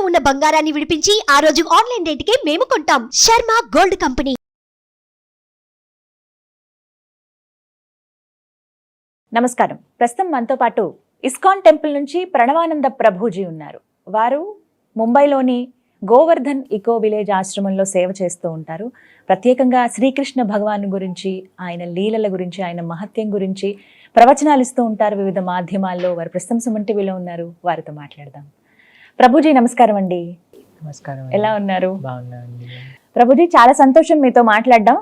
ఉన్న బంగారాన్ని విడిపించి ఆ రోజు ఆన్లైన్ రేటుకే మేము కొంటాం. Sharma gold company. నమస్కారం. ప్రస్తుతం మనతో పాటు ఇస్కాన్ టెంపుల్ నుంచి ప్రణవానంద ప్రభుజీ ఉన్నారు. వారు ముంబైలోని గోవర్ధన్ ఇకో విలేజ్ ఆశ్రమంలో సేవ చేస్తూ ఉంటారు. ప్రత్యేకంగా శ్రీకృష్ణ భగవాన్ గురించి, ఆయన లీలల గురించి, ఆయన మహత్యం గురించి ప్రవచనాలు ఇస్తూ ఉంటారు వివిధ మాధ్యమాల్లో. వారు ప్రస్తుతం సుమన్ టీవీలో ఉన్నారు. వారితో మాట్లాడదాం. ప్రభుజీ నమస్కారం అండి. నమస్కారం. ఎలా ఉన్నారు? బాగున్నానండి. ప్రభుజీ, చాలా సంతోషం మీతో మాట్లాడడం.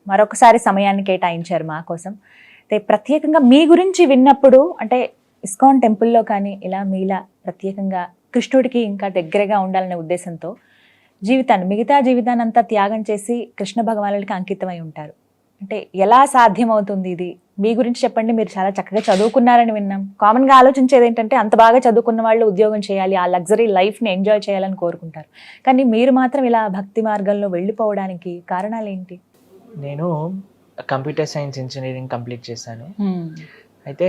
మరొకసారి సమయాన్ని కేటాయించారు మా కోసం. అయితే ప్రత్యేకంగా మీ గురించి విన్నప్పుడు, అంటే ఇస్కాన్ టెంపుల్లో కానీ ఇలా మీలా ప్రత్యేకంగా కృష్ణుడికి ఇంకా దగ్గరగా ఉండాలనే ఉద్దేశంతో మిగతా జీవితాన్ని అంతా త్యాగం చేసి కృష్ణ భగవానుడికి అంకితమై ఉంటారు. అంటే ఎలా సాధ్యమవుతుంది ఇది? మీ గురించి చెప్పండి. మీరు చాలా చక్కగా చదువుకున్నారని విన్నాం. కామన్గా ఆలోచించేది ఏంటంటే అంత బాగా చదువుకున్న వాళ్ళు ఉద్యోగం చేయాలి, ఆ లగ్జరీ లైఫ్ని ఎంజాయ్ చేయాలని కోరుకుంటారు. కానీ మీరు మాత్రం ఇలా భక్తి మార్గంలో వెళ్ళిపోవడానికి కారణాలు ఏంటి? నేను కంప్యూటర్ సైన్స్ ఇంజనీరింగ్ కంప్లీట్ చేశాను. అయితే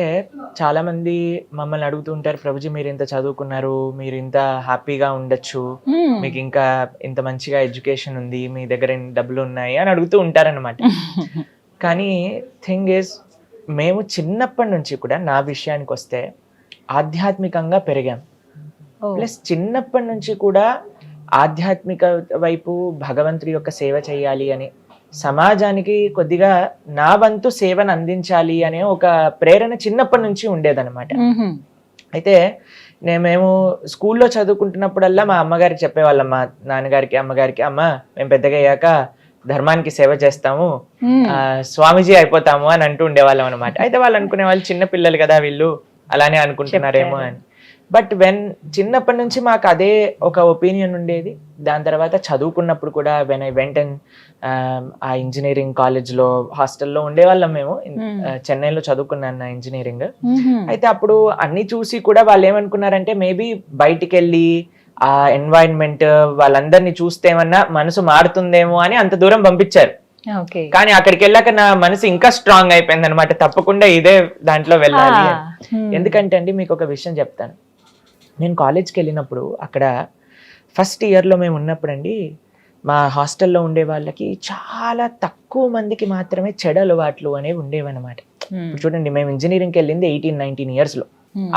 చాలామంది మమ్మల్ని అడుగుతూ ఉంటారు, ప్రభుజీ మీరు ఇంత చదువుకున్నారు, మీరు ఇంత హ్యాపీగా ఉండొచ్చు, మీకు ఇంకా ఇంత మంచిగా ఎడ్యుకేషన్ ఉంది, మీ దగ్గర డబ్బులు ఉన్నాయి అని అడుగుతూ ఉంటారనమాట. కానీ థింగ్ ఈజ్, మేము చిన్నప్పటి నుంచి కూడా నా విషయానికి వస్తే ఆధ్యాత్మికంగా పెరిగాం. ప్లస్ చిన్నప్పటి నుంచి కూడా ఆధ్యాత్మిక వైపు భగవంతుడి యొక్క సేవ చేయాలి అని, సమాజానికి కొద్దిగా నా వంతు సేవను అందించాలి అనే ఒక ప్రేరణ చిన్నప్పటి నుంచి ఉండేదన్నమాట. అయితే మేము స్కూల్లో చదువుకుంటున్నప్పుడల్లా మా అమ్మగారికి చెప్పేవాళ్ళం, మా నాన్నగారికి అమ్మగారికి, అమ్మ మేము పెద్దగా అయ్యాక ధర్మానికి సేవ చేస్తాము, స్వామీజీ అయిపోతాము అని అంటూ ఉండేవాళ్ళం అనమాట. అయితే వాళ్ళు అనుకునే వాళ్ళు చిన్న పిల్లలు కదా, వీళ్ళు అలానే అనుకుంటున్నారేమో అని. బట్ చిన్నప్పటి నుంచి మాకు అదే ఒక ఒపీనియన్ ఉండేది. దాని తర్వాత చదువుకున్నప్పుడు కూడా వెన్ ఐ వెంట ఆ ఇంజనీరింగ్ కాలేజ్లో హాస్టల్లో ఉండేవాళ్ళం మేము. చెన్నైలో చదువుకున్నాను నా ఇంజనీరింగ్. అయితే అప్పుడు అన్ని చూసి కూడా వాళ్ళు ఏమనుకున్నారంటే, మేబీ బయటికి వెళ్ళి ఆ ఎన్వైరన్మెంట్ వాళ్ళందరినీ చూస్తే ఏమన్నా మనసు మారుతుందేమో అని అంత దూరం పంపించారు. కానీ అక్కడికి వెళ్ళాక నా మనసు ఇంకా స్ట్రాంగ్ అయిపోయింది అనమాట, తప్పకుండా ఇదే దాంట్లో వెళ్ళాలి. ఎందుకంటే అండి మీకు ఒక విషయం చెప్తాను. నేను కాలేజ్కి వెళ్ళినప్పుడు అక్కడ ఫస్ట్ ఇయర్లో మేము ఉన్నప్పుడు అండి, మా హాస్టల్లో ఉండే వాళ్ళకి చాలా తక్కువ మందికి మాత్రమే చెడు అలవాట్లు అనేవి ఉండేవన్నమాట. ఇప్పుడు చూడండి, మేము ఇంజనీరింగ్కి వెళ్ళింది 18-19 yearsలో.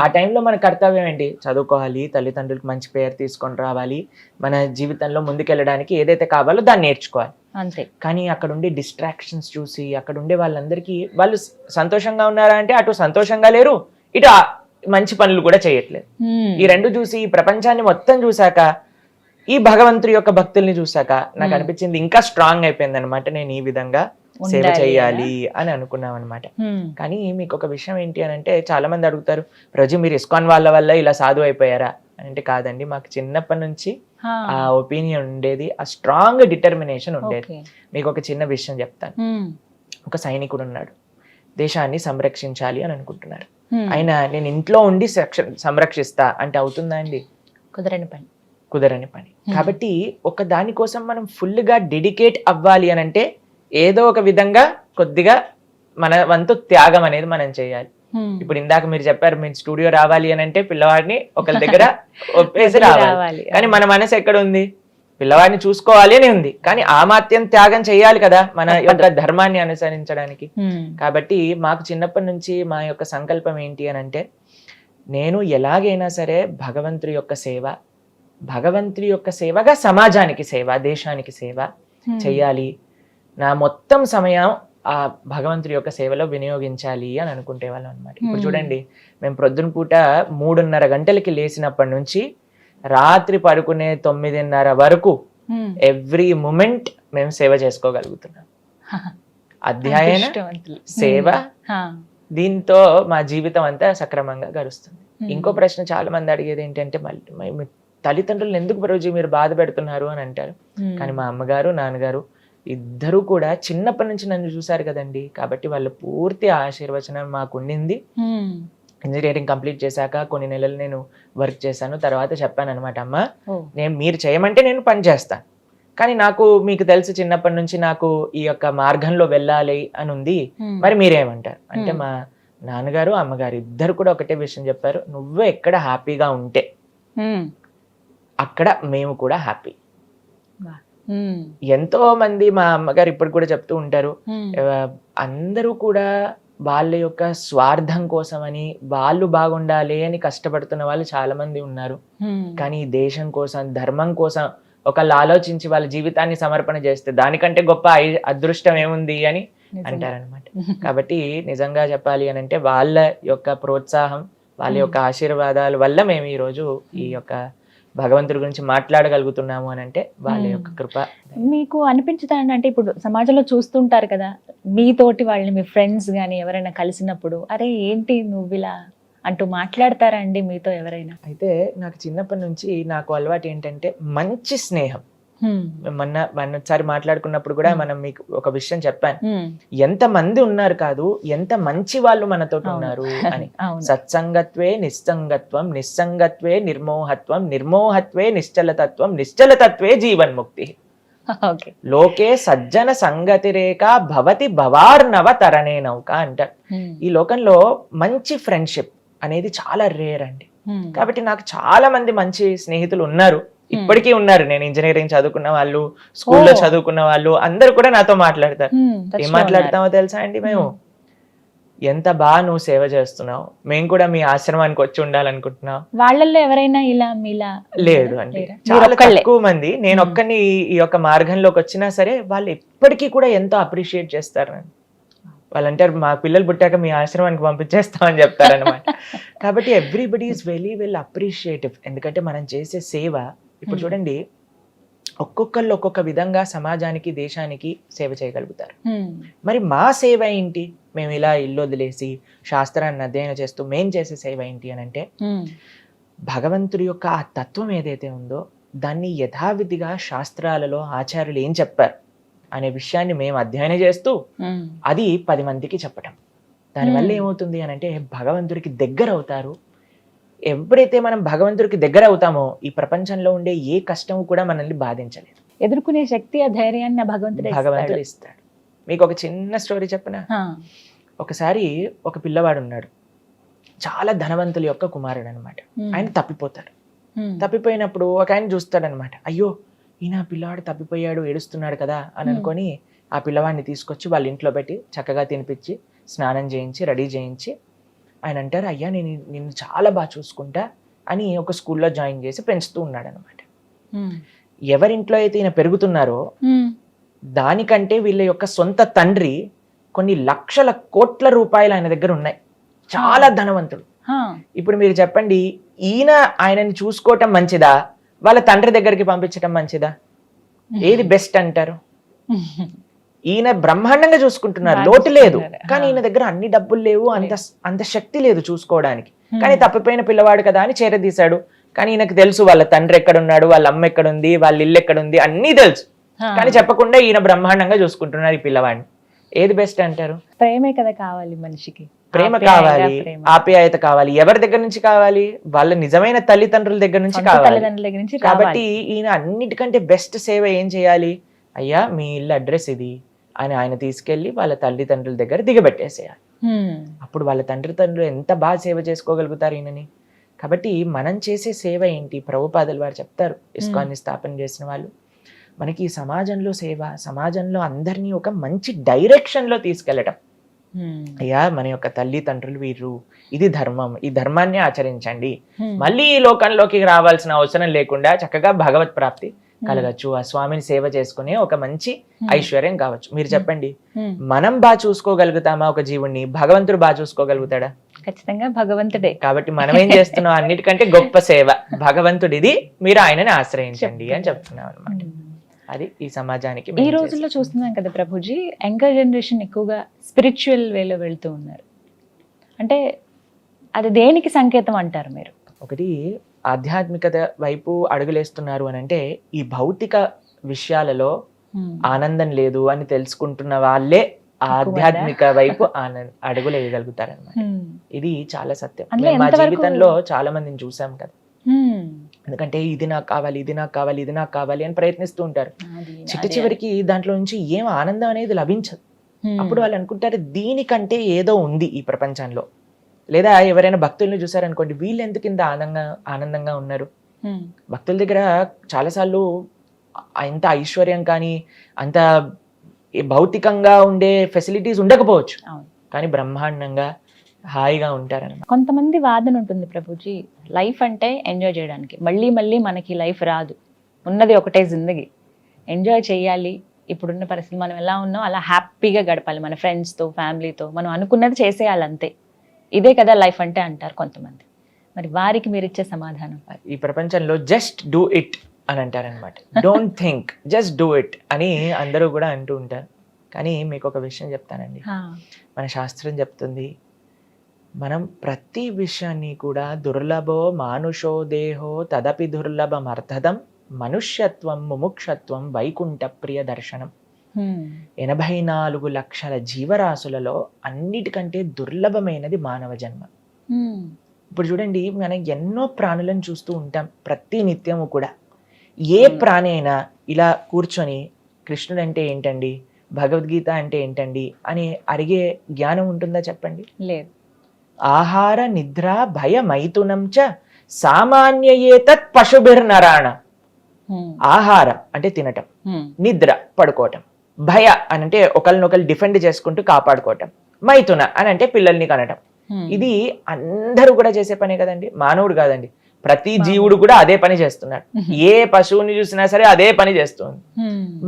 ఆ టైంలో మన కర్తవ్యం ఏంటి? చదువుకోవాలి, తల్లిదండ్రులకు మంచి పేరు తీసుకొని రావాలి, మన జీవితంలో ముందుకెళ్ళడానికి ఏదైతే కావాలో దాన్ని నేర్చుకోవాలి అంతే. కానీ అక్కడ ఉండే డిస్ట్రాక్షన్స్ చూసి అక్కడ ఉండే వాళ్ళందరికీ, వాళ్ళు సంతోషంగా ఉన్నారా అంటే అటు సంతోషంగా లేరు, ఇటు మంచి పనులు కూడా చేయట్లేదు. ఈ రెండు చూసి, ఈ ప్రపంచాన్ని మొత్తం చూసాక, ఈ భగవంతుడి యొక్క భక్తుల్ని చూసాక నాకు అనిపించింది ఇంకా స్ట్రాంగ్ అయిపోయింది అనమాట, నేను ఈ విధంగా సేవ చేయాలి అని అనుకున్నాం అనమాట. కానీ మీకు ఒక విషయం ఏంటి అని అంటే, చాలా మంది అడుగుతారు, ప్రభుజీ మీరు ఇస్కాన్ వాళ్ళ వల్ల ఇలా సాధు అయిపోయారా అంటే, కాదండి, మాకు చిన్నప్పటి నుంచి ఆ ఒపీనియన్ ఉండేది, ఆ స్ట్రాంగ్ డిటర్మినేషన్ ఉండేది. మీకు ఒక చిన్న విషయం చెప్తాను. ఒక సైనికుడు ఉన్నాడు, దేశాన్ని సంరక్షించాలి అని అనుకుంటున్నారు. ఆయన నేను ఇంట్లో ఉండి సంరక్షిస్తా అంటే అవుతుందా అండి? కుదరని పని. కాబట్టి ఒక దానికోసం మనం ఫుల్గా డెడికేట్ అవ్వాలి అని అంటే ఏదో ఒక విధంగా కొద్దిగా మన వంతు త్యాగం అనేది మనం చేయాలి. ఇప్పుడు ఇందాక మీరు చెప్పారు, మీరు స్టూడియో రావాలి అని అంటే పిల్లవాడిని ఒకరి దగ్గర ఒప్పేసి రావాలి. కానీ మన మనసు ఎక్కడ ఉంది? పిల్లవాడిని చూసుకోవాలి అని ఉంది. కానీ ఆ మాత్యం త్యాగం చేయాలి కదా మన యొక్క ధర్మాన్ని అనుసరించడానికి. కాబట్టి మాకు చిన్నప్పటి నుంచి మా యొక్క సంకల్పం ఏంటి అని అంటే, నేను ఎలాగైనా సరే భగవంతుడి యొక్క సేవగా సమాజానికి సేవ, దేశానికి సేవ చెయ్యాలి, నా మొత్తం సమయం ఆ భగవంతుడి యొక్క సేవలో వినియోగించాలి అని అనుకుంటే వాళ్ళం అనమాట. ఇప్పుడు చూడండి, మేము ప్రొద్దున పూట 3:30 గంటలకి లేచినప్పటి నుంచి రాత్రి పడుకునే 9:30 వరకు ఎవ్రీ మూమెంట్ మేము సేవ చేసుకోగలుగుతున్నాం. అధ్యయన సేవ, దీంతో మా జీవితం అంతా సక్రమంగా గడుస్తుంది. ఇంకో ప్రశ్న చాలా మంది అడిగేది ఏంటంటే, మళ్ళీ తల్లిదండ్రులను ఎందుకు ప్రభుజీ మీరు బాధ పెడుతున్నారు అని అంటారు. కానీ మా అమ్మగారు నాన్నగారు ఇద్దరు కూడా చిన్నప్పటి నుంచి నన్ను చూశారు కదండి, కాబట్టి వాళ్ళ పూర్తి ఆశీర్వచనం మాకు ఉండింది. ఇంజనీరింగ్ కంప్లీట్ చేశాక కొన్ని నెలలు నేను వర్క్ చేశాను. తర్వాత చెప్పాను అనమాట, అమ్మ మీరు చేయమంటే నేను పని చేస్తాను, కానీ నాకు మీకు తెలిసి చిన్నప్పటి నుంచి నాకు ఈ యొక్క మార్గంలో వెళ్ళాలి అని ఉంది, మరి మీరేమంటారు అంటే, మా నాన్నగారు అమ్మగారు ఇద్దరు కూడా ఒకటే విషయం చెప్పారు, నువ్వు ఎక్కడ హ్యాపీగా ఉంటే అక్కడ మేము కూడా హ్యాపీ. Hmm. ఎంతో మంది మా అమ్మగారు ఇప్పుడు కూడా చెప్తూ ఉంటారు, అందరూ కూడా వాళ్ళ యొక్క స్వార్థం కోసమని, వాళ్ళు బాగుండాలి అని కష్టపడుతున్న వాళ్ళు చాలా మంది ఉన్నారు. కానీ ఈ దేశం కోసం, ధర్మం కోసం ఒకళ్ళు ఆలోచించి వాళ్ళ జీవితాన్ని సమర్పణ చేస్తే దానికంటే గొప్ప అదృష్టం ఏముంది అని అంటారనమాట. కాబట్టి నిజంగా చెప్పాలి అని అంటే వాళ్ళ యొక్క ప్రోత్సాహం, వాళ్ళ యొక్క ఆశీర్వాదాల వల్ల మేము ఈరోజు ఈ యొక్క భగవంతుడి గురించి మాట్లాడగలుగుతున్నాము అని అంటే వాళ్ళ యొక్క కృప. మీకు అనిపించుతాండి అంటే ఇప్పుడు సమాజంలో చూస్తుంటారు కదా, మీతోటి వాళ్ళని మీ ఫ్రెండ్స్ కానీ ఎవరైనా కలిసినప్పుడు అరే ఏంటి నువ్వు ఇలా అంటూ మాట్లాడతారా అండి మీతో ఎవరైనా? అయితే నాకు చిన్నప్పటి నుంచి నాకు అలవాటు ఏంటంటే మంచి స్నేహం. మొన్నసారి మాట్లాడుకున్నప్పుడు కూడా మనం మీకు ఒక విషయం చెప్పాను, ఎంత మంది ఉన్నారు కాదు, ఎంత మంచి వాళ్ళు మనతో ఉన్నారు అని. సత్సంగత్వే నిస్సంగత్వం, నిస్సంగత్వే నిర్మోహత్వం, నిర్మోహత్వే నిశ్చలతత్వం, నిశ్చలతత్వే జీవన్ముక్తి. లోకే సజ్జన సంగతిరేక భవతి భవార్నవ తరణే నౌక అంటారు. ఈ లోకంలో మంచి ఫ్రెండ్షిప్ అనేది చాలా రేర్ అండి. కాబట్టి నాకు చాలా మంది మంచి స్నేహితులు ఉన్నారు, ఇప్పటికీ ఉన్నారు. నేను ఇంజనీరింగ్ చదువుకున్న వాళ్ళు, స్కూల్లో చదువుకున్న వాళ్ళు అందరు కూడా నాతో మాట్లాడతారు. ఏం మాట్లాడతామో తెలుసా అండి, మేము ఎంత బాగా నువ్వు సేవ చేస్తున్నావు, మేము కూడా మీ ఆశ్రమానికి వచ్చి ఉండాలనుకుంటున్నావు. వాళ్ళల్లో ఎవరైనా ఇలా మీలా? లేదు అండి, చాలా తక్కువ మంది. నేను ఒక్కని ఈ యొక్క మార్గంలోకి వచ్చినా సరే వాళ్ళు ఎప్పటికీ కూడా ఎంతో అప్రిషియేట్ చేస్తారు నన్ను. వాళ్ళు అంటారు మా పిల్లలు పుట్టాక మీ ఆశ్రమానికి పంపించేస్తామని చెప్తారనమాట. కాబట్టి everybody is very well appreciative. ఎందుకంటే మనం చేసే సేవ ఇప్పుడు చూడండి, ఒక్కొక్కళ్ళు ఒక్కొక్క విధంగా సమాజానికి, దేశానికి సేవ చేయగలుగుతారు. మరి మా సేవ ఏంటి? మేము ఇలా ఇల్లు వదిలేసి శాస్త్రాన్ని అధ్యయనం చేస్తూ మేం చేసే సేవ ఏంటి అని అంటే, భగవంతుడి యొక్క ఆ తత్వం ఏదైతే ఉందో దాన్ని యథావిధిగా శాస్త్రాలలో ఆచార్యులు ఏం చెప్పారు అనే విషయాన్ని మేము అధ్యయనం చేస్తూ అది 10 మందికి చెప్పటం. దానివల్ల ఏమవుతుంది అని అంటే భగవంతుడికి దగ్గర అవుతారు. ఎప్పుడైతే మనం భగవంతుడికి దగ్గర అవుతామో ఈ ప్రపంచంలో ఉండే ఏ కష్టము కూడా మనల్ని బాధించలేదు. ఎదుర్కొనే శక్తి, ఆ ధైర్యాన్ని భగవంతుడు ఇస్తాడు. మీకు ఒక చిన్న స్టోరీ చెప్పనా? ఒకసారి ఒక పిల్లవాడు ఉన్నాడు, చాలా ధనవంతుల యొక్క కుమారుడు అనమాట. ఆయన తప్పిపోతాడు. తప్పిపోయినప్పుడు ఒక ఆయన చూస్తాడనమాట, అయ్యో ఈయన పిల్లవాడు తప్పిపోయాడు, ఏడుస్తున్నాడు కదా అని అనుకొని ఆ పిల్లవాడిని తీసుకొచ్చి వాళ్ళ ఇంట్లో పెట్టి చక్కగా తినిపించి స్నానం చేయించి రెడీ చేయించి ఆయన అంటారు, అయ్యా నేను నిన్ను చాలా బాగా చూసుకుంటా అని ఒక స్కూల్లో జాయిన్ చేసి పెంచుతూ ఉన్నాడు అనమాట. ఎవరింట్లో అయితే ఈయన పెరుగుతున్నారో దానికంటే వీళ్ళ యొక్క సొంత తండ్రి కొన్ని లక్షల కోట్ల రూపాయలు ఆయన దగ్గర ఉన్నాయి, చాలా ధనవంతుడు. ఇప్పుడు మీరు చెప్పండి, ఈయన ఆయనని చూసుకోవటం మంచిదా, వాళ్ళ తండ్రి దగ్గరికి పంపించడం మంచిదా? ఏది బెస్ట్ అంటారు? ఈయన బ్రహ్మాండంగా చూసుకుంటున్నారు, లోటు లేదు. కానీ ఈయన దగ్గర అన్ని డబ్బులు లేవు, అంత శక్తి లేదు చూసుకోవడానికి. కానీ తప్పిపోయిన పిల్లవాడు కదా అని చేరదీశాడు. కానీ ఈయనకు తెలుసు వాళ్ళ తండ్రి ఎక్కడున్నాడు, వాళ్ళ అమ్మ ఎక్కడుంది, వాళ్ళ ఇల్లు ఎక్కడుంది, అన్నీ తెలుసు. కానీ చెప్పకుండా ఈయన బ్రహ్మాండంగా చూసుకుంటున్నారు ఈ పిల్లవాడిని. ఏది బెస్ట్ అంటారు? ప్రేమే కదా కావాలి మనిషికి. ప్రేమ కావాలి, ఆప్యాయత కావాలి. ఎవరి దగ్గర నుంచి కావాలి? వాళ్ళ నిజమైన తల్లిదండ్రుల దగ్గర నుంచి కావాలి. కాబట్టి ఈయన అన్నిటికంటే బెస్ట్ సేవ ఏం చేయాలి? అయ్యా మీ ఇల్లు అడ్రస్ ఇది అని ఆయన తీసుకెళ్లి వాళ్ళ తల్లిదండ్రుల దగ్గర దిగబెట్టేసేయాలి. అప్పుడు వాళ్ళ తండ్రులు ఎంత బాగా సేవ చేసుకోగలుగుతారు ఈయనని. కాబట్టి మనం చేసే సేవ ఏంటి? ప్రభుపాదులు వారు చెప్తారు, ఇస్కాన్ని స్థాపన చేసిన వాళ్ళు, మనకి ఈ సమాజంలో సేవ, సమాజంలో అందరినీ ఒక మంచి డైరెక్షన్ లో తీసుకెళ్లడం. అయ్యా మన యొక్క తల్లిదండ్రులు వీరు, ఇది ధర్మం, ఈ ధర్మాన్ని ఆచరించండి. మళ్ళీ ఈ లోకంలోకి రావాల్సిన అవసరం లేకుండా చక్కగా భగవత్ ప్రాప్తి కలగచ్చు, ఆ స్వామిని సేవ చేసుకునే ఒక మంచి ఐశ్వర్యం కావచ్చు. మీరు చెప్పండి, మనం బాగా చూసుకోగలుగుతామా ఒక జీవుణ్ణి? భగవంతుడు బాగా చూసుకోగలుగుతాడా? ఖచ్చితంగా భగవంతుడే. కాబట్టి మనం ఏం చేస్తున్నాం? అన్నిటికంటే గొప్ప సేవ భగవంతుడిది, మీరు ఆయనని ఆశ్రయించండి అని చెప్తున్నాం అనమాట. అది ఈ సమాజానికి. ఈ రోజుల్లో చూస్తున్నాం కదా ప్రభుజీ, యంగర్ జనరేషన్ ఎక్కువగా స్పిరిచువల్ వేలో వెళ్తూ ఉన్నారు. అంటే అది దేనికి సంకేతం అంటారు మీరు? ఒకటి, ఆధ్యాత్మికత వైపు అడుగులేస్తున్నారు అని అంటే ఈ భౌతిక విషయాలలో ఆనందం లేదు అని తెలుసుకుంటున్న వాళ్ళే ఆధ్యాత్మిక వైపు అడుగులు వేయగలుగుతారు అన్నమాట. ఇది చాలా సత్యం. మా జీవితంలో చాలా మందిని చూసాం కదా. ఎందుకంటే ఇది నాకు కావాలి, ఇది నాకు కావాలి, ఇది నాకు కావాలి అని ప్రయత్నిస్తూ ఉంటారు. చివరికి దాంట్లో నుంచి ఏం ఆనందం అనేది లభించదు. అప్పుడు వాళ్ళు అనుకుంటారు దీనికంటే ఏదో ఉంది ఈ ప్రపంచంలో. లేదా ఎవరైనా భక్తుల్ని చూసారనుకోండి, వీళ్ళు ఎందుకు ఇంత ఆనందంగా ఉన్నారు, భక్తుల దగ్గర చాలాసార్లు అంత ఐశ్వర్యం కానీ అంత భౌతికంగా ఉండే ఫెసిలిటీస్ ఉండకపోవచ్చు, అవును. కానీ బ్రహ్మాండంగా హాయిగా ఉంటారన్నమాట. కొంతమంది వాదన ఉంటుంది ప్రభుజీ, లైఫ్ అంటే ఎంజాయ్ చేయడానికి, మళ్ళీ మళ్ళీ మనకి లైఫ్ రాదు, ఉన్నది ఒకటే జిందగీ, ఎంజాయ్ చేయాలి, ఇప్పుడున్న పరిస్థితి మనం ఎలా ఉన్నాం అలా హ్యాపీగా గడపాలి, మన ఫ్రెండ్స్తో ఫ్యామిలీతో మనం అనుకున్నది చేసేయాలి అంతే, ఇదే కదా లైఫ్ అంటే అంటారు కొంతమంది. మరి వారికి మీరు ఇచ్చే సమాధానం? ఈ ప్రపంచంలో జస్ట్ డూ ఇట్ అని అంటారనమాట. Don't think, just do it అని అందరూ కూడా అంటూ ఉంటారు. కానీ మీకు ఒక విషయం చెప్తానండి, మన శాస్త్రం చెప్తుంది మనం ప్రతి విషయాన్ని కూడా దుర్లభో మానుషో దేహో తదపి దుర్లభమర్థదం మనుష్యత్వం ముముక్షత్వం వైకుంఠ ప్రియ దర్శనం. 84 లక్షల జీవరాశులలో అన్నిటికంటే దుర్లభమైనది మానవ జన్మ. ఇప్పుడు చూడండి, మనం ఎన్నో ప్రాణులను చూస్తూ ఉంటాం ప్రతి నిత్యము కూడా. ఏ ప్రాణి అయినా ఇలా కూర్చొని కృష్ణుడు అంటే ఏంటండి, భగవద్గీత అంటే ఏంటండి అని అడిగే జ్ఞానం ఉంటుందా చెప్పండి? లేదు. ఆహార నిద్ర భయ మైథునం చ సామాన్యయేతత్ పశుభిర్నరాణ. ఆహారం అంటే తినటం, నిద్ర పడుకోవటం, భయ అని అంటే ఒకరినొకరు డిఫెండ్ చేసుకుంటూ కాపాడుకోవటం, మైథున అని అంటే పిల్లల్ని కనటం. ఇది అందరూ కూడా చేసే పనే కదండి, మానవుడు కాదండి, ప్రతి జీవుడు కూడా అదే పని చేస్తున్నాడు. ఏ పశువుని చూసినా సరే అదే పని చేస్తుంది.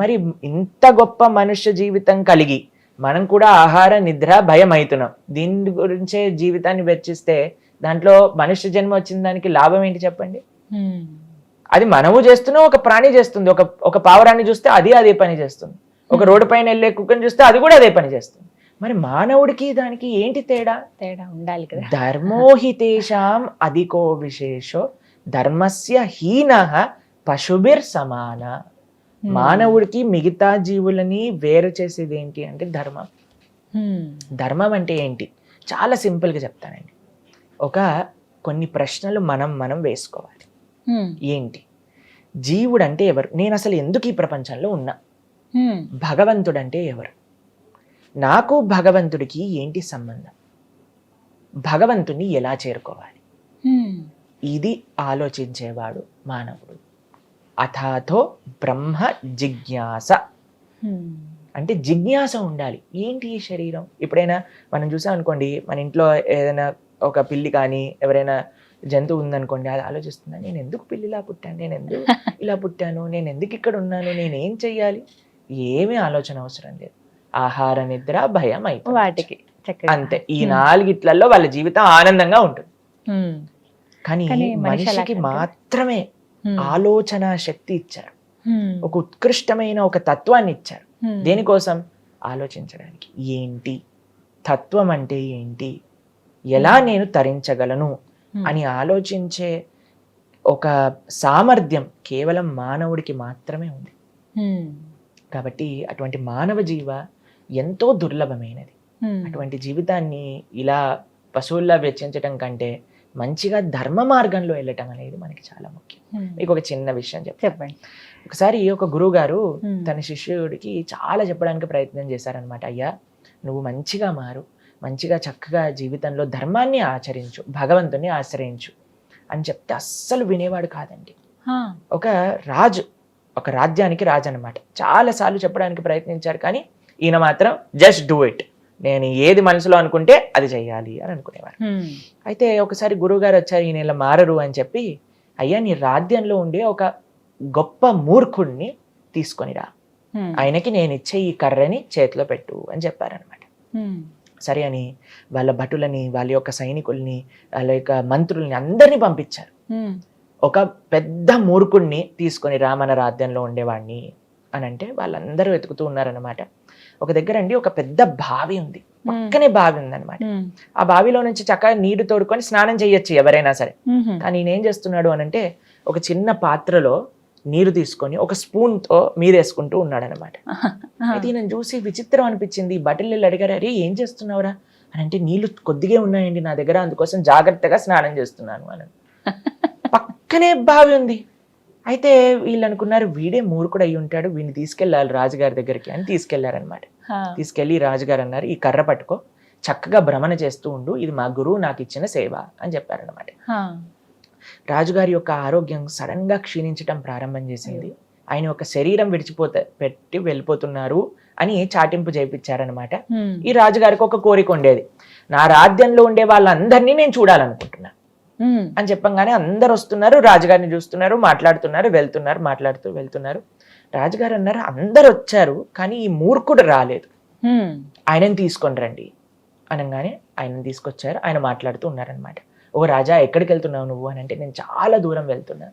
మరి ఇంత గొప్ప మనుష్య జీవితం కలిగి మనం కూడా ఆహార నిద్ర భయం అవుతున్నాం, దీని గురించే జీవితాన్ని వెచ్చిస్తే దాంట్లో మనుష్య జన్మ వచ్చిన దానికి లాభం ఏంటి చెప్పండి? అది మనము చేస్తున్నాం, ఒక ప్రాణి చేస్తుంది. ఒక పావురాన్ని చూస్తే అదే పని చేస్తుంది, ఒక రోడ్డు పైన వెళ్ళే కుక్కని చూస్తే అది కూడా అదే పని చేస్తుంది. మరి మానవుడికి దానికి ఏంటి తేడా? ఉండాలి కదా. ధర్మోహితేషాం అధికో విశేషో ధర్మస్య హీనః పశుభిర్ సమాన. మానవుడికి మిగతా జీవులని వేరు చేసేది ఏంటి అంటే ధర్మం. ధర్మం అంటే ఏంటి? చాలా సింపుల్గా చెప్తానండి. కొన్ని ప్రశ్నలు మనం వేసుకోవాలి. ఏంటి జీవుడు అంటే ఎవరు? నేను అసలు ఎందుకు ఈ ప్రపంచంలో ఉన్నా? భగవంతుడు అంటే ఎవరు? నాకు భగవంతుడికి ఏంటి సంబంధం? భగవంతుని ఎలా చేరుకోవాలి? ఇది ఆలోచించేవాడు మానవుడు. అథాతో బ్రహ్మ జిజ్ఞాస అంటే జిజ్ఞాస ఉండాలి. ఏంటి ఈ శరీరం? ఎప్పుడైనా మనం చూసాం అనుకోండి, మన ఇంట్లో ఏదైనా ఒక పిల్లి కానీ ఎవరైనా జంతువు ఉందనుకోండి, అది ఆలోచిస్తుందా, నేను ఎందుకు పిల్లిలా పుట్టాను, నేను ఎందుకు ఇలా పుట్టాను, నేను ఎందుకు ఇక్కడ ఉన్నాను, నేనేం చెయ్యాలి? ఏమీ ఆలోచన అవసరం లేదు. ఆహార నిద్ర భయం అయిపోయి వాటికి అంతే. ఈ 4 వాళ్ళ జీవితం ఆనందంగా ఉంటుంది. కానీ మనిషికి మాత్రమే ఆలోచన శక్తి ఇచ్చారు, ఒక ఉత్కృష్టమైన ఒక తత్వాన్ని ఇచ్చారు. దేనికోసం? ఆలోచించడానికి. ఏంటి తత్వం అంటే ఏంటి, ఎలా నేను తరించగలను అని ఆలోచించే ఒక సామర్థ్యం కేవలం మానవుడికి మాత్రమే ఉంది. కాబట్టి అటువంటి మానవ జీవ ఎంతో దుర్లభమైనది. అటువంటి జీవితాన్ని ఇలా పశువుల్లా వెచ్చించడం కంటే మంచిగా ధర్మ మార్గంలో వెళ్ళటం అనేది మనకి చాలా ముఖ్యం. మీకు ఒక చిన్న విషయం చెప్పండి. ఒకసారి ఒక గురువు గారు తన శిష్యుడికి చాలా చెప్పడానికి ప్రయత్నం చేశారనమాట. అయ్యా, నువ్వు మంచిగా మారు, మంచిగా చక్కగా జీవితంలో ధర్మాన్ని ఆచరించు, భగవంతుని ఆశ్రయించు అని చెప్తే అస్సలు వినేవాడు కాదండి. ఒక రాజు, ఒక రాజ్యానికి రాజు అనమాట. చాలాసార్లు చెప్పడానికి ప్రయత్నించారు, కానీ ఈయన మాత్రం జస్ట్ డూ ఇట్, నేను ఏది మనసులో అనుకుంటే అది చెయ్యాలి అని అనుకునేవారు. అయితే ఒకసారి గురువు గారు వచ్చారు, ఈయన ఇలా మారరు అని చెప్పి, అయ్యా నీ రాజ్యంలో ఉండే ఒక గొప్ప మూర్ఖుడిని తీసుకొనిరా, ఆయనకి నేను ఇచ్చే ఈ కర్రని చేతిలో పెట్టు అని చెప్పారనమాట. సరే అని వాళ్ళ భటులని, వాళ్ళ యొక్క సైనికుల్ని, వాళ్ళ యొక్క మంత్రుల్ని అందరినీ పంపించారు. ఒక పెద్ద మూర్ఖుడిని తీసుకొని రా మన రాజ్యంలో ఉండేవాడిని అని అంటే వాళ్ళందరూ వెతుకుతూ ఉన్నారనమాట. ఒక దగ్గర అండి ఒక పెద్ద బావి ఉంది, పక్కనే బావి ఉందన్నమాట. ఆ బావిలో నుంచి చక్కగా నీరు తోడుకొని స్నానం చేయొచ్చు ఎవరైనా సరే. కానీ ఈయన ఏం చేస్తున్నాడు అని అంటే, ఒక చిన్న పాత్రలో నీరు తీసుకొని ఒక స్పూన్తో మీరేసుకుంటూ ఉన్నాడు అనమాట. అయితే ఈయన చూసి విచిత్రం అనిపించింది. బట్టలు అడిగారు, అరే ఏం చేస్తున్నావురా అని అంటే, నీళ్లు కొద్దిగా ఉన్నాయండి నా దగ్గర, అందుకోసం జాగ్రత్తగా స్నానం చేస్తున్నాను అని. పక్కనే బావి ఉంది. అయితే వీళ్ళు అనుకున్నారు, వీడే మూర్ఖుడు అయి ఉంటాడు, వీడిని తీసుకెళ్ళాలి రాజుగారి దగ్గరికి అని తీసుకెళ్లారనమాట. తీసుకెళ్లి రాజుగారు అన్నారు, ఈ కర్ర పట్టుకో, చక్కగా భ్రమణ చేస్తూ ఉండు, ఇది మా గురువు నాకు ఇచ్చిన సేవ అని చెప్పారనమాట. రాజుగారి యొక్క ఆరోగ్యం సడన్ గా క్షీణించడం ప్రారంభం చేసింది. ఆయన ఒక శరీరం పెట్టి వెళ్ళిపోతున్నారు అని చాటింపు చేయించారనమాట. ఈ రాజుగారికి ఒక కోరిక ఉండేది, నా రాజ్యంలో ఉండే వాళ్ళందరినీ నేను చూడాలనుకుంటున్నా అని చెప్పంగానే అందరు వస్తున్నారు, రాజుగారిని చూస్తున్నారు, మాట్లాడుతున్నారు, వెళ్తున్నారు. రాజుగారు అన్నారు, అందరు వచ్చారు కానీ ఈ మూర్ఖుడు రాలేదు, ఆయనని తీసుకొని రండి అనగానే ఆయనని తీసుకొచ్చారు. ఆయన మాట్లాడుతూ ఉన్నారనమాట. ఓ రాజా, ఎక్కడికి వెళ్తున్నావు నువ్వు అని అంటే, నేను చాలా దూరం వెళ్తున్నా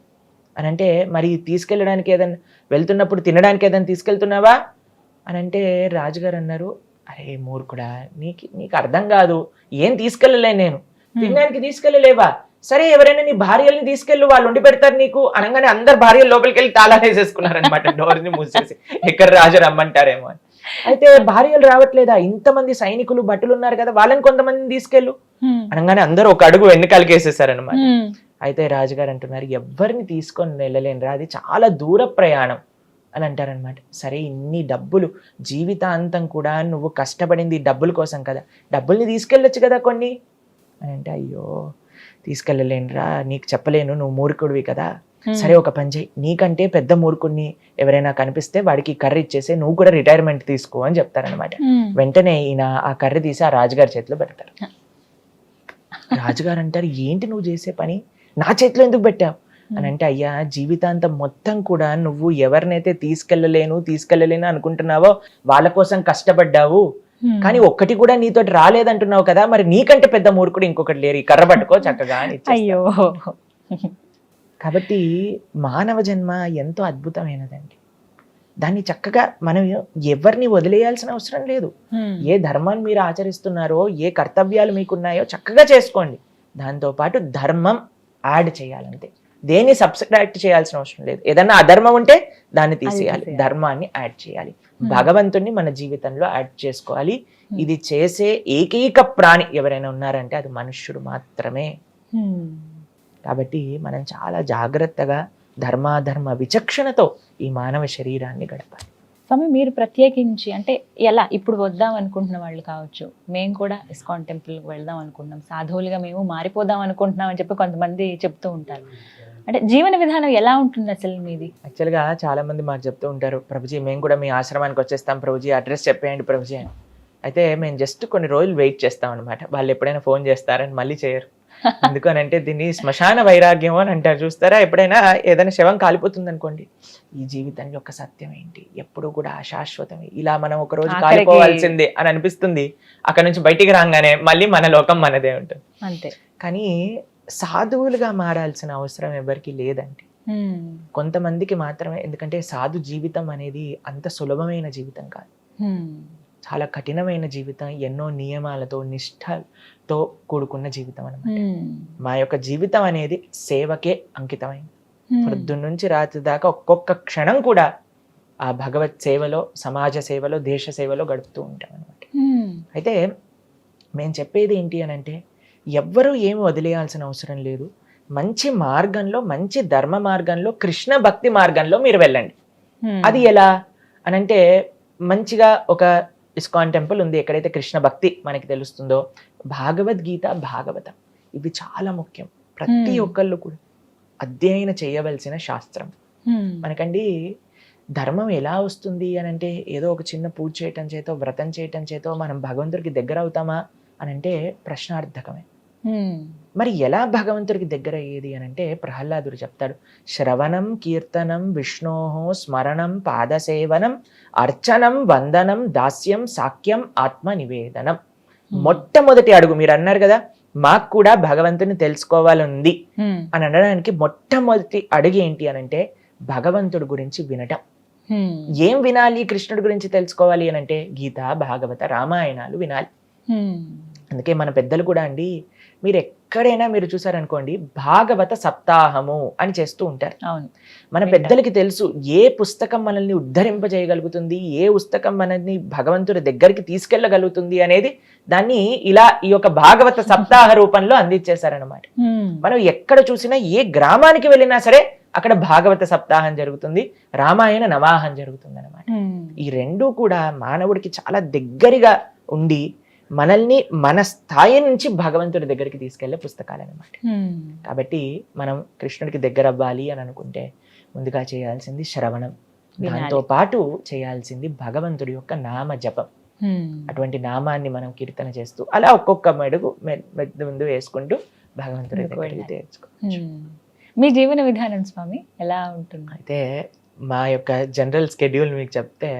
అని అంటే, మరి తీసుకెళ్ళడానికి ఏదైనా వెళ్తున్నప్పుడు తినడానికి ఏదైనా తీసుకెళ్తున్నావా అని అంటే, రాజుగారు అన్నారు, అరే మూర్ఖుడా, నీకు అర్థం కాదు, ఏం తీసుకెళ్ళలే, నేను తినడానికి తీసుకెళ్ళలేవా, సరే ఎవరైనా నీ భార్యల్ని తీసుకెళ్ళు, వాళ్ళు ఉండి పెడతారు నీకు అనగానే అందరు భార్యలు లోపలికి వెళ్ళి తాళాలు వేసేసుకున్నారనమాట, డోర్ని మూసేసి, ఎక్కడ రాజు రమ్మంటారేమో అని. అయితే భార్యలు రావట్లేదా, ఇంతమంది సైనికులు భటులు ఉన్నారు కదా, వాళ్ళని కొంతమందిని తీసుకెళ్ళు అనగానే అందరూ ఒక అడుగు వెన్నుకాలకి వేసేసారనమాట. అయితే రాజుగారు అంటున్నారు, ఎవరిని తీసుకొని వెళ్ళలేనురా, అది చాలా దూర ప్రయాణం అని అంటారనమాట. సరే ఇన్ని డబ్బులు, జీవితాంతం కూడా నువ్వు కష్టపడింది డబ్బుల కోసం కదా, డబ్బుల్ని తీసుకెళ్ళొచ్చు కదా కొన్ని అని అంటే, అయ్యో తీసుకెళ్ళలేనురా, నీకు చెప్పలేను, నువ్వు మూర్ఖుడివి కదా, సరే ఒక పని చేయి, నీకంటే పెద్ద మూర్ఖుడిని ఎవరైనా కనిపిస్తే వాడికి కర్రీ ఇచ్చేసి నువ్వు కూడా రిటైర్మెంట్ తీసుకో అని చెప్తారనమాట. వెంటనే ఈయన ఆ కర్రీ తీసి ఆ రాజుగారి చేతిలో పెడతారు. రాజుగారు అంటారు, ఏంటి నువ్వు చేసే పని, నా చేతిలో ఎందుకు పెట్టావు అని అంటే, అయ్యా జీవితాంతం మొత్తం కూడా నువ్వు ఎవరినైతే తీసుకెళ్ళలేను అనుకుంటున్నావో వాళ్ళ కోసం కష్టపడ్డావు, కానీ ఒక్కటి కూడా నీతో రాలేదంటున్నావు కదా, మరి నీకంటే పెద్ద మూర్ఖుడు ఇంకొకటి లేరు, ఈ కర్ర పట్టుకో చక్కగా అని. అయ్యో. కాబట్టి మానవ జన్మ ఎంతో అద్భుతమైనదండి. దాన్ని చక్కగా మనం ఎవరిని వదిలేయాల్సిన అవసరం లేదు. ఏ ధర్మాన్ని మీరు ఆచరిస్తున్నారో, ఏ కర్తవ్యాలు మీకున్నాయో చక్కగా చేసుకోండి. దాంతోపాటు ధర్మం యాడ్ చేయాలంతే, దేన్ని సబ్స్ట్రాక్ట్ చేయాల్సిన అవసరం లేదు. ఏదన్నా అధర్మం ఉంటే దాన్ని తీసేయాలి, ధర్మాన్ని యాడ్ చేయాలి, భగవంతుణ్ణి మన జీవితంలో యాడ్ చేసుకోవాలి. ఇది చేసే ఏకైక ప్రాణి ఎవరైనా ఉన్నారంటే అది మనుష్యుడు మాత్రమే. కాబట్టి మనం చాలా జాగ్రత్తగా ధర్మాధర్మ విచక్షణతో ఈ మానవ శరీరాన్ని గడపాలి. స్వామి, మీరు ప్రత్యేకించి అంటే ఎలా ఇప్పుడు వద్దాం అనుకుంటున్న వాళ్ళు కావచ్చు, మేము కూడా ఇస్కాన్ టెంపుల్కి వెళ్దాం అనుకుంటున్నాం, సాధువులుగా మేము మారిపోదాం అనుకుంటున్నాం అని చెప్పి కొంతమంది చెప్తూ ఉంటారు. అంటే జీవన విధానం ఎలా ఉంటుంది అసలు మీది? యాక్చువల్గా చాలా మంది మాకు చెప్తూ ఉంటారు, ప్రభుజీ మేము కూడా మీ ఆశ్రమానికి వచ్చేస్తాం ప్రభుజీ, అడ్రస్ చెప్పేయండి ప్రభుజీ అని. అయితే మేము జస్ట్ కొన్ని రోజులు వెయిట్ చేస్తాం అనమాట. వాళ్ళు ఎప్పుడైనా ఫోన్ చేస్తారని మళ్ళీ చేయరు. ఎందుకనంటే దీన్ని శ్మశాన వైరాగ్యం అని అంటారు, చూస్తారా? ఎప్పుడైనా ఏదైనా శవం కాలిపోతుంది అనుకోండి, ఈ జీవితంలో ఒక సత్యం ఏంటి, ఎప్పుడు కూడా అశాశ్వతమే, ఇలా మనం ఒక రోజు కాలిపోవాల్సిందే అని అనిపిస్తుంది. అక్కడ నుంచి బయటికి రాగానే మళ్ళీ మన లోకం మనదే ఉంటుంది అంతే. కానీ సాధువులుగా మారాల్సిన అవసరం ఎవరికి లేదండి, కొంతమందికి మాత్రమే. ఎందుకంటే సాధు జీవితం అనేది అంత సులభమైన జీవితం కాదు, చాలా కఠినమైన జీవితం, ఎన్నో నియమాలతో నిష్ఠతో కూడుకున్న జీవితం అన్నమాట. మా యొక్క జీవితం అనేది సేవకే అంకితమైంది. పొద్దున్న నుంచి రాత్రి దాకా ఒక్కొక్క క్షణం కూడా ఆ భగవత్ సేవలో, సమాజ సేవలో, దేశ సేవలో గడుపుతూ ఉంటాం అనమాట. అయితే మేము చెప్పేది ఏంటి అని అంటే, ఎవ్వరూ ఏమి వదిలేయాల్సిన అవసరం లేదు. మంచి మార్గంలో, మంచి ధర్మ మార్గంలో, కృష్ణ భక్తి మార్గంలో మీరు వెళ్ళండి. అది ఎలా అనంటే, మంచిగా ఒక ఇస్కాన్ టెంపుల్ ఉంది, ఎక్కడైతే కృష్ణ భక్తి మనకి తెలుస్తుందో, భగవద్గీత, భాగవతం ఇవి చాలా ముఖ్యం. ప్రతి ఒక్కళ్ళు కూడా అధ్యయనం చేయవలసిన శాస్త్రం. మనకండి ధర్మం ఎలా వస్తుంది అని అంటే, ఏదో ఒక చిన్న పూజ చేయటం చేతో, వ్రతం చేయటం చేతో మనం భగవంతుడికి దగ్గర అవుతామా అని అంటే ప్రశ్నార్థకమే. మరి ఎలా భగవంతుడికి దగ్గర అయ్యేది అని అంటే, ప్రహ్లాదుడు చెప్తాడు, శ్రవణం కీర్తనం విష్ణోహో స్మరణం పాదసేవనం అర్చనం వందనం దాస్యం సాఖ్యం ఆత్మ నివేదనం. మొట్టమొదటి అడుగు మీరు అన్నారు కదా, మాకు కూడా భగవంతుని తెలుసుకోవాలని అని అనడానికి మొట్టమొదటి అడుగు ఏంటి అని అంటే, భగవంతుడి గురించి వినటం. ఏం వినాలి కృష్ణుడి గురించి తెలుసుకోవాలి అని అంటే, గీత, భాగవత, రామాయణాలు వినాలి. అందుకే మన పెద్దలు కూడా అండి, మీరు ఎక్కడైనా మీరు చూసారనుకోండి, భాగవత సప్తాహము అని చేస్తూ ఉంటారు. మన పెద్దలకి తెలుసు ఏ పుస్తకం మనల్ని ఉద్ధరింపజేయగలుగుతుంది, ఏ పుస్తకం మనల్ని భగవంతుడి దగ్గరికి తీసుకెళ్ళగలుగుతుంది అనేది దాన్ని ఇలా ఈ యొక్క భాగవత సప్తాహ రూపంలో అందించేశారనమాట. మనం ఎక్కడ చూసినా, ఏ గ్రామానికి వెళ్ళినా సరే అక్కడ భాగవత సప్తాహం జరుగుతుంది, రామాయణ నవాహం జరుగుతుంది అనమాట. ఈ రెండూ కూడా మానవుడికి చాలా దగ్గరగా ఉండి మనల్ని మన స్థాయి నుంచి భగవంతుడి దగ్గరికి తీసుకెళ్లే పుస్తకాలు అనమాట. కాబట్టి మనం కృష్ణుడికి దగ్గర అవ్వాలి అని అనుకుంటే ముందుగా చేయాల్సింది శ్రవణం, దాంతో పాటు చేయాల్సింది భగవంతుడి యొక్క నామ జపం. అటువంటి నామాన్ని మనం కీర్తన చేస్తూ అలా ఒక్కొక్క మెడుగు ముందు వేసుకుంటూ భగవంతుడి దగ్గరికి తెచ్చుకోవచ్చు. మీ జీవన విధానం స్వామి ఎలా ఉంటుంది? అయితే మా యొక్క జనరల్ స్కెడ్యూల్ మీకు చెప్తే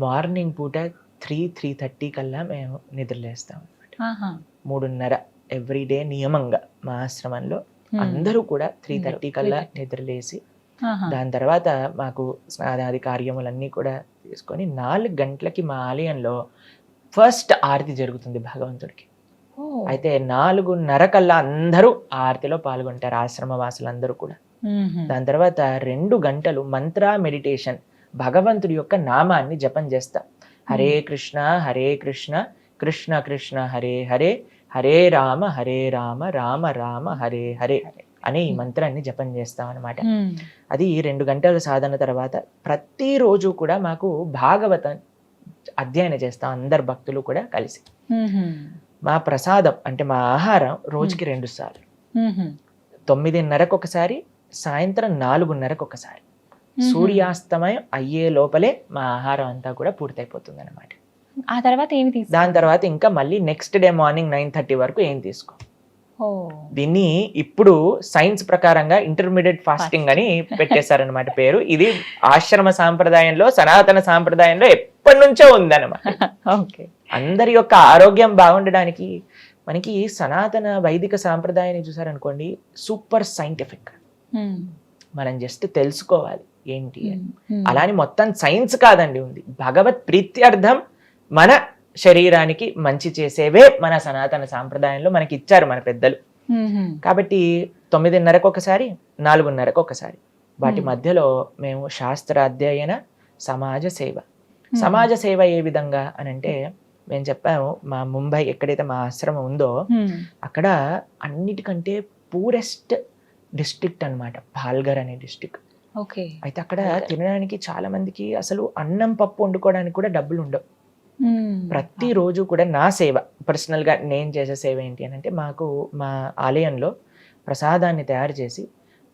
మార్నింగ్ పూట 3:30 కల్లా మేము నిద్రలేస్తాం అనమాట. 3:30 ఎవ్రీడే నియమంగా మా ఆశ్రమంలో అందరూ కూడా 3:30 కల్లా నిద్రలేసి దాని తర్వాత మాకు స్నానాది కార్యములన్నీ కూడా తీసుకొని 4 గంటలకి మా ఆలయంలో ఫస్ట్ ఆరతి జరుగుతుంది భగవంతుడికి. అయితే 4:30 కల్లా అందరూ ఆరతిలో పాల్గొంటారు, ఆశ్రమ వాసులందరూ కూడా. దాని తర్వాత 2 గంటలు మంత్ర మెడిటేషన్, భగవంతుడి యొక్క నామాన్ని జపం చేస్తాం. హరే కృష్ణ కృష్ణ కృష్ణ హరే హరే, హరే రామ రామ రామ హరే హరే అనే ఈ మంత్రాన్ని జపం చేస్తాం అనమాట. అది 2 గంటల సాధన తర్వాత ప్రతిరోజు కూడా మాకు భాగవతం అధ్యయనం చేస్తాం అందరు భక్తులు కూడా కలిసి. మా ప్రసాదం అంటే మా ఆహారం రోజుకి 2 సార్లు, 9:30కు ఒకసారి, సాయంత్రం 4:30కు ఒకసారి. సూర్యాస్తమయం అయ్యే లోపలే మా ఆహారం అంతా కూడా పూర్తయిపోతుంది అనమాట. ఆ తర్వాత ఏమి తీసుకో? దాని తర్వాత ఇంకా మళ్ళీ నెక్స్ట్ డే మార్నింగ్ 9:30 వరకు ఏం తీసుకో. దీన్ని ఇప్పుడు సైన్స్ ప్రకారంగా ఇంటర్మీడియట్ ఫాస్టింగ్ అని పెట్టేశారనమాట పేరు. ఇది ఆశ్రమ సాంప్రదాయంలో, సనాతన సాంప్రదాయంలో ఎప్పటి నుంచో ఉందన్నమాట. అందరి యొక్క ఆరోగ్యం బాగుండడానికి మనకి సనాతన వైదిక సాంప్రదాయాన్ని చూసారనుకోండి, సూపర్ సైంటిఫిక్. మనం జస్ట్ తెలుసుకోవాలి ఏంటి అని. అలాని మొత్తం సైన్స్ కాదండి ఉంది, భగవత్ ప్రీత్యర్థం మన శరీరానికి మంచి చేసేవే మన సనాతన సాంప్రదాయంలో మనకి ఇచ్చారు మన పెద్దలు. కాబట్టి 9:30కు ఒకసారి, 4:30కు ఒకసారి, వాటి మధ్యలో మేము శాస్త్రాధ్యయన, సమాజ సేవ. సమాజ సేవ ఏ విధంగా అని అంటే, మేము చెప్పాము మా ముంబై ఎక్కడైతే మా ఆశ్రమం ఉందో అక్కడ అన్నిటికంటే పూరెస్ట్ డిస్ట్రిక్ట్ అన్నమాట, పాల్ఘర్ అనే డిస్ట్రిక్ట్. అయితే అక్కడ తినడానికి చాలా మందికి అసలు అన్నం పప్పు వండుకోవడానికి కూడా డబ్బులు ఉండవు. ప్రతిరోజు కూడా నా సేవ, పర్సనల్ గా నేను చేసే సేవ ఏంటి అని అంటే, మాకు మా ఆలయంలో ప్రసాదాన్ని తయారు చేసి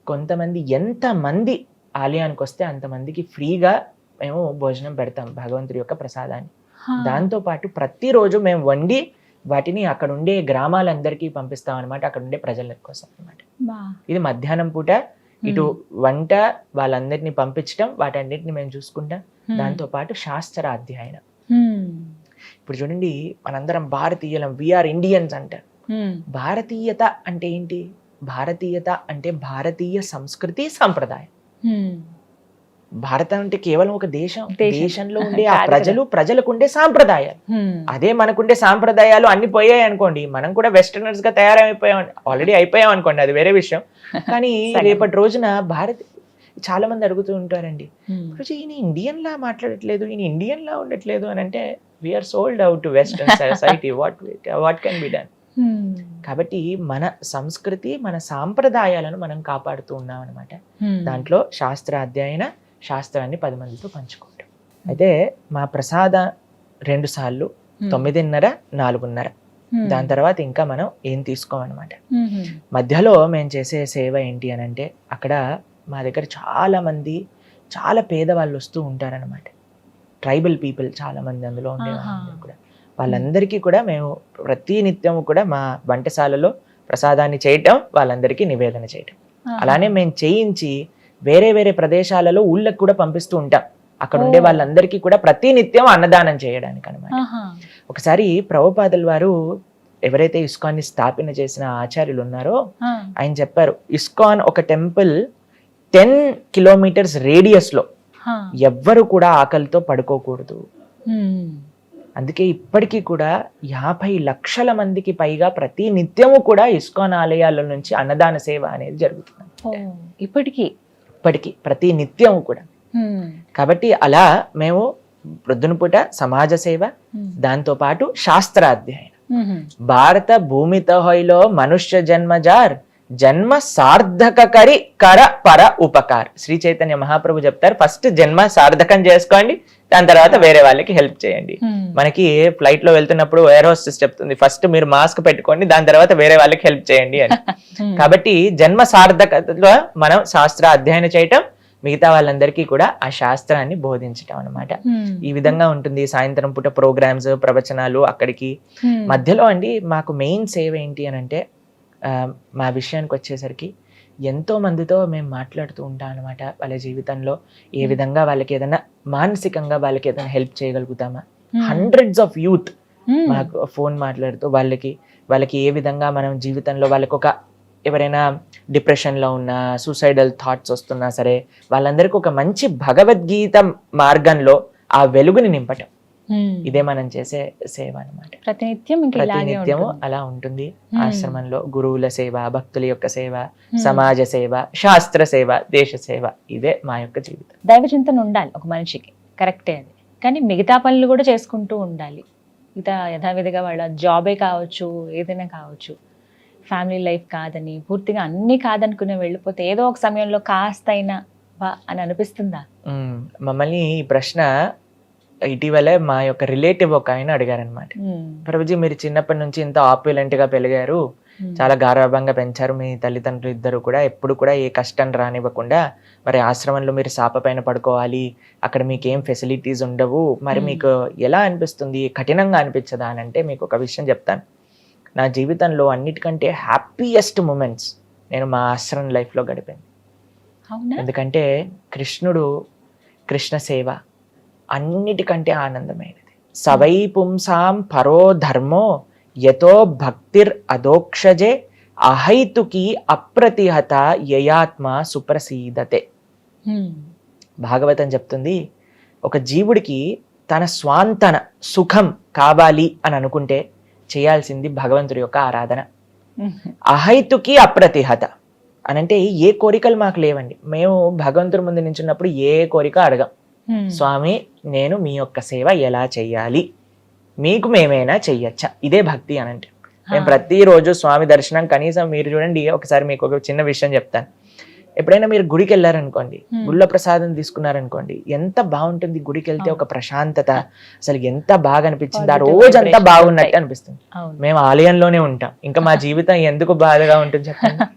కొంతమంది, ఎంతమంది ఆలయానికి వస్తే అంతమందికి ఫ్రీగా మేము భోజనం పెడతాం భగవంతుడి యొక్క ప్రసాదాన్ని. దాంతో పాటు ప్రతిరోజు మేము వండి వాటిని అక్కడ ఉండే గ్రామాలందరికీ పంపిస్తాం అనమాట, అక్కడ ఉండే ప్రజల కోసం అనమాట. ఇది మధ్యాహ్నం పూట ఇటు వంట వాళ్ళందరినీ పంపించడం, వాటన్నిటిని మేము చూసుకుంటాం. దాంతో పాటు శాస్త్ర అధ్యయనం. ఇప్పుడు చూడండి, మనందరం భారతీయులం, వీఆర్ ఇండియన్స్ అంటారు. భారతీయత అంటే ఏంటి? భారతీయత అంటే భారతీయ సంస్కృతి సంప్రదాయం. భారతం అంటే కేవలం ఒక దేశం, దేశంలో ఉండే ఆ ప్రజలకు ఉండే సాంప్రదాయాలు. అదే మనకుండే సాంప్రదాయాలు అన్ని పోయాయి అనుకోండి, మనం కూడా వెస్టర్నర్స్ గా తయారైపోయాం, ఆల్రెడీ అయిపోయాం అనుకోండి, అది వేరే విషయం. కానీ రేపటి రోజున చాలా మంది అడుగుతూ ఉంటారండి, ఈయన ఇండియన్ లా మాట్లాడట్లేదు, ఈయన ఇండియన్ లా ఉండట్లేదు అని అంటే, we are sold out to western society, what can be done. కాబట్టి మన సంస్కృతి, మన సాంప్రదాయాలను మనం కాపాడుతూ ఉన్నాం అనమాట. దాంట్లో శాస్త్ర అధ్యయన, శాస్త్రాన్ని 10 మందితో పంచుకుంటాం. అయితే మా ప్రసాద 2 సార్లు, 9:30, 4:30. దాని తర్వాత ఇంకా మనం ఏం తీసుకోమన్నమాట. మధ్యలో మేము చేసే సేవ ఏంటి అని అంటే, అక్కడ మా దగ్గర చాలా మంది చాలా పేదవాళ్ళు వస్తూ ఉంటారనమాట. ట్రైబల్ పీపుల్ చాలా మంది అందులో ఉండే కూడా, వాళ్ళందరికీ కూడా మేము ప్రతి నిత్యము కూడా మా వంటశాలలో ప్రసాదాన్ని చేయటం, వాళ్ళందరికీ నివేదన చేయటం. అలానే మేము చేయించి వేరే వేరే ప్రదేశాలలో ఊళ్ళకి కూడా పంపిస్తూ ఉంటాం. అక్కడ ఉండే వాళ్ళందరికీ కూడా ప్రతి నిత్యం అన్నదానం చేయడానికి అనమాట. ఒకసారి ప్రభుపాదుల వారు ఎవరైతే ఇస్కాన్ ని స్థాపన చేసిన ఆచార్యులు ఉన్నారో ఆయన చెప్పారు, ఇస్కాన్ ఒక టెంపుల్ 10 కిలోమీటర్స్ రేడియస్ లో ఎవ్వరు కూడా ఆకలితో పడుకోకూడదు. అందుకే ఇప్పటికీ కూడా 50 లక్షల మందికి పైగా ప్రతి నిత్యము కూడా ఇస్కాన్ ఆలయాల నుంచి అన్నదాన సేవ అనేది జరుగుతుంది. ఇప్పటికీ ప్రతి నిత్యము కూడా. కాబట్టి అలా మేము ప్రొద్దున పూట సమాజ సేవ, దాంతో పాటు శాస్త్రాధ్యయనం. భారత భూమితో హోయిలో మనుష్య జన్మ జార్, జన్మ సార్థకకరి కర పర ఉపకార్. శ్రీ చైతన్య మహాప్రభు చెప్తారు, ఫస్ట్ జన్మ సార్థకం చేసుకోండి, దాని తర్వాత వేరే వాళ్ళకి హెల్ప్ చేయండి. మనకి ఫ్లైట్ లో వెళ్తున్నప్పుడు ఎయిర్ హోస్టెస్ చెప్తుంది, ఫస్ట్ మీరు మాస్క్ పెట్టుకోండి, దాని తర్వాత వేరే వాళ్ళకి హెల్ప్ చేయండి అని. కాబట్టి జన్మ సార్థకతలో మనం శాస్త్ర అధ్యయనం చేయటం, మిగతా వాళ్ళందరికీ కూడా ఆ శాస్త్రాన్ని బోధించటం అన్నమాట. ఈ విధంగా ఉంటుంది. సాయంత్రం పూట ప్రోగ్రామ్స్, ప్రవచనాలు, అక్కడికి మధ్యలో అండి మాకు మెయిన్ సేవ ఏంటి అని అంటే, మా విషయానికి వచ్చేసరికి ఎంతో మందితో మేము మాట్లాడుతూ ఉంటాం అనమాట. వాళ్ళ జీవితంలో ఏ విధంగా వాళ్ళకి ఏదైనా మానసికంగా వాళ్ళకి ఏదైనా హెల్ప్ చేయగలుగుతామా. హండ్రెడ్స్ ఆఫ్ యూత్ మాకు ఫోన్ మాట్లాడుతూ వాళ్ళకి ఏ విధంగా మనం జీవితంలో వాళ్ళకి ఒక ఎవరైనా డిప్రెషన్లో ఉన్నా, సూసైడల్ థాట్స్ వస్తున్నా సరే, వాళ్ళందరికీ ఒక మంచి భగవద్గీత మార్గంలో ఆ వెలుగుని నింపటం, ఇదే మనం చేసే సేవ అనమాట. ప్రతినిత్యము అలా ఉంటుంది. ఆశ్రమంలో గురువుల సేవ, భక్తుల యొక్క సేవ, సమాజ సేవ, శాస్త్ర సేవ, దేశ సేవ, ఇదే మా యొక్క జీవితం. దైవ చింతన ఉండాలి ఒక మనిషికి, కరెక్టే అది. కానీ మిగతా పనులు కూడా చేసుకుంటూ ఉండాలి. యథావిధిగా వాళ్ళ జాబే కావచ్చు, ఏదైనా కావచ్చు, ఫ్యామిలీ లైఫ్ కాదని పూర్తిగా అన్ని కాదనుకునే వెళ్ళిపోతే ఏదో ఒక సమయంలో కాస్త అయినా అని అనిపిస్తుందా? మమ్మల్ని ఈ ప్రశ్న ఇటీవలే మా యొక్క రిలేటివ్ ఒక ఆయన అడిగారనమాట. ప్రభుజీ, మీరు చిన్నప్పటి నుంచి ఇంత ఆప్యులెంట్ గా పెరిగారు, చాలా గారాభంగా పెంచారు మీ తల్లిదండ్రులు ఇద్దరు కూడా, ఎప్పుడు కూడా ఏ కష్టం రానివ్వకుండా, మరి ఆశ్రమంలో మీరు సాప పైన పడుకోవాలి, అక్కడ మీకు ఏం ఫెసిలిటీస్ ఉండవు, మరి మీకు ఎలా అనిపిస్తుంది, కఠినంగా అనిపించదా అని అంటే, మీకు ఒక విషయం చెప్తాను. నా జీవితంలో అన్నిటికంటే హ్యాపీయెస్ట్ మూమెంట్స్ నేను మా ఆశ్రమం లైఫ్లో గడిపాను. ఎందుకంటే కృష్ణ సేవ అన్నిటికంటే ఆనందమైనది. సవై పుంసాం పరో ధర్మో యతో భక్తిర్ అదోక్షజే అహైతుకి అప్రతిహత యయాత్మ సుప్రసీదతే. భాగవతం చెప్తుంది, ఒక జీవుడికి తన స్వాంతన సుఖం కావాలి అని అనుకుంటే చేయాల్సింది భగవంతుడి యొక్క ఆరాధన. అహైతుకి అప్రతిహత అనంటే ఏ కోరికలు మాకు లేవండి. మేము భగవంతుడి ముందు నించున్నప్పుడు ఏ కోరిక అడగం. స్వామి, నేను మీ యొక్క సేవ ఎలా చెయ్యాలి, మీకు మేమైనా చెయ్యొచ్చా, ఇదే భక్తి అనంటే. మేము ప్రతిరోజు స్వామి దర్శనం, కనీసం మీరు చూడండి, ఒకసారి మీకు ఒక చిన్న విషయం చెప్తాను. ఎప్పుడైనా మీరు గుడికి వెళ్ళారనుకోండి, గుళ్ళ ప్రసాదం తీసుకున్నారనుకోండి, ఎంత బాగుంటుంది గుడికి వెళ్తే, ఒక ప్రశాంతత, అసలు ఎంత బాగా అనిపించింది, ఆ రోజంతా బాగున్నట్టు అనిపిస్తుంది. మేము ఆలయంలోనే ఉంటాం, ఇంకా మా జీవితం ఎందుకు బాధగా ఉంటుంది చెప్పండి.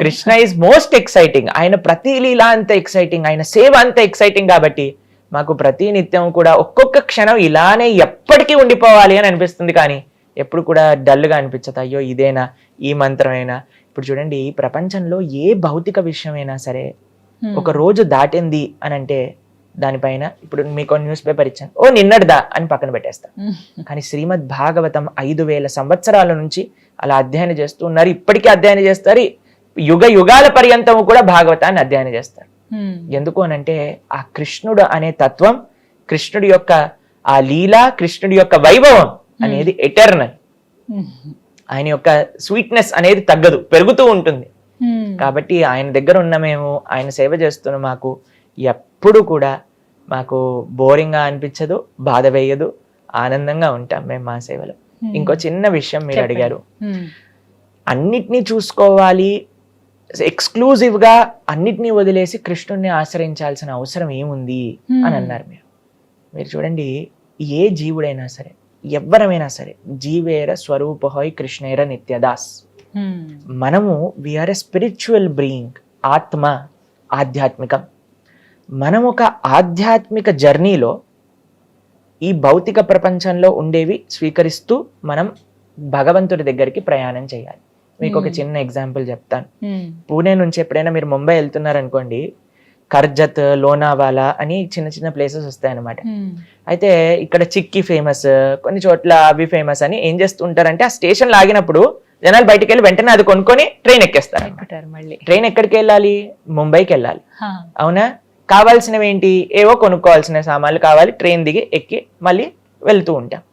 Krishna is most exciting. ఆయన ప్రతి లీలా అంత ఎక్సైటింగ్, ఆయన సేవ అంత ఎక్సైటింగ్. కాబట్టి మాకు ప్రతి నిత్యం కూడా ఒక్కొక్క క్షణం ఇలానే ఎప్పటికీ ఉండిపోవాలి అని అనిపిస్తుంది. కానీ ఎప్పుడు కూడా డల్గా అనిపించదు. అయ్యో ఇదేనా, ఈ మంత్రమైనా. ఇప్పుడు చూడండి, ఈ ప్రపంచంలో ఏ భౌతిక విషయమైనా సరే ఒక రోజు దాటింది అని అంటే దానిపైన, ఇప్పుడు మీకు న్యూస్ పేపర్ ఇచ్చాను, ఓ నిన్నటిదా అని పక్కన పెట్టేస్తా. కానీ శ్రీమద్ భాగవతం 5000 సంవత్సరాల నుంచి అలా అధ్యయనం చేస్తూ ఉన్నారు, ఇప్పటికీ అధ్యయనం చేస్తారు, యుగ యుగాల పర్యంతము కూడా భాగవతాన్ని అధ్యయనం చేస్తారు. ఎందుకు అనంటే ఆ కృష్ణుడు అనే తత్వం, కృష్ణుడి యొక్క ఆ లీల, కృష్ణుడి యొక్క వైభవం అనేది ఎటర్నల్. ఆయన యొక్క స్వీట్నెస్ అనేది తగ్గదు, పెరుగుతూ ఉంటుంది. కాబట్టి ఆయన దగ్గర ఉన్న మేము, ఆయన సేవ చేస్తున్న మాకు ఎప్పుడు కూడా మాకు బోరింగ్గా అనిపించదు, బాధ వేయదు, ఆనందంగా ఉంటాం మేము మా సేవలో. ఇంకో చిన్న విషయం మీరు అడిగారు, అన్నిటినీ చూసుకోవాలి, ఎక్స్క్లూజివ్ గా అన్నిటినీ వదిలేసి కృష్ణుడిని ఆశ్రయించాల్సిన అవసరం ఏముంది అని అన్నారు మీరు చూడండి, ఏ జీవుడైనా సరే, ఎవ్వరమైనా సరే, జీవేర స్వరూపహోయ్ కృష్ణేర నిత్యదాస్. మనము వీఆర్ ఎ స్పిరిచువల్ బీయింగ్, ఆత్మ ఆధ్యాత్మికం. మనం ఒక ఆధ్యాత్మిక జర్నీలో ఈ భౌతిక ప్రపంచంలో ఉండేవి స్వీకరిస్తూ మనం భగవంతుడి దగ్గరికి ప్రయాణం చేయాలి. మీకు ఒక చిన్న ఎగ్జాంపుల్ చెప్తాను. పూణే నుంచి ఎప్పుడైనా మీరు ముంబై వెళ్తున్నారనుకోండి, కర్జత్, లోనావాలా అని చిన్న చిన్న ప్లేసెస్ వస్తాయన్నమాట. అయితే ఇక్కడ చిక్కీ ఫేమస్, కొన్ని చోట్ల అవి ఫేమస్ అని ఏం చేస్తుంటారంటే, ఆ స్టేషన్ లాగినప్పుడు జనాలు బయటకు వెళ్ళి వెంటనే అది కొనుక్కొని ట్రైన్ ఎక్కేస్తారు. ట్రైన్ ఎక్కడికి వెళ్ళాలి? ముంబైకి వెళ్ళాలి. అవునా? కావాల్సినవి ఏంటి? ఏవో కొనుక్కోవాల్సిన సామాన్లు కావాలి, ట్రైన్ దిగి ఎక్కి మళ్ళీ వెళ్తూ ఉంటాం.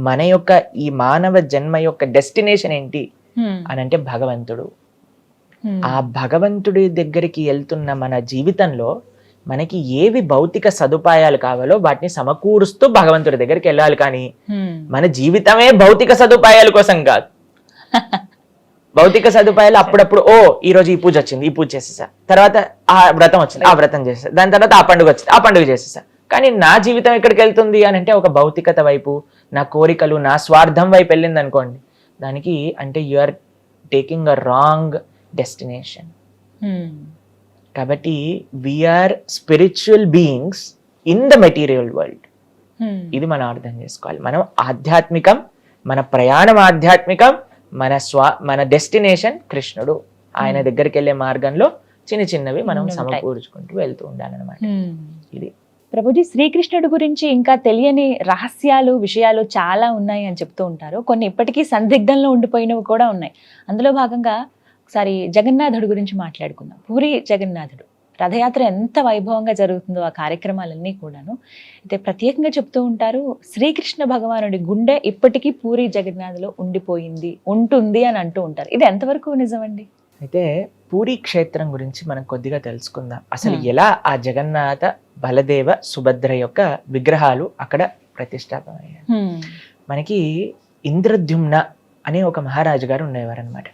మన యొక్క ఈ మానవ జన్మ యొక్క డెస్టినేషన్ ఏంటి అని అంటే భగవంతుడు. ఆ భగవంతుడి దగ్గరికి వెళ్తున్న మన జీవితంలో మనకి ఏవి భౌతిక సదుపాయాలు కావాలో వాటిని సమకూరుస్తూ భగవంతుడి దగ్గరికి వెళ్ళాలి. కానీ మన జీవితమే భౌతిక సదుపాయాల కోసం కాదు. భౌతిక సదుపాయాలు అప్పుడప్పుడు ఈ రోజు ఈ పూజ వచ్చింది, ఈ పూజ చేసేసా, తర్వాత ఆ వ్రతం వచ్చింది, ఆ వ్రతం చేసేసా, దాని తర్వాత ఆ పండుగ వచ్చింది, ఆ పండుగ చేసేసా. కానీ నా జీవితం ఎక్కడికి వెళ్తుంది అని అంటే ఒక భౌతికత వైపు, నా కోరికలు, నా స్వార్థం వైపు వెళ్ళింది అనుకోండి, దానికి అంటే you are taking a wrong destination. కాబట్టి we are spiritual beings in the material world. ఇది మనం అర్థం చేసుకోవాలి. మనం ఆధ్యాత్మికం, మన ప్రయాణం ఆధ్యాత్మికం, మన డెస్టినేషన్ కృష్ణుడు. ఆయన దగ్గరికి వెళ్ళే మార్గంలో చిన్న చిన్నవి మనం సమకూర్చుకుంటూ వెళ్తూ ఉండాలన్నమాట. ఇది ప్రభుజీ, శ్రీకృష్ణుడి గురించి ఇంకా తెలియని రహస్యాలు, విషయాలు చాలా ఉన్నాయి అని చెప్తూ ఉంటారు. కొన్ని ఇప్పటికీ సందిగ్ధంలో ఉండిపోయినవి కూడా ఉన్నాయి. అందులో భాగంగా ఒకసారి జగన్నాథుడి గురించి మాట్లాడుకుందాం. పూరి జగన్నాథుడు రథయాత్ర ఎంత వైభవంగా జరుగుతుందో ఆ కార్యక్రమాలన్నీ కూడాను. అయితే ప్రత్యేకంగా చెప్తూ ఉంటారు, శ్రీకృష్ణ భగవానుడి గుండె ఇప్పటికీ పూరి జగన్నాథ్లో ఉండిపోయింది, ఉంటుంది అని అంటూ ఉంటారు. ఇది ఎంతవరకు నిజమండి? అయితే పూరి క్షేత్రం గురించి మనం కొద్దిగా తెలుసుకుందాం. అసలు ఎలా ఆ జగన్నాథ, బలదేవ, సుభద్ర యొక్క విగ్రహాలు అక్కడ ప్రతిష్టాపనయ్యాయి. మనకి ఇంద్రద్యుమ్న అనే ఒక మహారాజు గారు ఉండేవారు అనమాట.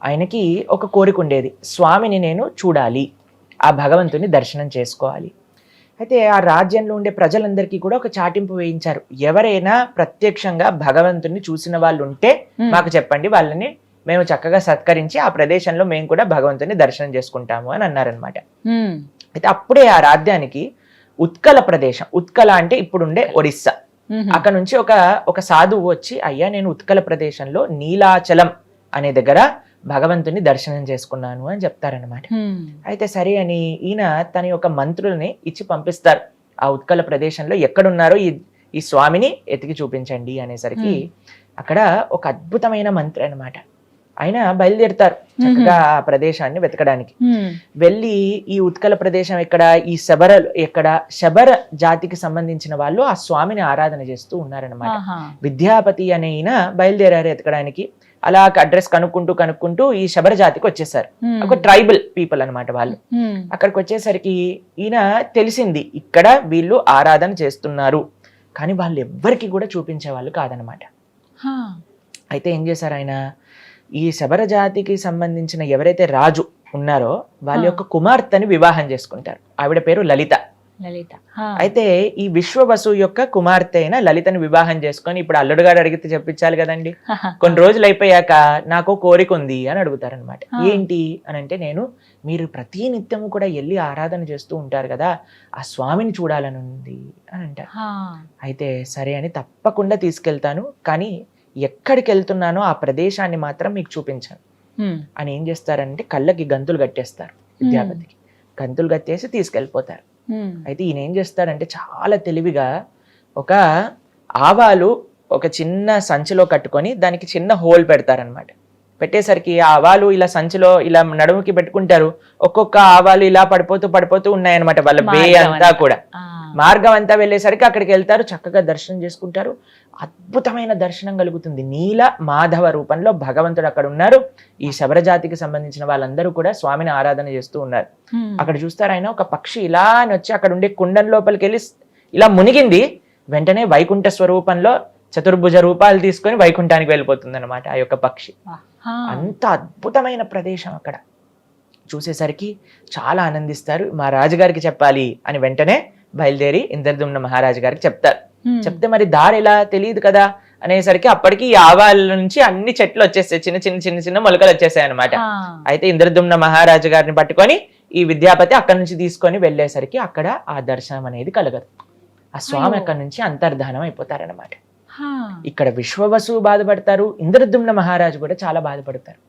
ఆయనకి ఒక కోరిక ఉండేది, స్వామిని నేను చూడాలి, ఆ భగవంతుని దర్శనం చేసుకోవాలి. అయితే ఆ రాజ్యంలో ఉండే ప్రజలందరికీ కూడా ఒక చాటింపు వేయించారు, ఎవరైనా ప్రత్యక్షంగా భగవంతుని చూసిన వాళ్ళు ఉంటే మాకు చెప్పండి, వాళ్ళని మేము చక్కగా సత్కరించి ఆ ప్రదేశంలో మేము కూడా భగవంతుని దర్శనం చేసుకుంటాము అని అన్నారనమాట. అయితే అప్పుడే ఆ రాజ్యానికి ఉత్కల ప్రదేశం, ఉత్కల అంటే ఇప్పుడుండే ఒడిస్సా, అక్కడ నుంచి ఒక సాధువు వచ్చి, అయ్యా నేను ఉత్కల ప్రదేశంలో నీలాచలం అనే దగ్గర భగవంతుని దర్శనం చేసుకున్నాను అని చెప్తారనమాట. అయితే సరే అని ఈయన తన యొక్క మంత్రుల్ని ఇచ్చి పంపిస్తారు, ఆ ఉత్కల ప్రదేశంలో ఎక్కడున్నారో ఈ స్వామిని ఎతికి చూపించండి అనేసరికి అక్కడ ఒక అద్భుతమైన మంత్రి అనమాట. ఆయన బయలుదేరుతారు చక్కగా ఆ ప్రదేశాన్ని వెతకడానికి. వెళ్ళి ఈ ఉత్కల ప్రదేశం ఎక్కడ, ఈ శబర జాతికి సంబంధించిన వాళ్ళు ఆ స్వామిని ఆరాధన చేస్తూ ఉన్నారనమాట. విద్యాపతి అనే ఈయన బయలుదేరారు ఎతకడానికి. అలా అడ్రస్ కనుక్కుంటూ ఈ శబర జాతికి వచ్చేసారు. ఒక ట్రైబల్ పీపుల్ అనమాట వాళ్ళు. అక్కడికి వచ్చేసరికి ఈయన తెలిసింది, ఇక్కడ వీళ్ళు ఆరాధన చేస్తున్నారు, కానీ వాళ్ళు ఎవ్వరికి కూడా చూపించే వాళ్ళు కాదనమాట. అయితే ఏం చేశారు ఆయన, ఈ శబర జాతికి సంబంధించిన ఎవరైతే రాజు ఉన్నారో వాళ్ళ యొక్క కుమార్తెని వివాహం చేసుకుంటారు. ఆవిడ పేరు లలిత. అయితే ఈ విశ్వవసు యొక్క కుమార్తె అయిన లలితని వివాహం చేసుకొని, ఇప్పుడు అల్లుడు గారు అడిగితే చెప్పించాలి కదండి, కొన్ని రోజులు అయిపోయాక నాకు కోరిక ఉంది అని అడుగుతారనమాట. ఏంటి అని అంటే, మీరు ప్రతి నిత్యము కూడా వెళ్ళి ఆరాధన చేస్తూ ఉంటారు కదా, ఆ స్వామిని చూడాలని ఉంది అని అంటారు. అయితే సరే అని తప్పకుండా తీసుకెళ్తాను, కానీ ఎక్కడికి వెళ్తున్నానో ఆ ప్రదేశాన్ని మాత్రం మీకు చూపించాను అని ఏం చేస్తారంటే, కళ్ళకి గంతులు కట్టేస్తారు. విద్యాపతికి గంతులు కట్టేసి తీసుకెళ్ళిపోతారు. అయితే ఈయన ఏం చేస్తాడంటే, చాలా తెలివిగా ఒక ఆవాలు ఒక చిన్న సంచిలో కట్టుకొని దానికి చిన్న హోల్ పెడతారనమాట. పెట్టేసరికి ఆ ఆవాలు ఇలా సంచిలో ఇలా నడుముకి పెట్టుకుంటారు. ఒక్కొక్క ఆవాలు ఇలా పడిపోతూ ఉన్నాయన్నమాట. వాళ్ళ వే అంతా కూడా మార్గం అంతా వెళ్ళేసరికి అక్కడికి వెళ్తారు, చక్కగా దర్శనం చేసుకుంటారు. అద్భుతమైన దర్శనం కలుగుతుంది. నీల మాధవ రూపంలో భగవంతుడు అక్కడ ఉన్నారు. ఈ శబర జాతికి సంబంధించిన వాళ్ళందరూ కూడా స్వామిని ఆరాధన చేస్తూ ఉన్నారు. అక్కడ చూస్తారు, ఆయన ఒక పక్షి ఇలా అని వచ్చి అక్కడ ఉండే కుండం లోపలికి వెళ్ళి ఇలా మునిగింది. వెంటనే వైకుంఠ స్వరూపంలో చతుర్భుజ రూపాలు తీసుకొని వైకుంఠానికి వెళ్ళిపోతుంది అనమాట ఆ యొక్క పక్షి. అంత అద్భుతమైన ప్రదేశం అక్కడ. చూసేసరికి చాలా ఆనందిస్తారు. మా రాజుగారికి చెప్పాలి అని వెంటనే బయలుదేరి ఇంద్రద్యుమ్న మహారాజు గారికి చెప్తారు. చెప్తే మరి దారి ఎలా తెలియదు కదా అనేసరికి అప్పటికి ఈ ఆవాల నుంచి అన్ని చెట్లు వచ్చేస్తాయి, చిన్న మొలకలు వచ్చేసాయి అనమాట. అయితే ఇంద్రద్యుమ్న మహారాజు గారిని పట్టుకొని ఈ విద్యాపతి అక్కడి నుంచి తీసుకొని వెళ్ళేసరికి అక్కడ ఆ దర్శనం అనేది కలగదు. ఆ స్వామి అక్కడి నుంచి అంతర్ధానం అయిపోతారనమాట. ఇక్కడ విశ్వవసు బాధపడతారు, ఇంద్రద్యుమ్న మహారాజు కూడా చాలా బాధపడతారు.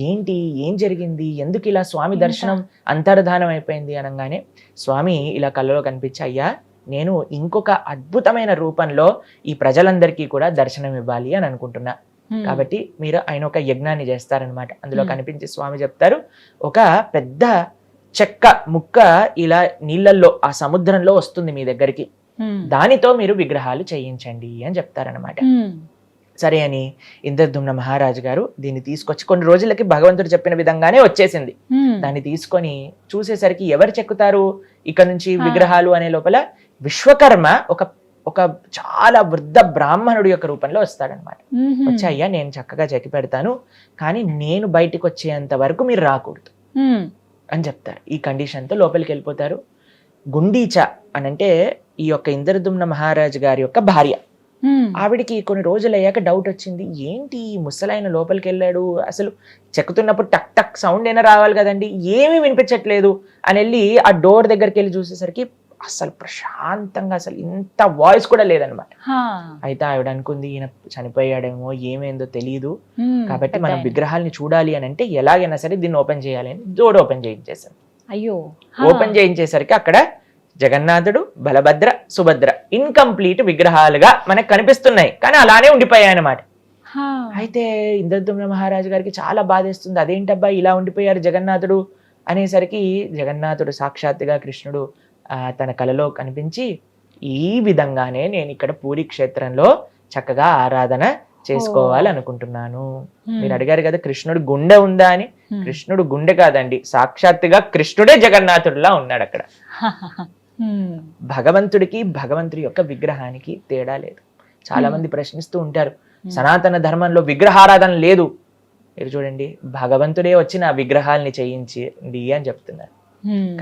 ఏంటి, ఏం జరిగింది, ఎందుకు ఇలా స్వామి దర్శనం అంతర్ధానం అయిపోయింది అనగానే స్వామి ఇలా కళ్ళలో కనిపించి, అయ్యా నేను ఇంకొక అద్భుతమైన రూపంలో ఈ ప్రజలందరికీ కూడా దర్శనం ఇవ్వాలి అని అనుకుంటున్నా, కాబట్టి మీరు ఆయన ఒక యజ్ఞాన్ని చేస్తారనమాట. అందులో కనిపించి స్వామి చెప్తారు, ఒక పెద్ద చెక్క ముక్క ఇలా నీళ్ళల్లో ఆ సముద్రంలో వస్తుంది మీ దగ్గరికి, దానితో మీరు విగ్రహాలు చేయించండి అని చెప్తారనమాట. సరే అని ఇంద్రద్యుమ్న మహారాజు గారు దీన్ని తీసుకొచ్చి, కొన్ని రోజులకి భగవంతుడు చెప్పిన విధంగానే వచ్చేసింది. దాన్ని తీసుకొని చూసేసరికి ఎవరు చెక్కుతారు ఇక్కడ నుంచి విగ్రహాలు అనే లోపల విశ్వకర్మ ఒక ఒక చాలా వృద్ధ బ్రాహ్మణుడి యొక్క రూపంలో వస్తాడనమాట. వచ్చి అయ్యా నేను చక్కగా చెక్కి పెడతాను, కానీ నేను బయటికి వచ్చేంత వరకు మీరు రాకూడదు అని చెప్తారు. ఈ కండిషన్తో లోపలికి వెళ్ళిపోతారు. గుండీచ అని అంటే ఈ యొక్క ఇంద్రదుమ్న మహారాజు గారి యొక్క భార్య. ఆవిడికి కొన్ని రోజులు అయ్యాక డౌట్ వచ్చింది, ఏంటి ఈ ముసలాయన లోపలికి వెళ్ళాడు, అసలు చెక్కుతున్నప్పుడు టక్ టక్ సౌండ్ అయినా రావాలి కదండి, ఏమీ వినిపించట్లేదు అని వెళ్ళి ఆ డోర్ దగ్గరికి వెళ్ళి చూసేసరికి అసలు ప్రశాంతంగా అసలు ఇంత వాయిస్ కూడా లేదనమాట. అయితే ఆవిడ అనుకుంది ఈయన చనిపోయాడేమో, ఏమైందో తెలియదు, కాబట్టి మనం విగ్రహాల్ని చూడాలి అని అంటే ఎలాగైనా సరే దీన్ని ఓపెన్ చేయాలి అని డోర్ ఓపెన్ చేయించేశారు. అయ్యో, ఓపెన్ చేయించేసరికి అక్కడ జగన్నాథుడు, బలభద్ర, సుభద్ర ఇన్కంప్లీట్ విగ్రహాలుగా మనకు కనిపిస్తున్నాయి, కానీ అలానే ఉండిపోయాయి అన్నమాట. అయితే ఇంద్రదుమ్న మహారాజు గారికి చాలా బాధేస్తుంది, అదేంటబ్బా ఇలా ఉండిపోయారు జగన్నాథుడు అనేసరికి జగన్నాథుడు సాక్షాత్తుగా కృష్ణుడు తన కలలో కనిపించి, ఈ విధంగానే నేను ఇక్కడ పూరి క్షేత్రంలో చక్కగా ఆరాధన చేసుకోవాలనుకుంటున్నాను. మీరు అడిగారు కదా కృష్ణుడు గుండె ఉందా అని, కృష్ణుడు గుండె కాదండి, సాక్షాత్తుగా కృష్ణుడే జగన్నాథుడిలా ఉన్నాడు అక్కడ. భగవంతుడికి భగవంతుడి యొక్క విగ్రహానికి తేడా లేదు. చాలా మంది ప్రశ్నిస్తూ ఉంటారు, సనాతన ధర్మంలో విగ్రహారాధన లేదు. మీరు చూడండి, భగవంతుడే వచ్చి నా విగ్రహాల్ని చేయించింది అని చెప్తున్నారు.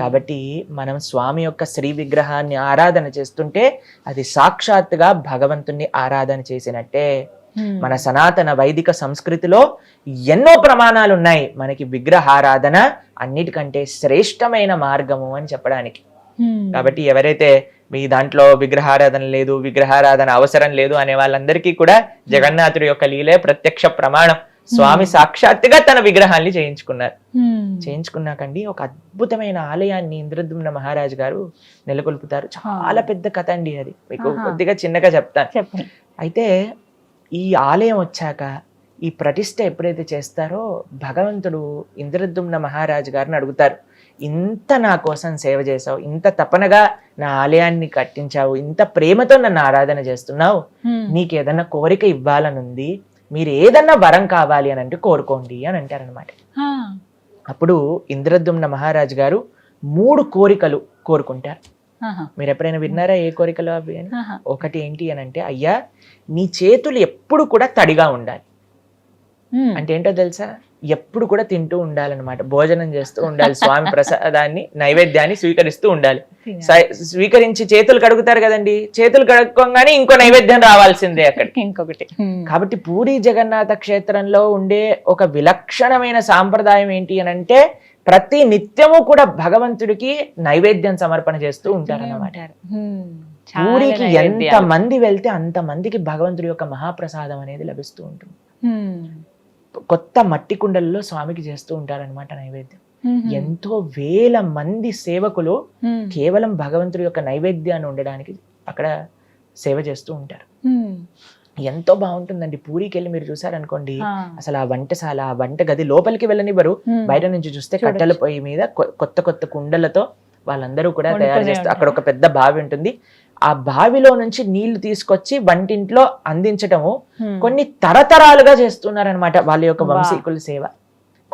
కాబట్టి మనం స్వామి యొక్క శ్రీ విగ్రహాన్ని ఆరాధన చేస్తుంటే అది సాక్షాత్తుగా భగవంతుణ్ణి ఆరాధన చేసినట్టే. మన సనాతన వైదిక సంస్కృతిలో ఎన్నో ప్రమాణాలు ఉన్నాయి మనకి విగ్రహారాధన అన్నిటికంటే శ్రేష్టమైన మార్గము అని చెప్పడానికి. కాబట్టి ఎవరైతే మీ దాంట్లో విగ్రహారాధన లేదు, విగ్రహారాధన అవసరం లేదు అనే వాళ్ళందరికీ కూడా జగన్నాథుడి యొక్క లీలే ప్రత్యక్ష ప్రమాణం. స్వామి సాక్షాత్తుగా తన విగ్రహాన్ని చేయించుకున్నారు. చేయించుకున్నాకండి ఒక అద్భుతమైన ఆలయాన్ని ఇంద్రదుమ్న మహారాజు గారు నెలకొల్పుతారు. చాలా పెద్ద కథ అండి అది, మీకు కొద్దిగా చిన్నగా చెప్తాను. అయితే ఈ ఆలయం వచ్చాక ఈ ప్రతిష్ఠ ఎప్పుడైతే చేస్తారో భగవంతుడు ఇంద్రదుమ్న మహారాజు గారిని అడుగుతారు, ఇంత నా కోసం సేవ చేసావు, ఇంత తపనగా నా ఆలయాన్ని కట్టించావు, ఇంత ప్రేమతో నన్ను ఆరాధన చేస్తున్నావు, నీకు ఏదన్నా కోరిక ఇవ్వాలనుంది, మీరు ఏదన్నా వరం కావాలి అని అంటే కోరుకోండి అని అంటారనమాట. అప్పుడు ఇంద్రదుమ్న మహారాజు గారు 3 కోరికలు కోరుకుంటారు. మీరు ఎప్పుడైనా విన్నారా ఏ కోరికలు అవి అని? ఒకటి ఏంటి అని అంటే, అయ్యా నీ చేతులు ఎప్పుడు కూడా తడిగా ఉండాలి. అంటే ఏంటో తెలుసా, ఎప్పుడు కూడా తింటూ ఉండాలన్నమాట, భోజనం చేస్తూ ఉండాలి, స్వామి ప్రసాదాన్ని నైవేద్యాన్ని స్వీకరిస్తూ ఉండాలి. స్వీకరించి చేతులు కడుగుతారు కదండి, చేతులు కడుక్కోగానే ఇంకో నైవేద్యం రావాల్సిందే అక్కడికి ఇంకొకటి. కాబట్టి పూరి జగన్నాథ క్షేత్రంలో ఉండే ఒక విలక్షణమైన సాంప్రదాయం ఏంటి అని అంటే, ప్రతి నిత్యము కూడా భగవంతుడికి నైవేద్యం సమర్పణ చేస్తూ ఉంటారన్నమాట. పూరికి ఎంత మంది వెళ్తే అంత మందికి భగవంతుడి యొక్క మహాప్రసాదం అనేది లభిస్తూ ఉంటుంది. కొత్త మట్టి కుండలలో స్వామికి చేస్తూ ఉంటారనమాట నైవేద్యం. ఎంతో వేల మంది సేవకులు కేవలం భగవంతుడి యొక్క నైవేద్యాన్ని ఉండడానికి అక్కడ సేవ చేస్తూ ఉంటారు. ఎంతో బాగుంటుందండి. పూరికి వెళ్ళి మీరు చూసారనుకోండి, అసలు ఆ వంటశాల, ఆ వంట గది లోపలికి వెళ్ళనివ్వరు. బయట నుంచి చూస్తే కట్టెల పొయ్యి మీద కొత్త కొత్త కుండలతో వాళ్ళందరూ కూడా తయారు చేస్తారు. అక్కడ ఒక పెద్ద బావి ఉంటుంది. ఆ బావిలో నుంచి నీళ్లు తీసుకొచ్చి వంటింట్లో అందించటము కొన్ని తరతరాలుగా చేస్తున్నారనమాట వాళ్ళ యొక్క వంశీకుల సేవ.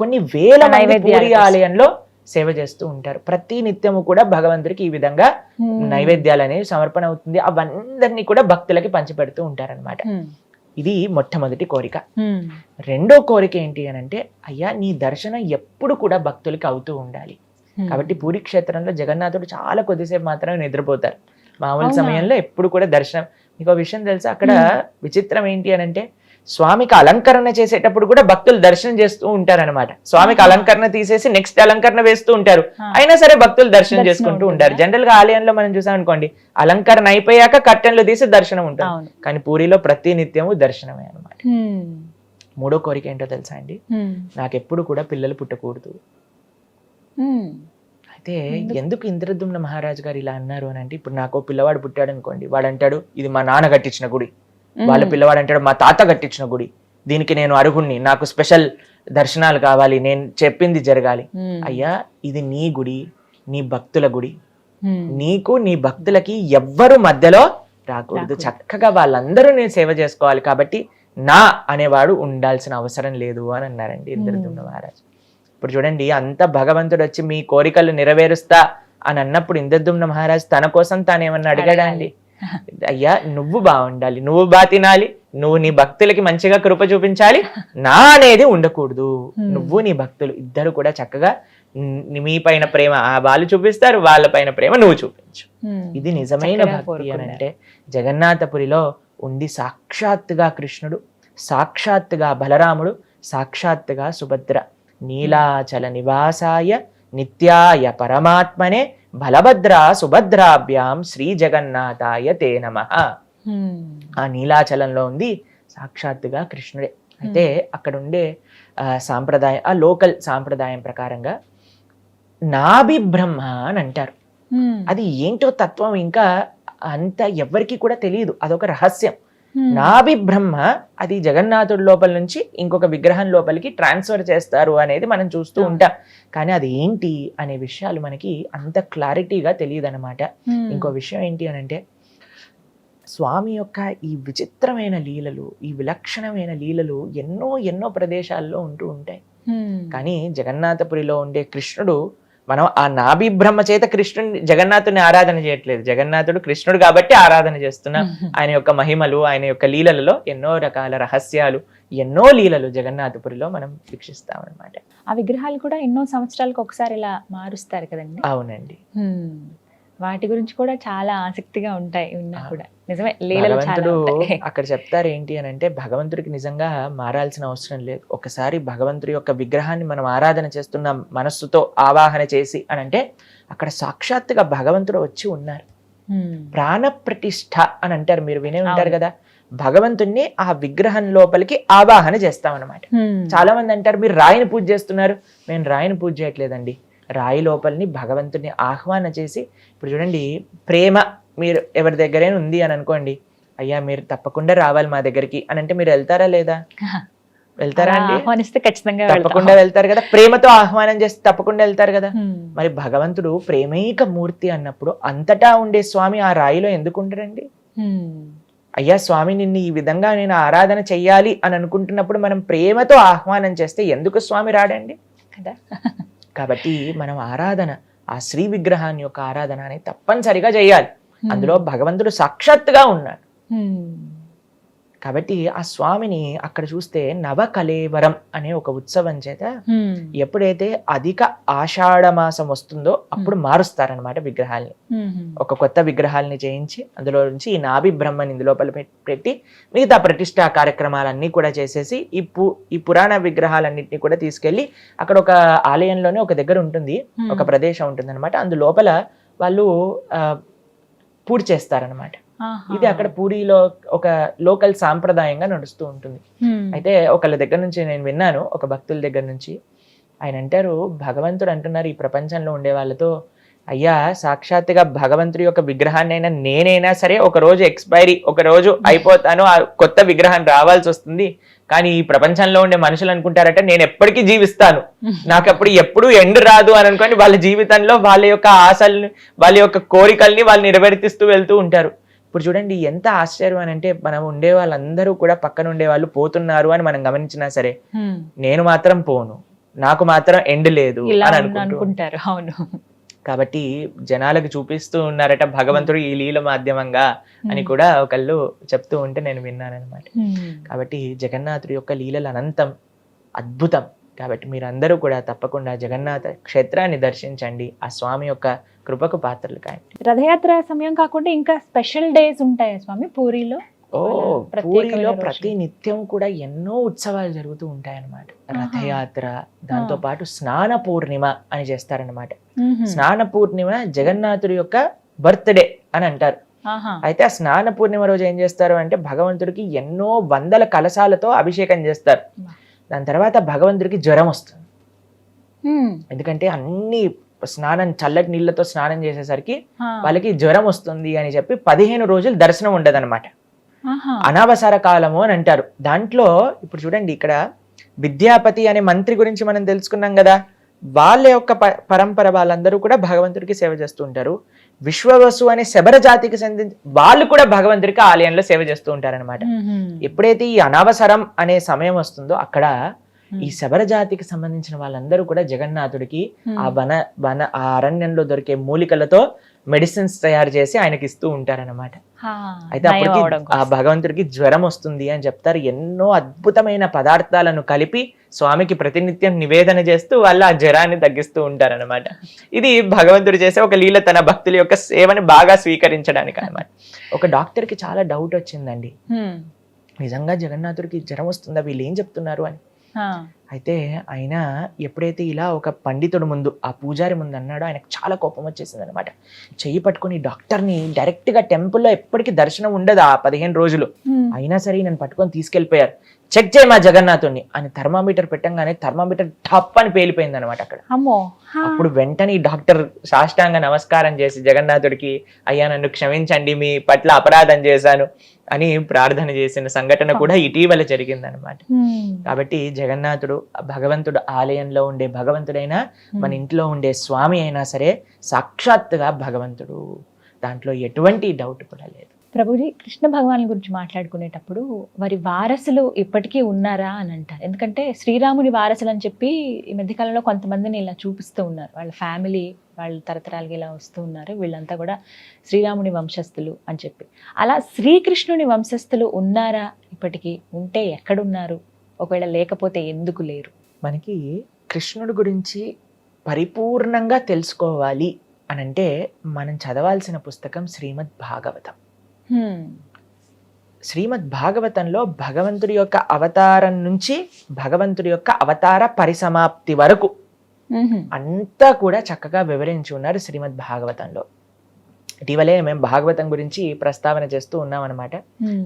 కొన్ని వేల మంది పూరి ఆలయంలో సేవ చేస్తూ ఉంటారు. ప్రతి నిత్యము కూడా భగవంతుడికి ఈ విధంగా నైవేద్యాలు అనేవి సమర్పణ అవుతుంది. అవందరినీ కూడా భక్తులకి పంచిపెడుతూ ఉంటారనమాట. ఇది మొట్టమొదటి కోరిక. రెండో కోరిక ఏంటి అని అంటే, అయ్యా నీ దర్శనం ఎప్పుడు కూడా భక్తులకి అవుతూ ఉండాలి. కాబట్టి పూరి క్షేత్రంలో జగన్నాథుడు చాలా కొద్దిసేపు మాత్రమే నిద్రపోతారు. మామూలు సమయంలో ఎప్పుడు కూడా దర్శనం. మీకు విషయం తెలుసా, అక్కడ విచిత్రం ఏంటి అని అంటే, స్వామికి అలంకరణ చేసేటప్పుడు కూడా భక్తులు దర్శనం చేస్తూ ఉంటారనమాట. స్వామికి అలంకరణ తీసేసి నెక్స్ట్ అలంకరణ వేస్తూ ఉంటారు, అయినా సరే భక్తులు దర్శనం చేసుకుంటూ ఉంటారు. జనరల్ గా ఆలయంలో మనం చూసాం అనుకోండి, అలంకరణ అయిపోయాక కర్టెన్లు తీసి దర్శనం ఉంటుంది, కానీ పూరిలో ప్రతి నిత్యము దర్శనమే అనమాట. మూడో కోరిక ఏంటో తెలుసా అండి, నాకెప్పుడు కూడా పిల్లలు పుట్టకూడదు. అయితే ఎందుకు ఇంద్రదుమ్న మహారాజు గారు ఇలా అన్నారు అని అంటే, ఇప్పుడు నాకు పిల్లవాడు పుట్టాడు అనుకోండి, వాడు అంటాడు ఇది మా నాన్న కట్టించిన గుడి, వాళ్ళ పిల్లవాడు అంటాడు మా తాత కట్టించిన గుడి, దీనికి నేను అర్హుణ్ణి, నాకు స్పెషల్ దర్శనాలు కావాలి, నేను చెప్పింది జరగాలి. అయ్యా ఇది నీ గుడి, నీ భక్తుల గుడి, నీకు నీ భక్తులకి ఎవ్వరు మధ్యలో రాకూడదు, చక్కగా వాళ్ళందరూ నేను సేవ చేసుకోవాలి, కాబట్టి నా అనేవాడు ఉండాల్సిన అవసరం లేదు అని అన్నారండి ఇంద్రదుమ్న మహారాజు. ఇప్పుడు చూడండి, అంత భగవంతుడు వచ్చి మీ కోరికలు నెరవేరుస్తా అని అన్నప్పుడు ఇంద్రదుమ్న మహారాజు తన కోసం తాను ఏమన్నా అడిగాడా అండి? అయ్యా నువ్వు బాగుండాలి, నువ్వు బాగా తినాలి, నువ్వు నీ భక్తులకి మంచిగా కృప చూపించాలి, నా అనేది ఉండకూడదు. నువ్వు నీ భక్తులు ఇద్దరు కూడా చక్కగా మీ పైన ప్రేమ వాళ్ళు చూపిస్తారు, వాళ్ళ పైన ప్రేమ నువ్వు చూపించు. ఇది నిజమైన భక్తి అని అంటే జగన్నాథపురిలో ఉంది. సాక్షాత్తుగా కృష్ణుడు, సాక్షాత్తుగా బలరాముడు, సాక్షాత్తుగా సుభద్ర. నీలాచల నివాసాయ నిత్యాయ పరమాత్మనే బలభద్ర సుభద్రాభ్యాం శ్రీ జగన్నాథాయ తే నమః. ఆ నీలాచలంలో ఉంది సాక్షాత్తుగా కృష్ణుడే. అయితే అక్కడ ఉండే సాంప్రదాయం, ఆ లోకల్ సాంప్రదాయం ప్రకారంగా నాభి బ్రహ్మ అని అంటారు. అది ఏంటో తత్వం ఇంకా అంత ఎవ్వరికి కూడా తెలియదు, అదొక రహస్యం. నాభి బ్రహ్మ అది జగన్నాథుడి లోపల నుంచి ఇంకొక విగ్రహం లోపలికి ట్రాన్స్ఫర్ చేస్తారు అనేది మనం చూస్తూ ఉంటాం. కానీ అది ఏంటి అనే విషయాలు మనకి అంత క్లారిటీగా తెలియదు అనమాట. ఇంకో విషయం ఏంటి అని అంటే స్వామి యొక్క ఈ విచిత్రమైన లీలలు, ఈ విలక్షణమైన లీలలు ఎన్నో ఎన్నో ప్రదేశాల్లో ఉంటూ ఉంటాయి. కానీ జగన్నాథపురిలో ఉండే కృష్ణుడు, మనం ఆ నాభి బ్రహ్మ చేత కృష్ణుని జగన్నాథుని ఆరాధన చేయట్లేదు, జగన్నాథుడు కృష్ణుడు కాబట్టి ఆరాధన చేస్తున్నాం. ఆయన యొక్క మహిమలు, ఆయన యొక్క లీలలలో ఎన్నో రకాల రహస్యాలు, ఎన్నో లీలలు జగన్నాథపురిలో మనం వీక్షిస్తాం అనమాట. ఆ విగ్రహాలు కూడా ఎన్నో సంవత్సరాలకు ఒకసారి ఇలా మారుస్తారు కదండి. అవునండి. వాటి గురించి కూడా చాలా ఆసక్తిగా ఉంటాయి ఉన్నా కూడా. నిజమే, లీలలు చాలా భగవంతుడు ఉంటాయి. అక్కడ చెప్తారు ఏంటి అని అంటే భగవంతుడికి నిజంగా మారాల్సిన అవసరం లేదు. ఒకసారి భగవంతుడి యొక్క విగ్రహాన్ని మనం ఆరాధన చేస్తున్నాం మనస్సుతో ఆవాహన చేసి అని అంటే అక్కడ సాక్షాత్తుగా భగవంతుడు వచ్చి ఉన్నారు. ప్రాణ ప్రతిష్ఠ అని అంటారు, మీరు వినే ఉంటారు కదా. భగవంతుణ్ణి ఆ విగ్రహం లోపలికి ఆవాహన చేస్తామన్నమాట. చాలా మంది అంటారు మీరు రాయిని పూజ చేస్తున్నారు. మేము రాయిని పూజ చేయట్లేదండి, రాయి లోపలిని భగవంతుని ఆహ్వాన చేసి, ఇప్పుడు చూడండి ప్రేమ మీరు ఎవరి దగ్గరైనా ఉంది అని అనుకోండి, అయ్యా మీరు తప్పకుండా రావాలి మా దగ్గరికి అని అంటే మీరు వెళ్తారా లేదా? వెళ్తారా అండి? ఆహ్వానిస్తే ఖచ్చితంగా తప్పకుండా వెళ్తారు కదా. ప్రేమతో ఆహ్వానం చేస్తే తప్పకుండా వెళ్తారు కదా. మరి భగవంతుడు ప్రేమైక మూర్తి అన్నప్పుడు అంతటా ఉండే స్వామి ఆ రాయిలో ఎందుకు ఉండరండి? అయ్యా స్వామి నిన్ను ఈ విధంగా నేను ఆరాధన చెయ్యాలి అని అనుకుంటున్నప్పుడు మనం ప్రేమతో ఆహ్వానం చేస్తే ఎందుకు స్వామి రాడండి కదా. కాబట్టి మనం ఆరాధన, ఆ శ్రీ విగ్రహాన్ని యొక్క ఆరాధన అనేది తప్పనిసరిగా చేయాలి. అందులో భగవంతుడు సాక్షాత్తుగా ఉన్నాడు. కాబట్టి ఆ స్వామిని అక్కడ చూస్తే నవకలేవరం అనే ఒక ఉత్సవం చేత ఎప్పుడైతే అధిక ఆషాఢ మాసం వస్తుందో అప్పుడు మారుస్తారనమాట విగ్రహాల్ని. ఒక కొత్త విగ్రహాలని చేయించి అందులో నుంచి ఈ నాభి బ్రహ్మని ఇందులోపల పెట్టి మిగతా ప్రతిష్టా కార్యక్రమాలన్నీ కూడా చేసేసి ఈ పురాణ విగ్రహాలన్నింటినీ కూడా తీసుకెళ్లి అక్కడ ఒక ఆలయంలోనే ఒక దగ్గర ఉంటుంది, ఒక ప్రదేశం ఉంటుంది అనమాట. అందులోపల వాళ్ళు పూజ చేస్తారనమాట. ఇది అక్కడ పూరిలో ఒక లోకల్ సాంప్రదాయంగా నడుస్తూ ఉంటుంది. అయితే ఒకళ్ళ దగ్గర నుంచి నేను విన్నాను, ఒక భక్తుల దగ్గర నుంచి. ఆయన అంటారు, భగవంతుడు అంటున్నారు ఈ ప్రపంచంలో ఉండే వాళ్ళతో, అయ్యా సాక్షాత్తుగా భగవంతుడి యొక్క విగ్రహాన్ని అయినా నేనైనా సరే ఒక రోజు ఎక్స్పైరీ, ఒక రోజు అయిపోతాను, ఆ కొత్త విగ్రహం రావాల్సి వస్తుంది. కానీ ఈ ప్రపంచంలో ఉండే మనుషులు అనుకుంటారట నేను ఎప్పటికీ జీవిస్తాను, నాకు అప్పుడు ఎప్పుడు ఎండ్ రాదు అని అనుకోని వాళ్ళ జీవితంలో వాళ్ళ యొక్క ఆశల్ని, వాళ్ళ యొక్క కోరికల్ని వాళ్ళు నెరవేర్తిస్తూ వెళ్తూ ఉంటారు. ఇప్పుడు చూడండి ఎంత ఆశ్చర్యం అని అంటే మనం ఉండే వాళ్ళందరూ కూడా పక్కన ఉండే వాళ్ళు పోతున్నారు అని మనం గమనించినా సరే నేను మాత్రం పోను, నాకు మాత్రం ఎండ్ లేదు అని అనుకుంటారు. అవును. కాబట్టి జనాలకు చూపిస్తూ ఉన్నారట భగవంతుడు ఈ లీల మాధ్యమంగా అని కూడా ఒకళ్ళు చెప్తూ ఉంటే నేను విన్నానమాట. కాబట్టి జగన్నాథుడి యొక్క లీలలు అనంతం, అద్భుతం. కాబట్టి మీరందరూ కూడా తప్పకుండా జగన్నాథ క్షేత్రాన్ని దర్శించండి, ఆ స్వామి యొక్క కృపకు పాత్రలు కాయండి. రథయాత్ర సమయం కాకుండా ఇంకా స్పెషల్ డేస్ ఉంటాయా స్వామి పూరిలో? పూరిలో ప్రతి నిత్యం కూడా ఎన్నో ఉత్సవాలు జరుగుతూ ఉంటాయన్నమాట. రథయాత్ర, దాంతో పాటు స్నాన పూర్ణిమ అని చేస్తారనమాట. స్నాన పూర్ణిమ జగన్నాథుడి యొక్క బర్త్డే అని అంటారు. అయితే ఆ స్నాన పూర్ణిమ రోజు ఏం చేస్తారు అంటే భగవంతుడికి ఎన్నో వందల కలశాలతో అభిషేకం చేస్తారు. దాని తర్వాత భగవంతుడికి జ్వరం వస్తుంది. ఎందుకంటే అన్ని స్నానం చల్లటి నీళ్ళతో స్నానం చేసేసరికి వాళ్ళకి జ్వరం వస్తుంది అని చెప్పి 15 రోజులు దర్శనం ఉండదు అనమాట. అనవసర కాలము అని అంటారు. దాంట్లో ఇప్పుడు చూడండి ఇక్కడ విద్యాపతి అనే మంత్రి గురించి మనం తెలుసుకున్నాం కదా. వాళ్ళ యొక్క పరంపర వాళ్ళందరూ కూడా భగవంతుడికి సేవ చేస్తూ ఉంటారు. విశ్వవసు అనే శబర జాతికి చెందిన వాళ్ళు కూడా భగవంతుడికి ఆలయంలో సేవ చేస్తూ ఉంటారనమాట. ఎప్పుడైతే ఈ అనవసరం అనే సమయం వస్తుందో అక్కడ ఈ శబర జాతికి సంబంధించిన వాళ్ళందరూ కూడా జగన్నాథుడికి ఆ అరణ్యంలో దొరికే మూలికలతో మెడిసిన్స్ తయారు చేసి ఆయనకి ఇస్తూ ఉంటారన్నమాట. అయితే అప్పటికి ఆ భగవంతుడికి జ్వరం వస్తుంది అని చెప్తారు. ఎన్నో అద్భుతమైన పదార్థాలను కలిపి స్వామికి ప్రతినిత్యం నివేదన చేస్తూ వాళ్ళు ఆ జ్వరాన్ని తగ్గిస్తూ ఉంటారన్నమాట. ఇది భగవంతుడు చేసే ఒక లీల, తన భక్తుల యొక్క సేవని బాగా స్వీకరించడానికి అన్నమాట. ఒక డాక్టర్ కి చాలా డౌట్ వచ్చిందండి, నిజంగా జగన్నాథుడికి జ్వరం వస్తుందా, వీళ్ళు ఏం చెప్తున్నారు అని. అయితే ఆయన ఎప్పుడైతే ఇలా ఒక పండితుడు ముందు, ఆ పూజారి ముందు అన్నాడో ఆయనకు చాలా కోపం వచ్చేసింది అనమాట. చెయ్యి పట్టుకుని డాక్టర్ని డైరెక్ట్ గా టెంపుల్లో ఎప్పటికీ దర్శనం ఉండదు ఆ 15 రోజులు, అయినా సరే నన్ను పట్టుకొని తీసుకెళ్లిపోయారు. చెక్ చేయమా జగన్నాథుడిని అని థర్మామీటర్ పెట్టంగానే థర్మామీటర్ టప్ అని పేలిపోయింది అనమాట అక్కడ. అప్పుడు వెంటనే ఈ డాక్టర్ సాష్టాంగ నమస్కారం చేసి జగన్నాథుడికి, అయ్యా నన్ను క్షమించండి, మీ పట్ల అపరాధం చేశాను అని ప్రార్థన చేసిన సంఘటన కూడా ఇటీవల జరిగిందనమాట. కాబట్టి జగన్నాథుడు భగవంతుడు ఆలయంలో ఉండే భగవంతుడైనా మన ఇంట్లో ఉండే స్వామి అయినా సరే సాక్షాత్తుగా భగవంతుడు, దాంట్లో ఎటువంటి డౌట్ కూడా లేదు. ప్రభుజీ, కృష్ణ భగవాన్ గురించి మాట్లాడుకునేటప్పుడు వారి వారసులు ఇప్పటికీ ఉన్నారా అని అంటారు. ఎందుకంటే శ్రీరాముని వారసులు అని చెప్పి ఈ మధ్యకాలంలో కొంతమందిని ఇలా చూపిస్తూ ఉన్నారు, వాళ్ళ ఫ్యామిలీ వాళ్ళు తరతరాలుగా ఇలా వస్తూ ఉన్నారు, వీళ్ళంతా కూడా శ్రీరాముని వంశస్థులు అని చెప్పి. అలా శ్రీకృష్ణుని వంశస్థులు ఉన్నారా ఇప్పటికీ? ఉంటే ఎక్కడున్నారు? ఒకవేళ లేకపోతే ఎందుకు లేరు? మనకి కృష్ణుడి గురించి పరిపూర్ణంగా తెలుసుకోవాలి అని అంటే మనం చదవాల్సిన పుస్తకం శ్రీమద్ భాగవతం. శ్రీమద్ భాగవతంలో భగవంతుడి యొక్క అవతారం నుంచి భగవంతుడి యొక్క అవతార పరిసమాప్తి వరకు అంతా కూడా చక్కగా వివరించి ఉన్నారు శ్రీమద్ భాగవతంలో. ఇటీవలే మేము భాగవతం గురించి ప్రస్తావన చేస్తూ ఉన్నాం అనమాట.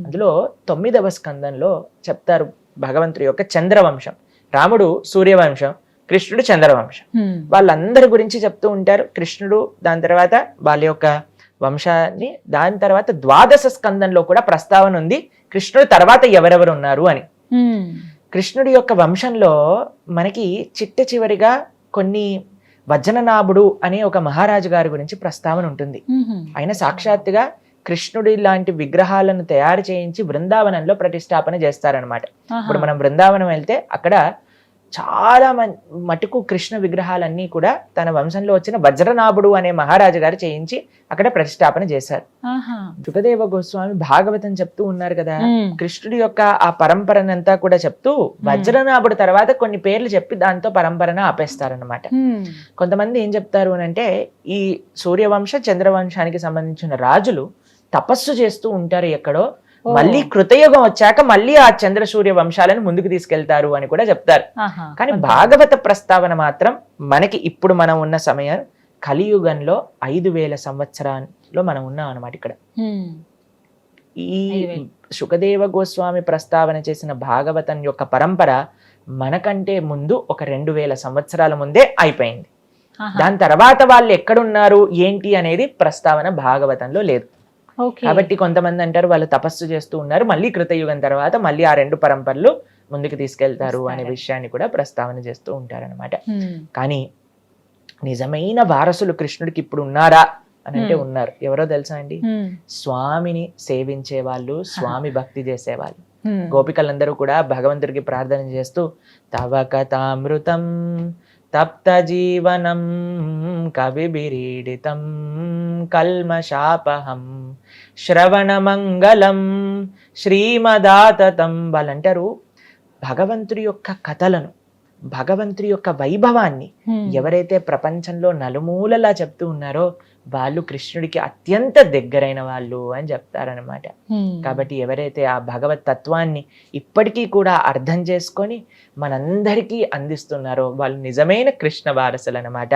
అందులో 9వ స్కందంలో చెప్తారు భగవంతుడి యొక్క చంద్రవంశం. రాముడు సూర్యవంశం, కృష్ణుడు చంద్రవంశం. వాళ్ళందరి గురించి చెప్తూ ఉంటారు. కృష్ణుడు, దాని తర్వాత వాళ్ళ యొక్క వంశాన్ని, దాని తర్వాత 12వ స్కందంలో కూడా ప్రస్తావన ఉంది కృష్ణుడు తర్వాత ఎవరెవరు ఉన్నారు అని. కృష్ణుడి యొక్క వంశంలో మనకి చివరిగా కొన్ని వజ్రనాభుడు అనే ఒక మహారాజు గారి గురించి ప్రస్తావన ఉంటుంది. ఆయన సాక్షాత్తుగా కృష్ణుడి లాంటి విగ్రహాలను తయారు చేయించి బృందావనంలో ప్రతిష్టాపన చేస్తారనమాట. ఇప్పుడు మనం బృందావనం వెళ్తే అక్కడ చాలా మటుకు కృష్ణ విగ్రహాలన్నీ కూడా తన వంశంలో వచ్చిన వజ్రనాభుడు అనే మహారాజు గారు చేయించి అక్కడ ప్రతిష్టాపన చేశారు. శుకదేవ గోస్వామి భాగవతం చెప్తూ ఉన్నారు కదా, కృష్ణుడి యొక్క ఆ పరంపరనంతా కూడా చెప్తూ వజ్రనాభుడు తర్వాత కొన్ని పేర్లు చెప్పి దాంతో పరంపరను ఆపేస్తారనమాట. కొంతమంది ఏం చెప్తారు అని అంటే, ఈ సూర్యవంశ చంద్రవంశానికి సంబంధించిన రాజులు తపస్సు చేస్తూ ఉంటారు ఎక్కడో, మళ్ళీ కృతయుగం వచ్చాక మళ్ళీ ఆ చంద్ర సూర్య వంశాలను ముందుకు తీసుకెళ్తారు అని కూడా చెప్తారు. కానీ భాగవత ప్రస్తావన మాత్రం మనకి ఇప్పుడు మనం ఉన్న సమయం కలియుగంలో 5000 సంవత్సరాల్లో మనం ఉన్నాం అనమాట. ఇక్కడ ఈ శుకదేవ గోస్వామి ప్రస్తావన చేసిన భాగవతం యొక్క పరంపర మనకంటే ముందు ఒక 2000 సంవత్సరాల ముందే అయిపోయింది. దాని తర్వాత వాళ్ళు ఎక్కడున్నారు ఏంటి అనేది ప్రస్తావన భాగవతంలో లేదు. కాబట్టి కొంతమంది అంటారు వాళ్ళు తపస్సు చేస్తూ ఉన్నారు, మళ్ళీ కృతయుగం తర్వాత మళ్ళీ ఆ 2 పరంపరలు ముందుకు తీసుకెళ్తారు అనే విషయాన్ని కూడా ప్రస్తావన చేస్తూ ఉంటారనమాట. కానీ నిజమైన వారసులు కృష్ణుడికి ఇప్పుడు ఉన్నారా అని అంటే ఉన్నారు. ఎవరో తెలుసా అండి? స్వామిని సేవించే వాళ్ళు, స్వామి భక్తి చేసేవాళ్ళు. గోపికలందరూ కూడా భగవంతుడికి ప్రార్థన చేస్తూ తవ కథామృతం తప్త జీవనం కవిభిరీడితం కల్మషాపహం శ్రవణ మంగళం శ్రీమదాతతం వాళ్ళంటారు. భగవంతుడి యొక్క కథలను, భగవంతుడి యొక్క వైభవాన్ని ఎవరైతే ప్రపంచంలో నలుమూలలా చెప్తూ ఉన్నారో వాళ్ళు కృష్ణుడికి అత్యంత దగ్గరైన వాళ్ళు అని చెప్తారనమాట. కాబట్టి ఎవరైతే ఆ భగవత్ తత్వాన్ని ఇప్పటికీ కూడా అర్థం చేసుకొని మనందరికీ అందిస్తున్నారో వాళ్ళు నిజమైన కృష్ణ వారసులు అనమాట.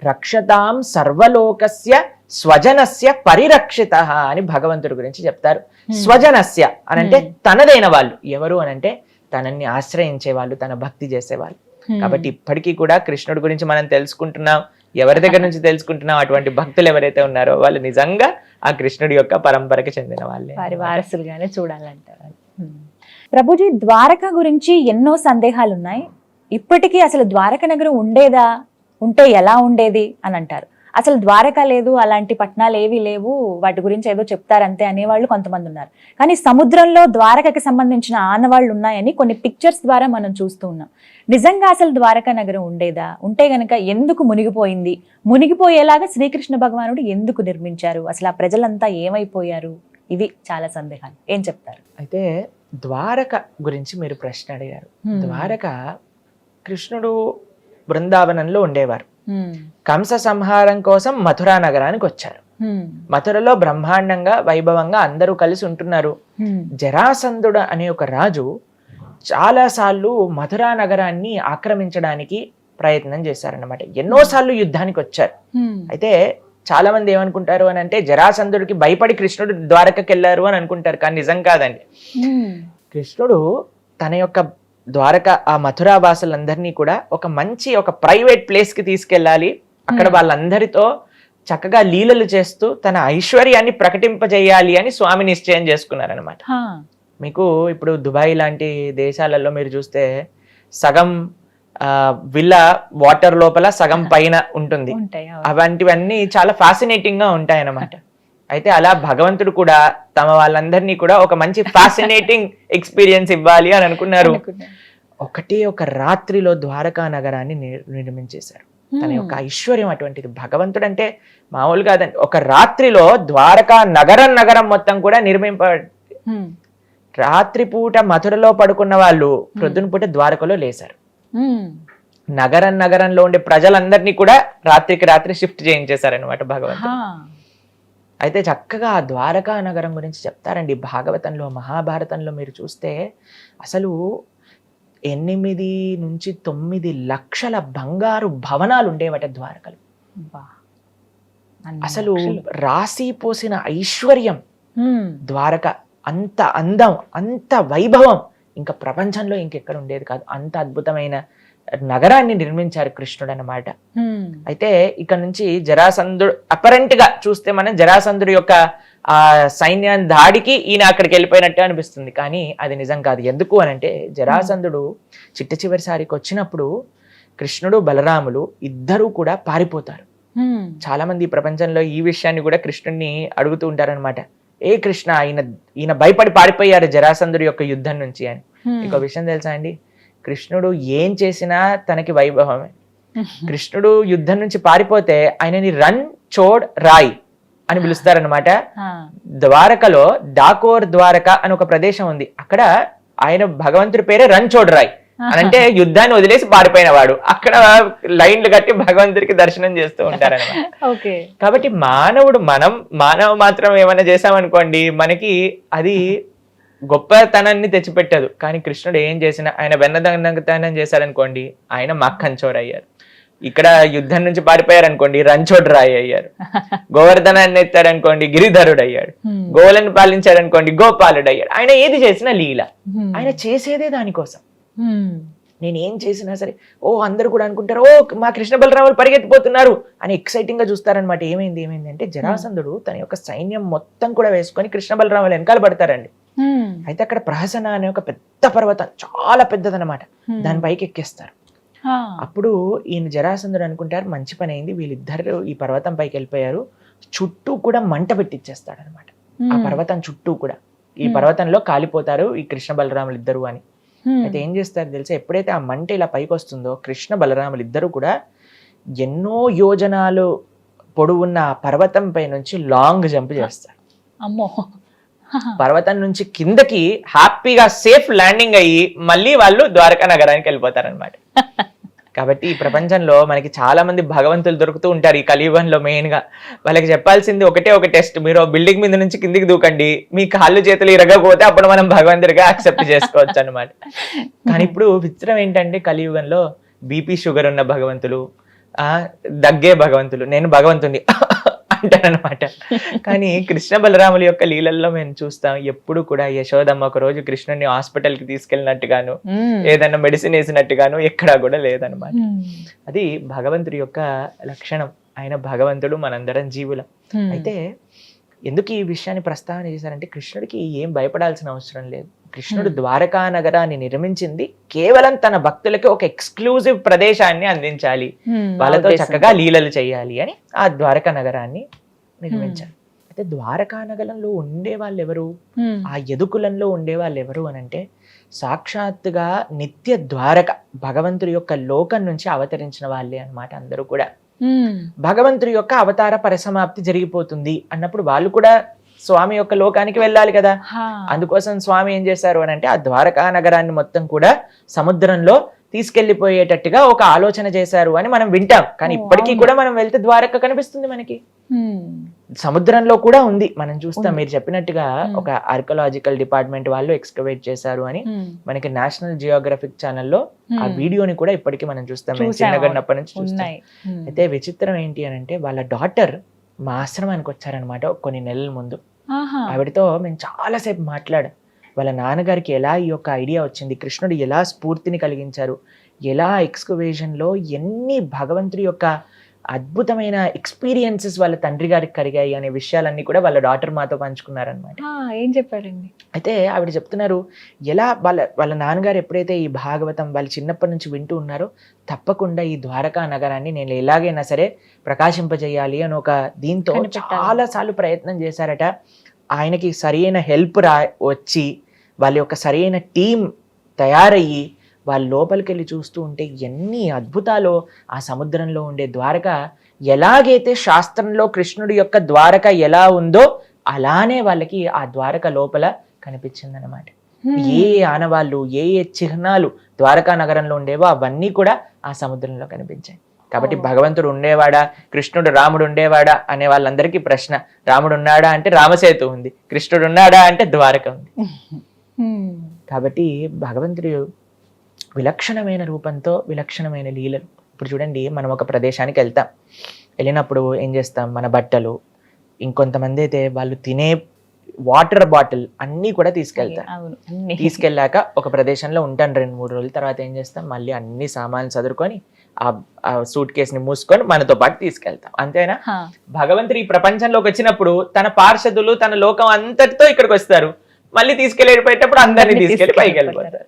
రక్షతాం సర్వలోకస్య స్వజనస్య పరిరక్షిత అని భగవంతుడి గురించి చెప్తారు. స్వజనస్య అనంటే తనదైన వాళ్ళు. ఎవరు అనంటే తనని ఆశ్రయించే వాళ్ళు, తన భక్తి చేసేవాళ్ళు. కాబట్టి ఇప్పటికీ కూడా కృష్ణుడి గురించి మనం తెలుసుకుంటున్నాం. ఎవరి దగ్గర నుంచి తెలుసుకుంటున్నాం? అటువంటి భక్తులు ఎవరైతే ఉన్నారో వాళ్ళు నిజంగా ఆ కృష్ణుడి యొక్క పరంపరకి చెందిన వాళ్ళే, వారి వారసులుగానే చూడాలంటారు. ప్రభుజీ, ద్వారక గురించి ఎన్నో సందేహాలు ఉన్నాయి. ఇప్పటికీ అసలు ద్వారక నగరం ఉండేదా, ఉంటే ఎలా ఉండేది అని అంటారు. అసలు ద్వారక లేదు, అలాంటి పట్టణాలు ఏవి లేవు, వాటి గురించి ఏదో చెప్తారంతే అనేవాళ్ళు కొంతమంది ఉన్నారు. కానీ సముద్రంలో ద్వారకకి సంబంధించిన ఆనవాళ్ళు ఉన్నాయని కొన్ని పిక్చర్స్ ద్వారా మనం చూస్తూ ఉన్నాం. నిజంగా అసలు ద్వారకా నగరం ఉండేదా? ఉంటే గనక ఎందుకు మునిగిపోయింది? మునిగిపోయేలాగా శ్రీకృష్ణ భగవానుడు ఎందుకు నిర్మించారు? అసలు ఆ ప్రజలంతా ఏమైపోయారు? ఇవి చాలా సందేహాలు. ఏం చెప్తారు? అయితే ద్వారక గురించి మీరు ప్రశ్న అడిగారు. ద్వారక కృష్ణుడు బృందావనంలో ఉండేవారు. కంస సంహారం కోసం మథురా నగరానికి వచ్చారు. మథురలో బ్రహ్మాండంగా వైభవంగా అందరూ కలిసి ఉంటున్నారు. జరాసంధుడు అనే ఒక రాజు చాలా సార్లు మథురా నగరాన్ని ఆక్రమించడానికి ప్రయత్నం చేశారన్నమాట. ఎన్నోసార్లు యుద్ధానికి వచ్చారు. అయితే చాలా మంది ఏమనుకుంటారు అని అంటే జరాసంధుడికి భయపడి కృష్ణుడు ద్వారకకి వెళ్ళారు అని అనుకుంటారు, కానీ నిజం కాదండి. కృష్ణుడు తన యొక్క ద్వారక ఆ మథురా వాసులందరినీ కూడా ఒక ప్రైవేట్ ప్లేస్ కి తీసుకెళ్ళాలి, అక్కడ వాళ్ళందరితో చక్కగా లీలలు చేస్తూ తన ఐశ్వర్యాన్ని ప్రకటింపజేయాలి అని స్వామి నిశ్చయం చేసుకున్నారనమాట. మీకు ఇప్పుడు దుబాయ్ లాంటి దేశాలలో మీరు చూస్తే సగం విల్లా వాటర్ లోపల సగం పైన ఉంటుంది. అలాంటివన్నీ చాలా ఫ్యాసినేటింగ్ గా ఉంటాయి అన్నమాట. అయితే అలా భగవంతుడు కూడా తమ వాళ్ళందరినీ కూడా ఒక మంచి ఫ్యాసినేటింగ్ ఎక్స్పీరియన్స్ ఇవ్వాలి అని అనుకున్నారు. ఒక రాత్రిలో ద్వారకా నగరాన్ని నిర్మించేశారు. తన యొక్క ఐశ్వర్యం అటువంటిది. భగవంతుడు అంటే మామూలు కాదండి. ఒక రాత్రిలో ద్వారకా నగరం మొత్తం కూడా రాత్రిపూట మథురలో పడుకున్న వాళ్ళు ప్రొద్దున పూట ద్వారకలో లేశారు. నగరంలో ఉండే ప్రజలందరినీ కూడా రాత్రికి రాత్రి షిఫ్ట్ చేయించేశారనమాట భగవంతుడు. అయితే చక్కగా ఆ ద్వారకా నగరం గురించి చెప్తారండి భాగవతంలో, మహాభారతంలో. మీరు చూస్తే అసలు 8 నుంచి 9 లక్షల బంగారు భవనాలు ఉండేవట ద్వారకలు. అసలు రాసి పోసిన ఐశ్వర్యం ద్వారక. అంత అందం, అంత వైభవం ఇంకా ప్రపంచంలో ఇంకెక్కడ ఉండేది కాదు. అంత అద్భుతమైన నగరాన్ని నిర్మించారు కృష్ణుడు అన్నమాట. అయితే ఇక్కడ నుంచి జరాసంధుడు అపరెంట్ గా చూస్తే మనం జరాసంధుడు యొక్క ఆ సైన్యాన్ని దాడికి ఈయన అక్కడికి వెళ్ళిపోయినట్టే అనిపిస్తుంది, కానీ అది నిజం కాదు. ఎందుకు అని అంటే జరాసంధుడు చివరిసారికి వచ్చినప్పుడు కృష్ణుడు బలరాములు ఇద్దరూ కూడా పారిపోతారు. చాలా మంది ఈ ప్రపంచంలో ఈ విషయాన్ని కూడా కృష్ణుడిని అడుగుతూ ఉంటారనమాట. ఏ కృష్ణ, ఈయన భయపడి పారిపోయారు జరాసంధుడి యొక్క యుద్ధం నుంచి అని. ఇంకో విషయం తెలుసా అండి, కృష్ణుడు ఏం చేసినా తనకి వైభవమే. కృష్ణుడు యుద్ధం నుంచి పారిపోతే ఆయనని రన్ చోడ్ రాయ్ అని పిలుస్తారనమాట. ద్వారకలో డాకోర్ ద్వారక అని ఒక ప్రదేశం ఉంది. అక్కడ ఆయన భగవంతుడి పేరే రన్ చోడ్ రాయ్ అని, అంటే యుద్ధాన్ని వదిలేసి పారిపోయిన వాడు. అక్కడ లైన్లు కట్టి భగవంతుడికి దర్శనం చేస్తూ ఉంటారనమాట. కాబట్టి మానవ మాత్రం ఏమైనా చేసామనుకోండి మనకి అది గొప్పతనాన్ని తెచ్చిపెట్టదు. కానీ కృష్ణుడు ఏం చేసినా, ఆయన వెన్నదంగతనం చేశారనుకోండి ఆయన మక్కన్చోర్ అయ్యారు. ఇక్కడ యుద్ధం నుంచి పారిపోయారు అనుకోండి రంచోడ్ రాయ్ అయ్యారు. గోవర్ధనాన్ని ఎత్తారనుకోండి గిరిధరుడు అయ్యాడు. గోవులను పాలించారనుకోండి గోపాలుడు అయ్యాడు. ఆయన ఏది చేసినా లీల. ఆయన చేసేదే దానికోసం. నేను ఏం చేసినా సరే అందరూ కూడా అనుకుంటారు మా కృష్ణ బలరాములు పరిగెత్తిపోతున్నారు అని ఎక్సైటింగ్ గా చూస్తారనమాట. ఏమైంది అంటే జరాసంధుడు తన యొక్క సైన్యం మొత్తం కూడా వేసుకొని కృష్ణ బలరాములు వెనకాల పడతారండి. అయితే అక్కడ ప్రహసన అనే ఒక పెద్ద పర్వతం, చాలా పెద్దదనమాట, దాని పైకి ఎక్కేస్తారు. అప్పుడు ఈయన జరాసంధుడు అనుకుంటారు మంచి పని అయింది, వీళ్ళిద్దరు ఈ పర్వతం పైకి వెళ్ళిపోయారు, చుట్టూ కూడా మంట పెట్టిచ్చేస్తాడు అనమాట. ఆ పర్వతం చుట్టూ కూడా ఈ పర్వతంలో కాలిపోతారు ఈ కృష్ణ బలరాములు ఇద్దరు అని. అయితే ఏం చేస్తారు తెలుసా, ఎప్పుడైతే ఆ మంట ఇలా పైకి వస్తుందో కృష్ణ బలరాములు ఇద్దరు కూడా ఎన్నో యోజనాలు పొడవున్న ఆ పర్వతం పై నుంచి లాంగ్ జంప్ చేస్తారు. అమ్మో, పర్వతం నుంచి కిందకి హ్యాపీగా సేఫ్ ల్యాండింగ్ అయ్యి మళ్ళీ వాళ్ళు ద్వారకా నగరానికి వెళ్ళిపోతారనమాట. కాబట్టి ఈ ప్రపంచంలో మనకి చాలా మంది భగవంతులు దొరుకుతూ ఉంటారు ఈ కలియుగంలో. మెయిన్ గా వాళ్ళకి చెప్పాల్సింది ఒక టెస్ట్, మీరు బిల్డింగ్ మీద నుంచి కిందికి దూకండి, మీ కాళ్ళు చేతులు ఇరగకపోతే అప్పుడు మనం భగవంతుడిగా యాక్సెప్ట్ చేసుకోవచ్చు అనమాట. కానీ ఇప్పుడు విచిత్రం ఏంటంటే కలియుగంలో బీపీ షుగర్ ఉన్న భగవంతులు, దగ్గే భగవంతులు, నేను భగవంతుని అంటారనమాట. కానీ కృష్ణ బలరాముల యొక్క లీలల్లో మేము చూస్తాం ఎప్పుడు కూడా యశోదమ్మ ఒక రోజు కృష్ణుడిని హాస్పిటల్ కి తీసుకెళ్ళినట్టుగాను ఏదైనా మెడిసిన్ వేసినట్టుగాను ఎక్కడా కూడా లేదనమాట. అది భగవంతుడి యొక్క లక్షణం. ఆయన భగవంతుడు, మనందరం జీవులం. అయితే ఎందుకు ఈ విషయాన్ని ప్రస్తావన చేశారంటే కృష్ణుడికి ఏం భయపడాల్సిన అవసరం లేదు. కృష్ణుడు ద్వారకా నగరాన్ని నిర్మించింది కేవలం తన భక్తులకి ఒక ఎక్స్క్లూజివ్ ప్రదేశాన్ని అందించాలి, వాళ్ళతో చక్కగా లీలలు చేయాలి అని ఆ ద్వారకా నగరాన్ని నిర్మించారు. అయితే ద్వారకా నగరంలో ఉండే వాళ్ళు ఎవరు, ఆ యదుకులంలో ఉండే వాళ్ళు ఎవరు అని అంటే సాక్షాత్తుగా నిత్య ద్వారక భగవంతుడి యొక్క లోకం నుంచి అవతరించిన వాళ్ళే అన్నమాట. అందరూ కూడా భగవంతుడి యొక్క అవతార పరిసమాప్తి జరిగిపోతుంది అన్నప్పుడు వాళ్ళు కూడా స్వామి యొక్క లోకానికి వెళ్ళాలి కదా. అందుకోసం స్వామి ఏం చేశారు అని అంటే ఆ ద్వారకా నగరాన్ని మొత్తం కూడా సముద్రంలో తీసుకెళ్లిపోయేటట్టుగా ఒక ఆలోచన చేశారు అని మనం వింటాం. కానీ ఇప్పటికీ కూడా మనం వెళ్తే ద్వారక కనిపిస్తుంది మనకి, సముద్రంలో కూడా ఉంది. మనం చూస్తాం మీరు చెప్పినట్టుగా ఒక ఆర్కియలాజికల్ డిపార్ట్మెంట్ వాళ్ళు ఎక్స్కవేట్ చేశారు అని మనకి నేషనల్ జియోగ్రఫిక్ ఛానల్లో ఆ వీడియోని కూడా ఇప్పటికీ మనం చూస్తాం. చిన్నగన్నప్పటి నుంచి చూస్తాం. అయితే విచిత్రం ఏంటి అని అంటే వాళ్ళ డాటర్ మా ఆశ్రమానికి వచ్చారనమాట కొన్ని నెలల ముందు. ఆవిడతో మేము చాలాసేపు మాట్లాడాం. వాళ్ళ నాన్నగారికి ఎలా ఈ యొక్క ఐడియా వచ్చింది, కృష్ణుడు ఎలా స్ఫూర్తిని కలిగించారు, ఎలా ఎక్స్కవేషన్లో ఎన్ని భగవంతుడి యొక్క అద్భుతమైన ఎక్స్పీరియన్సెస్ వాళ్ళ తండ్రి గారికి కలిగాయి అనే విషయాలన్నీ కూడా వాళ్ళ డాటర్ మాతో పంచుకున్నారనమాట. ఏం చెప్పారండి? అయితే ఆవిడ చెప్తున్నారు ఎలా వాళ్ళ నాన్నగారు ఎప్పుడైతే ఈ భాగవతం వాళ్ళు చిన్నప్పటి నుంచి వింటూ ఉన్నారో తప్పకుండా ఈ ద్వారకా నగరాన్ని నేను ఎలాగైనా సరే ప్రకాశింపజేయాలి అని ఒక దీంతో చాలా సార్లు ప్రయత్నం చేశారట. ఆయనకి సరైన హెల్ప్ వచ్చి వాళ్ళ యొక్క సరైన టీం తయారయ్యి వాళ్ళ లోపలికి వెళ్ళి చూస్తూ ఉంటే ఎన్ని అద్భుతాలు. ఆ సముద్రంలో ఉండే ద్వారక ఎలాగైతే శాస్త్రంలో కృష్ణుడి యొక్క ద్వారక ఎలా ఉందో అలానే వాళ్ళకి ఆ ద్వారక లోపల కనిపించిందనమాట. ఏ ఆనవాళ్ళు ఏ చిహ్నాలు ద్వారకా నగరంలో ఉండేవో అవన్నీ కూడా ఆ సముద్రంలో కనిపించాయి. కాబట్టి భగవంతుడు ఉండేవాడా, కృష్ణుడు రాముడు ఉండేవాడా అనే వాళ్ళందరికీ ప్రశ్న. రాముడు ఉన్నాడా అంటే రామసేతు ఉంది, కృష్ణుడు ఉన్నాడా అంటే ద్వారక ఉంది. కాబట్టి భగవంతుడు విలక్షణమైన రూపంతో విలక్షణమైన లీలలు. ఇప్పుడు చూడండి, మనం ఒక ప్రదేశానికి వెళ్తాం, వెళ్ళినప్పుడు ఏం చేస్తాం, మన బట్టలు, ఇంకొంతమంది అయితే వాళ్ళు తినే వాటర్ బాటిల్ అన్నీ కూడా తీసుకెళ్తారు. తీసుకెళ్ళాక ఒక ప్రదేశంలో ఉంటాను 2-3 రోజుల తర్వాత ఏం చేస్తాం, మళ్ళీ అన్ని సామాన్లు చదువుకొని ఆ సూట్ కేసుని మూసుకొని మనతో పాటు తీసుకెళ్తాం. అంతేనా? భగవంతుడు ఈ ప్రపంచంలోకి వచ్చినప్పుడు తన పార్షదులు తన లోకం అంతటితో ఇక్కడికి వస్తారు, మళ్ళీ తీసుకెళ్ళిపోయేటప్పుడు అందరినీ తీసుకెళ్లి పైకి వెళ్ళిపోతారు.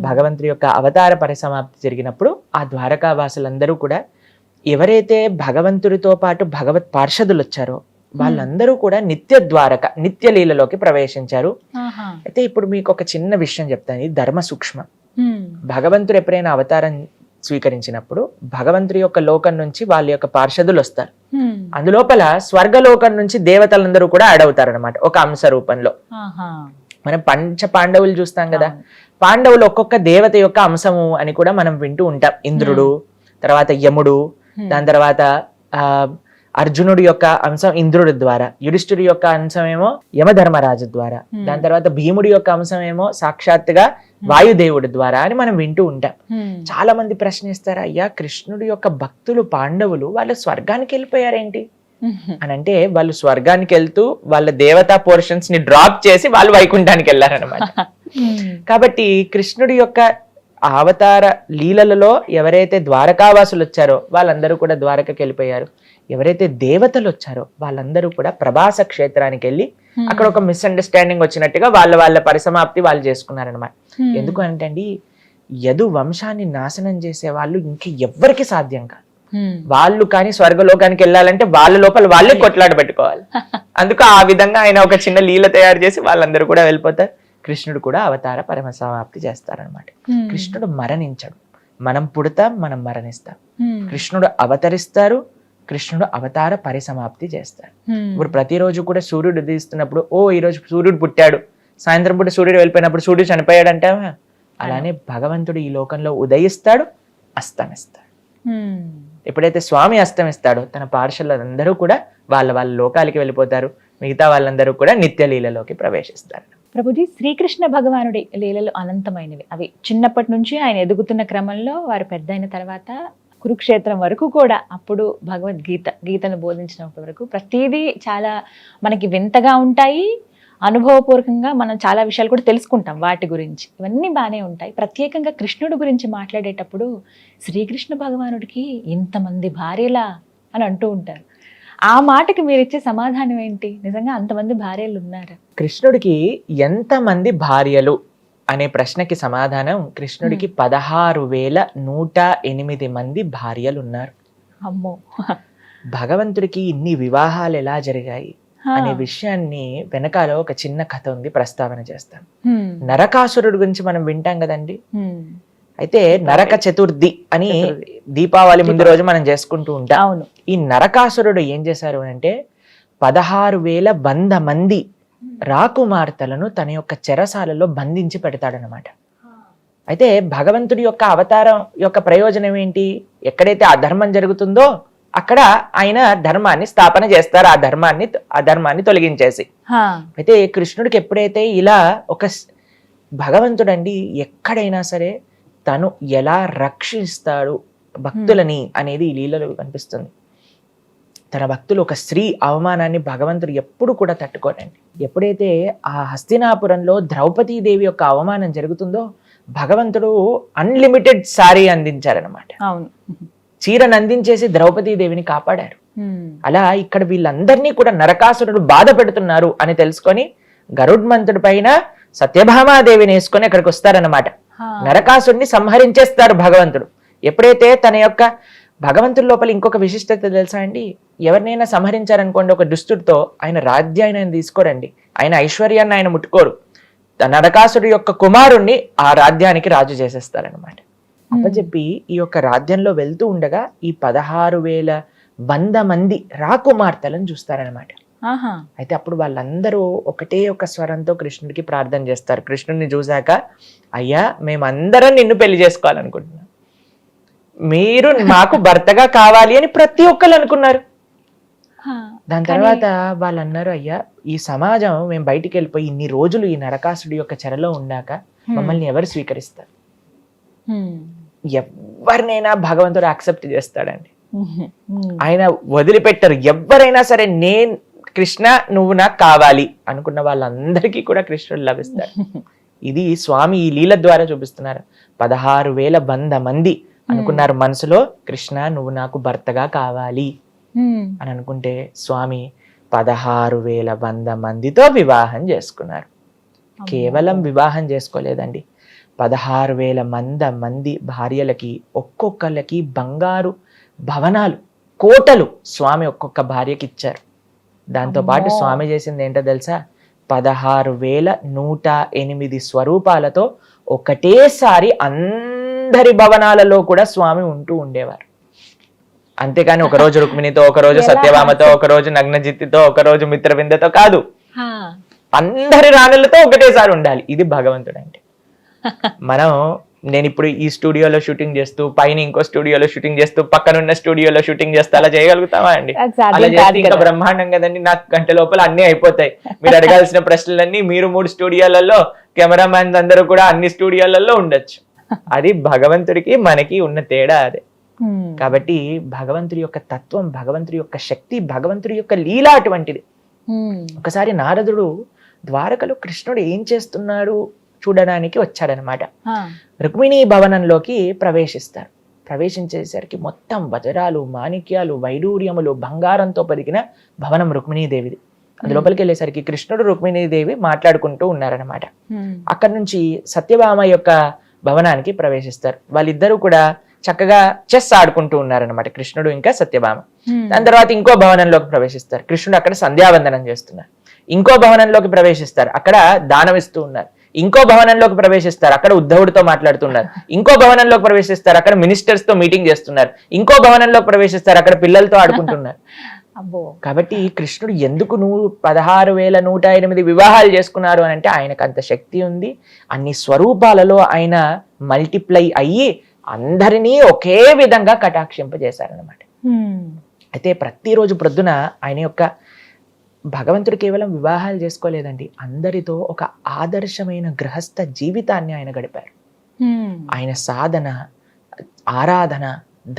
భగవంతుడి యొక్క అవతార పరిసమాప్తి జరిగినప్పుడు ఆ ద్వారకా వాసులందరూ కూడా ఎవరైతే భగవంతుడితో పాటు భగవత్ పార్షదులు వచ్చారో వాళ్ళందరూ కూడా నిత్య ద్వారక నిత్య లీలలోకి ప్రవేశించారు. అయితే ఇప్పుడు మీకు ఒక చిన్న విషయం చెప్తాను, ఇది ధర్మ సూక్ష్మం. భగవంతుడు ఎప్పుడైనా అవతారం స్వీకరించినప్పుడు భగవంతుడి యొక్క లోకం నుంచి వాళ్ళ యొక్క పార్షదులు వస్తారు. అందులోపల స్వర్గలోకం నుంచి దేవతలందరూ కూడా యాడ్ అవుతారు అనమాట ఒక అంశ రూపంలో. మనం పంచ పాండవులు చూస్తాం కదా, పాండవులు ఒక్కొక్క దేవత యొక్క అంశము అని కూడా మనం వింటూ ఉంటాం. ఇంద్రుడు, తర్వాత యముడు, దాని తర్వాత అర్జునుడి యొక్క అంశం ఇంద్రుడి ద్వారా, యుధిష్ఠుడి యొక్క అంశం ఏమో యమధర్మరాజు ద్వారా, దాని తర్వాత భీముడి యొక్క అంశం ఏమో సాక్షాత్తుగా వాయుదేవుడి ద్వారా అని మనం వింటూ ఉంటాం. చాలా మంది ప్రశ్నిస్తారు, అయ్యా కృష్ణుడి యొక్క భక్తులు పాండవులు వాళ్ళు స్వర్గానికి వెళ్ళిపోయారేంటి అని అంటే, వాళ్ళు స్వర్గానికి వెళ్తూ వాళ్ళ దేవతా పోర్షన్స్ ని డ్రాప్ చేసి వాళ్ళు వైకుంఠానికి వెళ్ళారనమాట. కాబట్టి కృష్ణుడి యొక్క అవతార లీలలలో ఎవరైతే ద్వారకావాసులు వచ్చారో వాళ్ళందరూ కూడా ద్వారకకి వెళ్ళిపోయారు. ఎవరైతే దేవతలు వచ్చారో వాళ్ళందరూ కూడా ప్రభాస క్షేత్రానికి వెళ్ళి అక్కడ ఒక మిస్అండర్స్టాండింగ్ వచ్చినట్టుగా వాళ్ళ పరిసమాప్తి వాళ్ళు చేసుకున్నారనమాట. ఎందుకు అంటే అండి, యదు వంశాన్ని నాశనం చేసే వాళ్ళు ఇంక ఎవ్వరికి సాధ్యం కాదు. వాళ్ళు కానీ స్వర్గలోకానికి వెళ్ళాలంటే వాళ్ళ లోపల వాళ్ళే కొట్లాట పెట్టుకోవాలి. అందుకు ఆ విధంగా ఆయన ఒక చిన్న లీల తయారు చేసి వాళ్ళందరూ కూడా వెళ్ళిపోతారు. కృష్ణుడు కూడా అవతార పరమసమాప్తి చేస్తారనమాట. కృష్ణుడు మరణించడు, మనం పుడతాం, మనం మరణిస్తాం. కృష్ణుడు అవతరిస్తారు, కృష్ణుడు అవతార పరిసమాప్తి చేస్తారు. ఇప్పుడు ప్రతిరోజు కూడా సూర్యుడు ఉదయిస్తున్నప్పుడు ఈ రోజు సూర్యుడు పుట్టాడు, సాయంత్రం పూట సూర్యుడు వెళ్ళిపోయినప్పుడు సూర్యుడు చనిపోయాడు అంటావా? అలానే భగవంతుడు ఈ లోకంలో ఉదయిస్తాడు, అస్తమిస్తాడు. ఎప్పుడైతే స్వామి అస్తమిస్తాడో తన పార్షదులందరూ కూడా వాళ్ళ లోకాలకి వెళ్ళిపోతారు, మిగతా వాళ్ళందరూ కూడా నిత్య లీలలోకి ప్రవేశిస్తారు. ప్రభుజీ, శ్రీకృష్ణ భగవానుడి లీలలు అనంతమైనవి. అవి చిన్నప్పటి నుంచి ఆయన ఎదుగుతున్న క్రమంలో వారు పెద్ద అయిన తర్వాత కురుక్షేత్రం వరకు కూడా, అప్పుడు గీతను బోధించినప్పటి వరకు ప్రతిదీ చాలా మనకి వింతగా ఉంటాయి. అనుభవపూర్వకంగా మనం చాలా విషయాలు కూడా తెలుసుకుంటాం వాటి గురించి. ఇవన్నీ బాగానే ఉంటాయి. ప్రత్యేకంగా కృష్ణుడి గురించి మాట్లాడేటప్పుడు శ్రీకృష్ణ భగవానుడికి ఇంతమంది భార్యలా అని అంటూ ఉంటారు. ఆ మాటకి మీరు ఇచ్చే సమాధానం ఏంటి? నిజంగా అంతమంది భార్యలు ఉన్నారా? కృష్ణుడికి ఎంతమంది భార్యలు అనే ప్రశ్నకి సమాధానం, కృష్ణుడికి 16,108 మంది భార్యలు ఉన్నారు. అమ్మో. భగవంతుడికి ఇన్ని వివాహాలు ఎలా జరిగాయి అనే విషయాన్ని వెనకాల ఒక చిన్న కథ ఉంది, ప్రస్తావన చేస్తాను. నరకాసురుడు గురించి మనం వింటాం కదండి. అయితే నరక చతుర్థి అని దీపావళి ముందు రోజు మనం చేసుకుంటూ ఉంటాం. అవును. ఈ నరకాసురుడు ఏం చేశారు అంటే 16,100 మంది రాకుమార్తెలను తన యొక్క చెరసాలలో బంధించి పెడతాడనమాట. అయితే భగవంతుడి యొక్క అవతారం యొక్క ప్రయోజనం ఏంటి? ఎక్కడైతే అధర్మం జరుగుతుందో అక్కడ ఆయన ధర్మాన్ని స్థాపన చేస్తారు, ఆ ధర్మాన్ని తొలగించేసి. అయితే కృష్ణుడికి ఎప్పుడైతే ఇలా ఒక భగవంతుడండి ఎక్కడైనా సరే తను ఎలా రక్షిస్తాడు భక్తులని అనేది ఈ లీలలో కనిపిస్తుంది. తన భక్తులు ఒక స్త్రీ అవమానాన్ని భగవంతుడు ఎప్పుడు కూడా తట్టుకోనండి. ఎప్పుడైతే ఆ హస్తినాపురంలో ద్రౌపదీదేవి యొక్క అవమానం జరుగుతుందో భగవంతుడు అన్లిమిటెడ్ సారీ అందించారనమాట. అవును. చీరను అందించేసి ద్రౌపదీదేవిని కాపాడారు. అలా ఇక్కడ వీళ్ళందరినీ కూడా నరకాసురుడు బాధ పెడుతున్నారు అని తెలుసుకొని గరుడ్మంతుడి పైన సత్యభామాదేవిని వేసుకొని అక్కడికి వస్తారనమాట. నరకాసుడిని సంహరించేస్తారు భగవంతుడు. ఎప్పుడైతే తన యొక్క భగవంతుడి లోపల ఇంకొక విశిష్టత తెలుసా అండి? ఎవరినైనా సంహరించారనుకోండి ఒక దుష్టుడితో, ఆయన రాజ్యాన్ని ఆయన తీసుకోరండి, ఆయన ఐశ్వర్యాన్ని ఆయన ముట్టుకోరు. నరకాసుడి యొక్క కుమారుణ్ణి ఆ రాజ్యానికి రాజు చేసేస్తారనమాట. అప్పచెప్పి ఈ యొక్క రాజ్యంలో వెళ్తూ ఉండగా ఈ 16,100 మంది రాకుమార్తెలను చూస్తారనమాట. అయితే అప్పుడు వాళ్ళందరూ ఒకటే ఒక స్వరంతో కృష్ణుడికి ప్రార్థన చేస్తారు. కృష్ణుడిని చూశాక, అయ్యా మేమందరం నిన్ను పెళ్లి చేసుకోవాలనుకుంటున్నాం, మీరు మాకు భర్తగా కావాలి అని ప్రతి ఒక్కరు అనుకున్నారు. దాని తర్వాత వాళ్ళు అన్నారు, అయ్యా ఈ సమాజం మేము బయటికి వెళ్ళిపోయి ఇన్ని రోజులు ఈ నరకాసుడి యొక్క చెరలో ఉన్నాక మమ్మల్ని ఎవరు స్వీకరిస్తారు? ఎవరినైనా భగవంతుడు యాక్సెప్ట్ చేస్తాడండి, ఆయన వదిలిపెట్టరు. ఎవరైనా సరే నేను కృష్ణ నువ్వు నాకు కావాలి అనుకున్న వాళ్ళందరికీ కూడా కృష్ణుడు లభిస్తాడు. ఇది స్వామి ఈ లీల ద్వారా చూపిస్తున్నారు. 16,100 మంది అనుకున్నారు మనసులో, కృష్ణ నువ్వు నాకు భర్తగా కావాలి అని అనుకుంటే స్వామి 16,100 మందితో వివాహం చేసుకున్నారు. కేవలం వివాహం చేసుకోలేదండి, 16,100 మంది భార్యలకి ఒక్కొక్కళ్ళకి బంగారు భవనాలు, కోటలు స్వామి ఒక్కొక్క భార్యకి ఇచ్చారు. దాంతో పాటు స్వామి చేసింది ఏంటో తెలుసా? 16,108 స్వరూపాలతో ఒకటేసారి అందరి భవనాలలో కూడా స్వామి ఉంటూ ఉండేవారు. అంతేకాని ఒకరోజు రుక్మిణితో, ఒకరోజు సత్యభామతో, ఒకరోజు నగ్నజిత్తితో, ఒకరోజు మిత్రవిందతో కాదు, అందరి రాణులతో ఒకటేసారి ఉండాలి. ఇది భగవంతుడు అంటే. నేను ఇప్పుడు ఈ స్టూడియోలో షూటింగ్ చేస్తూ, పైన ఇంకో స్టూడియోలో షూటింగ్ చేస్తూ, పక్కనున్న స్టూడియోలో షూటింగ్ చేస్తూ అలా చేయగలుగుతామా అండి? అలా చేస్తే ఇంకా బ్రహ్మాండం కదండి. నాకు గంట లోపల అన్ని అయిపోతాయి. మీరు అడగాల్సిన ప్రశ్నలన్నీ మీరు 3 స్టూడియోలలో, కెమెరామ్యాన్ అందరూ కూడా అన్ని స్టూడియోలలో ఉండొచ్చు. అది భగవంతుడికి మనకి ఉన్న తేడా అదే. కాబట్టి భగవంతుడి యొక్క తత్వం, భగవంతుడి యొక్క శక్తి, భగవంతుడి యొక్క లీల అటువంటిది. ఒకసారి నారదుడు ద్వారకలో కృష్ణుడు ఏం చేస్తున్నాడు చూడడానికి వచ్చాడనమాట. రుక్మిణీ భవనంలోకి ప్రవేశిస్తారు. ప్రవేశించేసరికి మొత్తం వజ్రాలు, మాణిక్యాలు, వైడూర్యములు, బంగారంతో పరిగిన భవనం రుక్మిణీదేవిది. అందులోపలికి వెళ్ళేసరికి కృష్ణుడు, రుక్మిణీదేవి మాట్లాడుకుంటూ ఉన్నారనమాట. అక్కడి నుంచి సత్యభామ యొక్క భవనానికి ప్రవేశిస్తారు. వాళ్ళిద్దరూ కూడా చక్కగా చెస్ ఆడుకుంటూ ఉన్నారనమాట, కృష్ణుడు ఇంకా సత్యభామ. దాని తర్వాత ఇంకో భవనంలోకి ప్రవేశిస్తారు. కృష్ణుడు అక్కడ సంధ్యావందనం చేస్తున్నారు. ఇంకో భవనంలోకి ప్రవేశిస్తారు, అక్కడ దానం ఇస్తూ ఉన్నారు. ఇంకో భవనంలోకి ప్రవేశిస్తారు, అక్కడ ఉద్ధవుడితో మాట్లాడుతున్నారు. ఇంకో భవనంలోకి ప్రవేశిస్తారు, అక్కడ మినిస్టర్స్ తో మీటింగ్ చేస్తున్నారు. ఇంకో భవనంలోకి ప్రవేశిస్తారు, అక్కడ పిల్లలతో ఆడుకుంటున్నారు. కాబట్టి కృష్ణుడు ఎందుకు 16,108 వివాహాలు చేసుకున్నారు అని అంటే ఆయనకు అంత శక్తి ఉంది. అన్ని స్వరూపాలలో ఆయన మల్టిప్లై అయ్యి అందరినీ ఒకే విధంగా కటాక్షింపజేశారనమాట. అయితే ప్రతిరోజు ప్రొద్దున ఆయన యొక్క భగవంతుడు కేవలం వివాహాలు చేసుకోలేదండి, అందరితో ఒక ఆదర్శమైన గృహస్థ జీవితాన్ని ఆయన గడిపారు. ఆయన సాధన, ఆరాధన,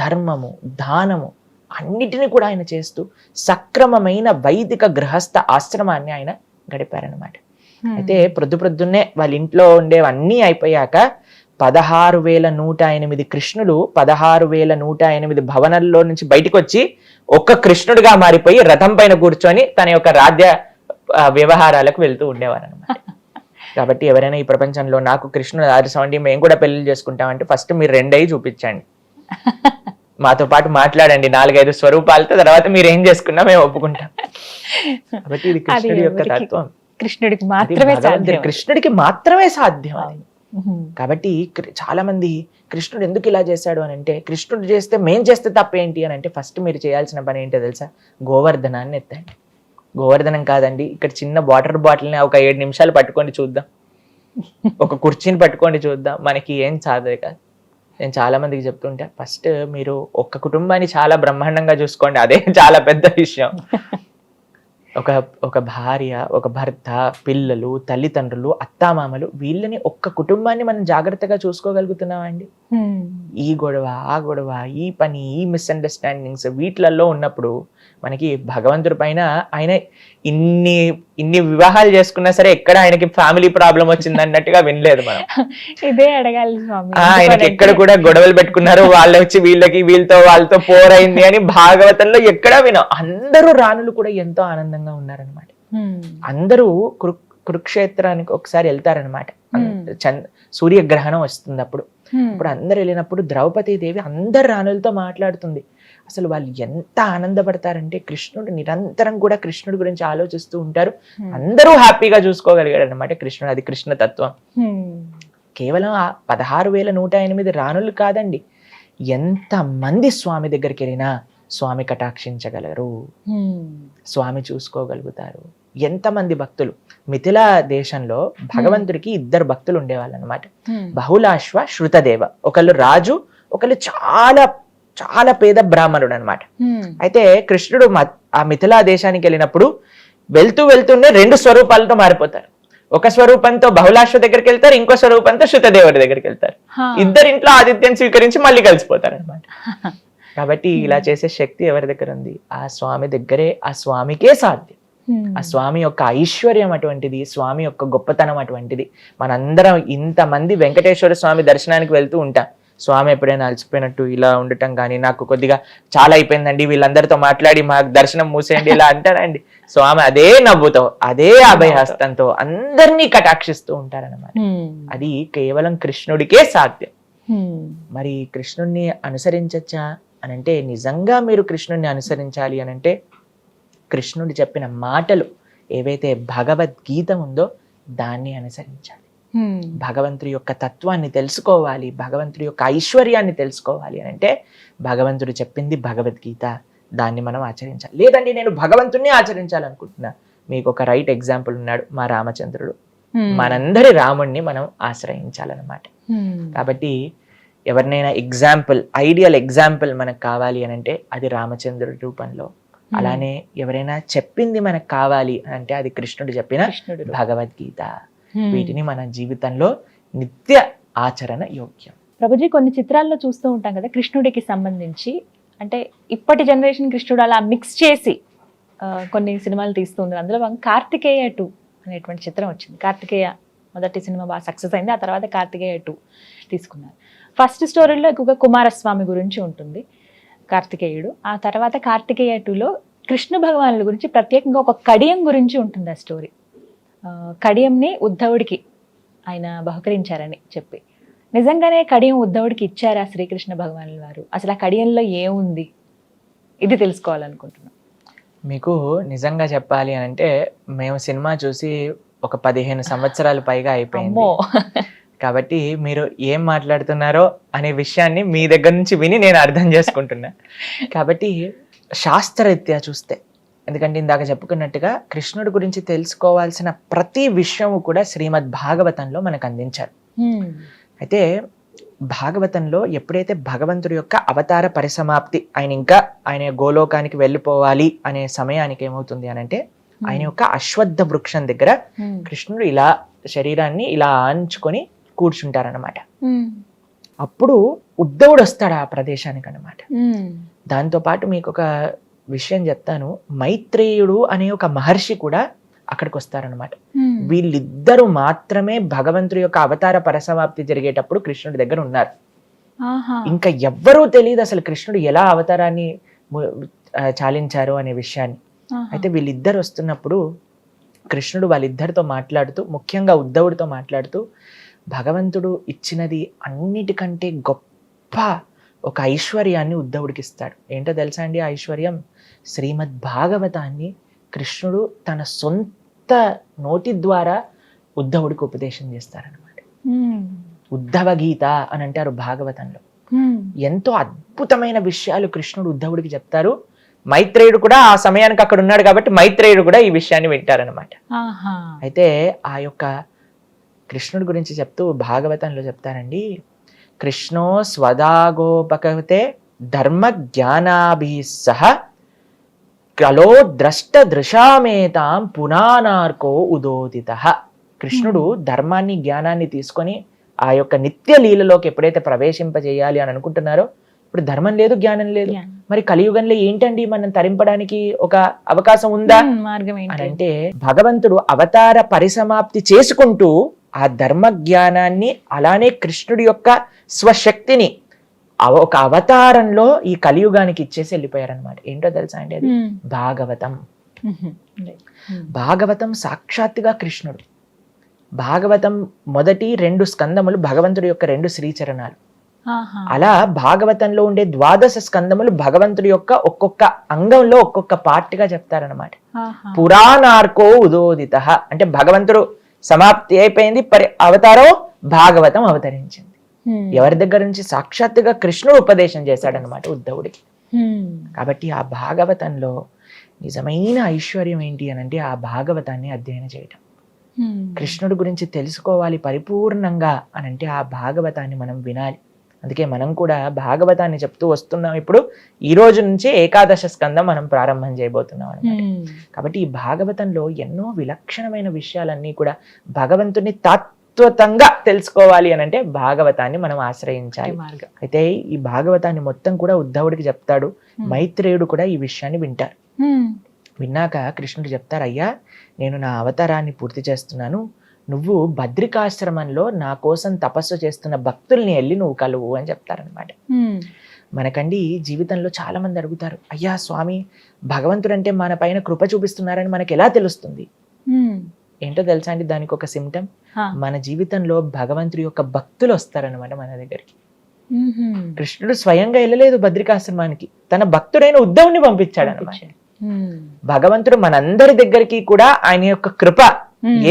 ధర్మము, దానము అన్నిటిని కూడా ఆయన చేస్తూ సక్రమమైన వైదిక గృహస్థ ఆశ్రమాన్ని ఆయన గడిపారనమాట. అయితే ప్రొద్దున్నే వాళ్ళ ఇంట్లో ఉండేవన్నీ అయిపోయాక 16,108 కృష్ణుడు 16,108 భవనాల్లో నుంచి బయటకు వచ్చి ఒక్క కృష్ణుడిగా మారిపోయి రథం పైన కూర్చొని తన యొక్క రాజ్య వ్యవహారాలకు వెళ్తూ ఉండేవారు అనమాట. కాబట్టి ఎవరైనా ఈ ప్రపంచంలో నాకు కృష్ణుడు ఆదర్శండి, మేము కూడా పెళ్లి చేసుకుంటామంటే ఫస్ట్ మీరు 2 అయ్యి చూపించండి, మాతో పాటు మాట్లాడండి 4-5 స్వరూపాలతో, తర్వాత మీరు ఏం చేసుకున్నా మేము ఒప్పుకుంటాం. కాబట్టి ఇది కృష్ణుడి యొక్క తత్వం, కృష్ణుడికి మాత్రమే సాధ్యం. కృష్ణుడికి మాత్రమే సాధ్యం అది. కాబట్టి చాలా మంది కృష్ణుడు ఎందుకు ఇలా చేశాడు అని అంటే, కృష్ణుడు చేస్తే మేం చేస్తే తప్పేంటి అని అంటే, ఫస్ట్ మీరు చేయాల్సిన పని ఏంటో తెలుసా? గోవర్ధనాన్ని ఎత్తండి. గోవర్ధనం కాదండి, ఇక్కడ చిన్న వాటర్ బాటిల్ని ఒక 7 నిమిషాలు పట్టుకొని చూద్దాం, ఒక కుర్చీని పట్టుకొని చూద్దాం, మనకి ఏం సాధే కాదు. నేను చాలా మందికి చెప్తుంటా, ఫస్ట్ మీరు ఒక్క కుటుంబాన్ని చాలా బ్రహ్మాండంగా చూసుకోండి, అదే చాలా పెద్ద విషయం. ఒక భార్య, ఒక భర్త, పిల్లలు, తల్లిదండ్రులు, అత్తామామలు, వీళ్ళని ఒక్క కుటుంబాన్ని మనం జాగ్రత్తగా చూసుకోగలుగుతున్నామండి. ఈ గొడవ, ఆ గొడవ, ఈ పని, ఈ మిస్అండర్స్టాండింగ్స్ వీటిలలో ఉన్నప్పుడు మనకి భగవంతుడి పైన ఆయన ఇన్ని వివాహాలు చేసుకున్నా సరే ఎక్కడ ఆయనకి ఫ్యామిలీ ప్రాబ్లం వచ్చింది అన్నట్టుగా వినలేదు మనం. ఇదే అడగాలి స్వామి, ఆయనకి ఎక్కడ కూడా గొడవలు పెట్టుకున్నారు, వాళ్ళు వచ్చి వీళ్ళతో వాళ్ళతో పోరైంది అని భాగవతంలో ఎక్కడా వినాం. అందరూ రాణులు కూడా ఎంతో ఆనందంగా ఉన్నారనమాట. అందరూ కురుక్షేత్రానికి ఒకసారి వెళ్తారనమాట, సూర్యగ్రహణం వస్తుంది అప్పుడు. ఇప్పుడు అందరు వెళ్ళినప్పుడు ద్రౌపదీదేవి అందరు రాణులతో మాట్లాడుతుంది. అసలు వాళ్ళు ఎంత ఆనందపడతారంటే, కృష్ణుడు నిరంతరం కూడా కృష్ణుడి గురించి ఆలోచిస్తూ ఉంటారు, అందరూ హ్యాపీగా చూసుకోగలిగాడు అనమాట కృష్ణుడు. అది కృష్ణ తత్వం. కేవలం 16,108 రాణులు కాదండి, ఎంత మంది స్వామి దగ్గరికి వెళ్ళినా స్వామి కటాక్షించగలరు, స్వామి చూసుకోగలుగుతారు. ఎంతమంది భక్తులు, మిథిలా దేశంలో భగవంతుడికి 2 భక్తులు ఉండేవాళ్ళు అనమాట. బహుళాశ్వ, శృతదేవ. ఒకళ్ళు రాజు, ఒకళ్ళు చాలా చాలా పేద బ్రాహ్మణుడు అనమాట. అయితే కృష్ణుడు ఆ మిథిలా దేశానికి వెళ్ళినప్పుడు వెళ్తూనే 2 స్వరూపాలతో మారిపోతారు. ఒక స్వరూపంతో బహుళాశ్వ దగ్గరికి వెళ్తారు, ఇంకో స్వరూపంతో శృతదేవుడి దగ్గరికి వెళ్తారు. ఇద్దరింట్లో ఆతిథ్యం స్వీకరించి మళ్ళీ కలిసిపోతారు అనమాట. కాబట్టి ఇలా చేసే శక్తి ఎవరి దగ్గర ఉంది? ఆ స్వామి దగ్గరే, ఆ స్వామికే సాధ్యం. ఆ స్వామి యొక్క ఐశ్వర్యం అటువంటిది, స్వామి యొక్క గొప్పతనం అటువంటిది. మనందరం ఇంతమంది వెంకటేశ్వర స్వామి దర్శనానికి వెళ్తూ ఉంటాం, స్వామి ఎప్పుడైనా అలసిపోయినట్టు ఇలా ఉండటం కానీ, నాకు కొద్దిగా చాలా అయిపోయిందండి, వీళ్ళందరితో మాట్లాడి మాకు దర్శనం మూసేయండి ఇలా అంటారండి. స్వామి అదే నవ్వుతో, అదే అభయహస్తంతో అందరినీ కటాక్షిస్తూ ఉంటారన్నమాట. అది కేవలం కృష్ణుడికే సాధ్యం. మరి కృష్ణుడిని అనుసరించచ్చా అని అంటే, నిజంగా మీరు కృష్ణుడిని అనుసరించాలి అని అంటే, కృష్ణుడు చెప్పిన మాటలు ఏవైతే భగవద్గీత ఉందో దాన్ని అనుసరించాలి. భగవంతుడి యొక్క తత్వాన్ని తెలుసుకోవాలి, భగవంతుడి యొక్క ఐశ్వర్యాన్ని తెలుసుకోవాలి అని అంటే భగవంతుడు చెప్పింది భగవద్గీత, దాన్ని మనం ఆచరించాలి. లేదండి నేను భగవంతుడిని ఆచరించాలనుకుంటున్నా, మీకు ఒక రైట్ ఎగ్జాంపుల్ ఉన్నాడు, మా రామచంద్రుడు. మనందరి రాముణ్ణి మనం ఆశ్రయించాలన్నమాట. కాబట్టి ఎవరినైనా ఎగ్జాంపుల్, ఐడియల్ ఎగ్జాంపుల్ మనకు కావాలి అని అంటే అది రామచంద్రుడి రూపంలో. అలానే ఎవరైనా చెప్పింది మనకు కావాలి అంటే అది కృష్ణుడు చెప్పిన భగవద్గీత. వీటిని మన జీవితంలో నిత్య ఆచరణ యోగ్యం. ప్రభుజీ, కొన్ని చిత్రాల్లో చూస్తూ ఉంటాం కదా కృష్ణుడికి సంబంధించి, అంటే ఇప్పటి జనరేషన్ కృష్ణుడు అలా మిక్స్ చేసి కొన్ని సినిమాలు తీస్తూ ఉన్నారు. అందులో కార్తికేయ 2 అనేటువంటి చిత్రం వచ్చింది. కార్తికేయ మొదటి సినిమా బాగా సక్సెస్ అయింది, ఆ తర్వాత కార్తికేయ 2 తీసుకున్నారు. ఫస్ట్ స్టోరీలో ఎక్కువగా కుమారస్వామి గురించి ఉంటుంది కార్తికేయుడు. ఆ తర్వాత కార్తికేయ 2లో కృష్ణ భగవానుల గురించి ప్రత్యేకంగా ఒక కడియం గురించి ఉంటుంది ఆ స్టోరీ. కడియంని ఉద్ధవుడికి ఆయన బహుకరించారని చెప్పి, నిజంగానే కడియం ఉద్ధవుడికి ఇచ్చారా శ్రీకృష్ణ భగవానుల వారు? అసలు ఆ కడియంలో ఏముంది, ఇది తెలుసుకోవాలనుకుంటున్నాం. మీకు నిజంగా చెప్పాలి అని అంటే, మేము సినిమా చూసి ఒక 15 సంవత్సరాలు పైగా అయిపోయింది. కాబట్టి మీరు ఏం మాట్లాడుతున్నారో అనే విషయాన్ని మీ దగ్గర నుంచి విని నేను అర్థం చేసుకుంటున్నా. కాబట్టి శాస్త్రరీత్యా చూస్తే, ఎందుకంటే ఇందాక చెప్పుకున్నట్టుగా కృష్ణుడి గురించి తెలుసుకోవాల్సిన ప్రతి విషయము కూడా శ్రీమద్ భాగవతంలో మనకు అందించారు. అయితే భాగవతంలో ఎప్పుడైతే భగవంతుడి యొక్క అవతార పరిసమాప్తి, ఆయన గోలోకానికి వెళ్ళిపోవాలి అనే సమయానికి ఏమవుతుంది అని అంటే, ఆయన యొక్క అశ్వత్థ వృక్షం దగ్గర కృష్ణుడు ఇలా శరీరాన్ని ఇలా ఆంచుకొని కూర్చుంటారనమాట. అప్పుడు ఉద్ధవుడు వస్తాడు ఆ ప్రదేశానికి అనమాట. దాంతో పాటు మీకు ఒక విషయం చెప్తాను, మైత్రేయుడు అనే ఒక మహర్షి కూడా అక్కడికి వస్తారనమాట. వీళ్ళిద్దరూ మాత్రమే భగవంతుడి యొక్క అవతార పరిసమాప్తి జరిగేటప్పుడు కృష్ణుడి దగ్గర ఉన్నారు. ఇంకా ఎవ్వరూ తెలియదు అసలు కృష్ణుడు ఎలా అవతారాన్ని చాలించారు అనే విషయాన్ని. అయితే వీళ్ళిద్దరు వస్తున్నప్పుడు కృష్ణుడు వాళ్ళిద్దరితో మాట్లాడుతూ, ముఖ్యంగా ఉద్ధవుడితో మాట్లాడుతూ, భగవంతుడు ఇచ్చినది అన్నిటికంటే గొప్ప ఒక ఐశ్వర్యాన్ని ఉద్ధవుడికి ఇస్తాడు. ఏంటో తెలుసా అండి ఆ ఐశ్వర్యం? శ్రీమద్ భాగవతాన్ని కృష్ణుడు తన సొంత నోటి ద్వారా ఉద్ధవుడికి ఉపదేశం చేస్తారనమాట. ఉద్ధవ గీత అని అంటారు భాగవతంలో. ఎంతో అద్భుతమైన విషయాలు కృష్ణుడు ఉద్ధవుడికి చెప్తారు. మైత్రేయుడు కూడా ఆ సమయానికి అక్కడ ఉన్నాడు కాబట్టి మైత్రేయుడు కూడా ఈ విషయాన్ని వింటారనమాట. అయితే ఆ యొక్క కృష్ణుడి గురించి చెప్తూ భాగవతంలో చెప్తారండి, కృష్ణో స్వదాగోపకతే ధర్మ జ్ఞానాభి సహ కలో ద్రష్ట దృశామేతాం పునానార్కో ఉదోదిత. కృష్ణుడు ధర్మాన్ని జ్ఞానాన్ని తీసుకొని ఆ యొక్క నిత్య లీలలోకి ఎప్పుడైతే ప్రవేశింపజేయాలి అని అనుకుంటున్నారో, ఇప్పుడు ధర్మం లేదు, జ్ఞానం లేదు, మరి కలియుగంలో ఏంటండి మనం తరింపడానికి ఒక అవకాశం ఉందా అని అంటే, భగవంతుడు అవతార పరిసమాప్తి చేసుకుంటూ ఆ ధర్మ జ్ఞానాన్ని అలానే కృష్ణుడి యొక్క స్వశక్తిని ఒక అవతారంలో ఈ కలియుగానికి ఇచ్చేసి వెళ్ళిపోయారనమాట. ఏంటో తెలుసా అండి అది? భాగవతం. భాగవతం సాక్షాత్తుగా కృష్ణుడు. భాగవతం మొదటి 2 స్కందములు భగవంతుడి యొక్క 2 శ్రీచరణాలు. అలా భాగవతంలో ఉండే 12 స్కందములు భగవంతుడి యొక్క ఒక్కొక్క అంగంలో ఒక్కొక్క పార్ట్గా చెప్తారనమాట. పురాణార్కో ఉదోదిత అంటే భగవంతుడు సమాప్తి అయిపోయింది, అవతారం భాగవతం అవతరించింది. ఎవరి దగ్గర నుంచి? సాక్షాత్తుగా కృష్ణుడు ఉపదేశం చేశాడనమాట ఉద్ధవుడికి. కాబట్టి ఆ భాగవతంలో నిజమైన ఐశ్వర్యం ఏంటి అని అంటే ఆ భాగవతాన్ని అధ్యయనం చేయటం. కృష్ణుడి గురించి తెలుసుకోవాలి పరిపూర్ణంగా అని అంటే ఆ భాగవతాన్ని మనం వినాలి. అందుకే మనం కూడా భాగవతాన్ని చెప్తూ వస్తున్నాం. ఇప్పుడు ఈ రోజు నుంచి 11వ స్కందం మనం ప్రారంభం చేయబోతున్నాం అన్నమాట. కాబట్టి ఈ భాగవతంలో ఎన్నో విలక్షణమైన విషయాలన్నీ కూడా భగవంతుని తత్వతంగా తెలుసుకోవాలి అని అంటే భాగవతాన్ని మనం ఆశ్రయించాలి. అయితే ఈ భాగవతాన్ని మొత్తం కూడా ఉద్ధవుడికి చెప్తాడు. మైత్రేయుడు కూడా ఈ విషయాన్ని వింటారు. విన్నాక కృష్ణుడు చెప్తారు, అయ్యా నేను నా అవతారాన్ని పూర్తి చేస్తున్నాను, నువ్వు బద్రికాశ్రమంలో నా కోసం తపస్సు చేస్తున్న భక్తుల్ని వెళ్ళి నువ్వు కలువు అని చెప్తారనమాట. మనకండి జీవితంలో చాలా మంది అడుగుతారు, అయ్యా స్వామి భగవంతుడు అంటే మన పైన కృప చూపిస్తున్నారని మనకి ఎలా తెలుస్తుంది? ఏంటో తెలుసా అండి దానికి ఒక సిమ్టమ్? మన జీవితంలో భగవంతుడి యొక్క భక్తులు వస్తారనమాట మన దగ్గరికి. కృష్ణుడు స్వయంగా వెళ్ళలేదు బద్రికాశ్రమానికి, తన భక్తుడైన ఉద్ధవుని పంపించాడు అనమాట. భగవంతుడు మనందరి దగ్గరికి కూడా ఆయన యొక్క కృప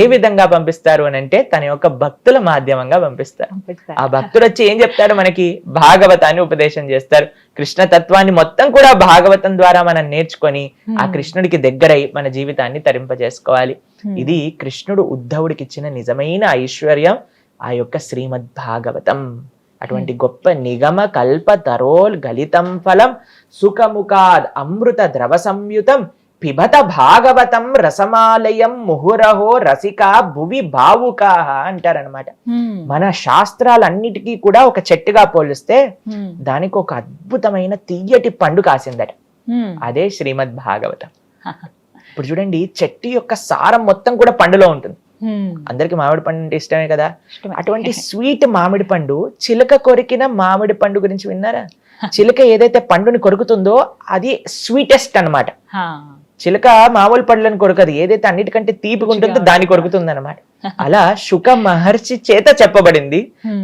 ఏ విధంగా పంపిస్తారు అని అంటే తన యొక్క భక్తుల మాధ్యమంగా పంపిస్తారు. ఆ భక్తుడు వచ్చి ఏం చెప్తారు? మనకి భాగవతాన్ని ఉపదేశం చేస్తారు. కృష్ణ తత్వాన్ని మొత్తం కూడా భాగవతం ద్వారా మనం నేర్చుకొని ఆ కృష్ణుడికి దగ్గరై మన జీవితాన్ని తరింపజేసుకోవాలి. ఇది కృష్ణుడు ఉద్ధవుడికి ఇచ్చిన నిజమైన ఐశ్వర్యం ఆ యొక్క శ్రీమద్ భాగవతం. అటువంటి గొప్ప నిగమ కల్ప తరోల్ గలితం ఫలం సుఖముఖాద్ అమృత ద్రవ సంయుతం పిబత భాగవతం రసమాలయం ముహురహో రసికా భువి భావుకా అంటారనమాట. మన శాస్త్రాలన్నిటికీ కూడా ఒక చెట్టుగా పోలిస్తే దానికి ఒక అద్భుతమైన తీయటి పండు కాసిందట. అదే శ్రీమద్ భాగవతం. ఇప్పుడు చూడండి, చెట్టు యొక్క సారం మొత్తం కూడా పండులో ఉంటుంది. అందరికి మామిడి పండు అంటే ఇష్టమే కదా. అటువంటి స్వీట్ మామిడి పండు, చిలుక కొరికిన మామిడి పండు గురించి విన్నారా? చిలుక ఏదైతే పండుని కొరుకుతుందో అది స్వీటెస్ట్ అన్నమాట. చిలుక మామూలు పండ్లను కొరకదు, ఏదైతే అన్నిటికంటే తీపిగా ఉంటుందో దాన్ని కొరుకుతుంది అనమాట. అలా శుక మహర్షి చేత చెప్పబడింది.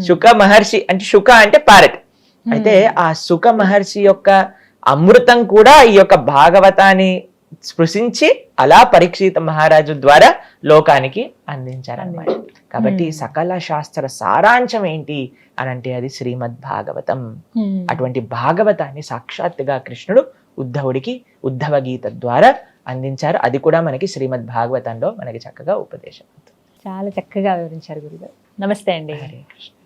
శుక మహర్షి అంటే శుక అంటే ప్యారెట్. అయితే ఆ శుక మహర్షి యొక్క అమృతం కూడా ఈ యొక్క భాగవతాన్ని స్పృశించి అలా పరీక్షిత మహారాజు ద్వారా లోకానికి అందించారన్నమాట. కాబట్టి సకల శాస్త్ర సారాంశం ఏంటి అని అంటే అది శ్రీమద్ భాగవతం. అటువంటి భాగవతాన్ని సాక్షాత్తుగా కృష్ణుడు ఉద్ధవుడికి ఉద్ధవ గీత ద్వారా అందించారు. అది కూడా మనకి శ్రీమద్ భాగవతంలో మనకి చక్కగా ఉపదేశం. చాలా చక్కగా వివరించారు గురుగారు. నమస్తే అండి. హరే కృష్ణ.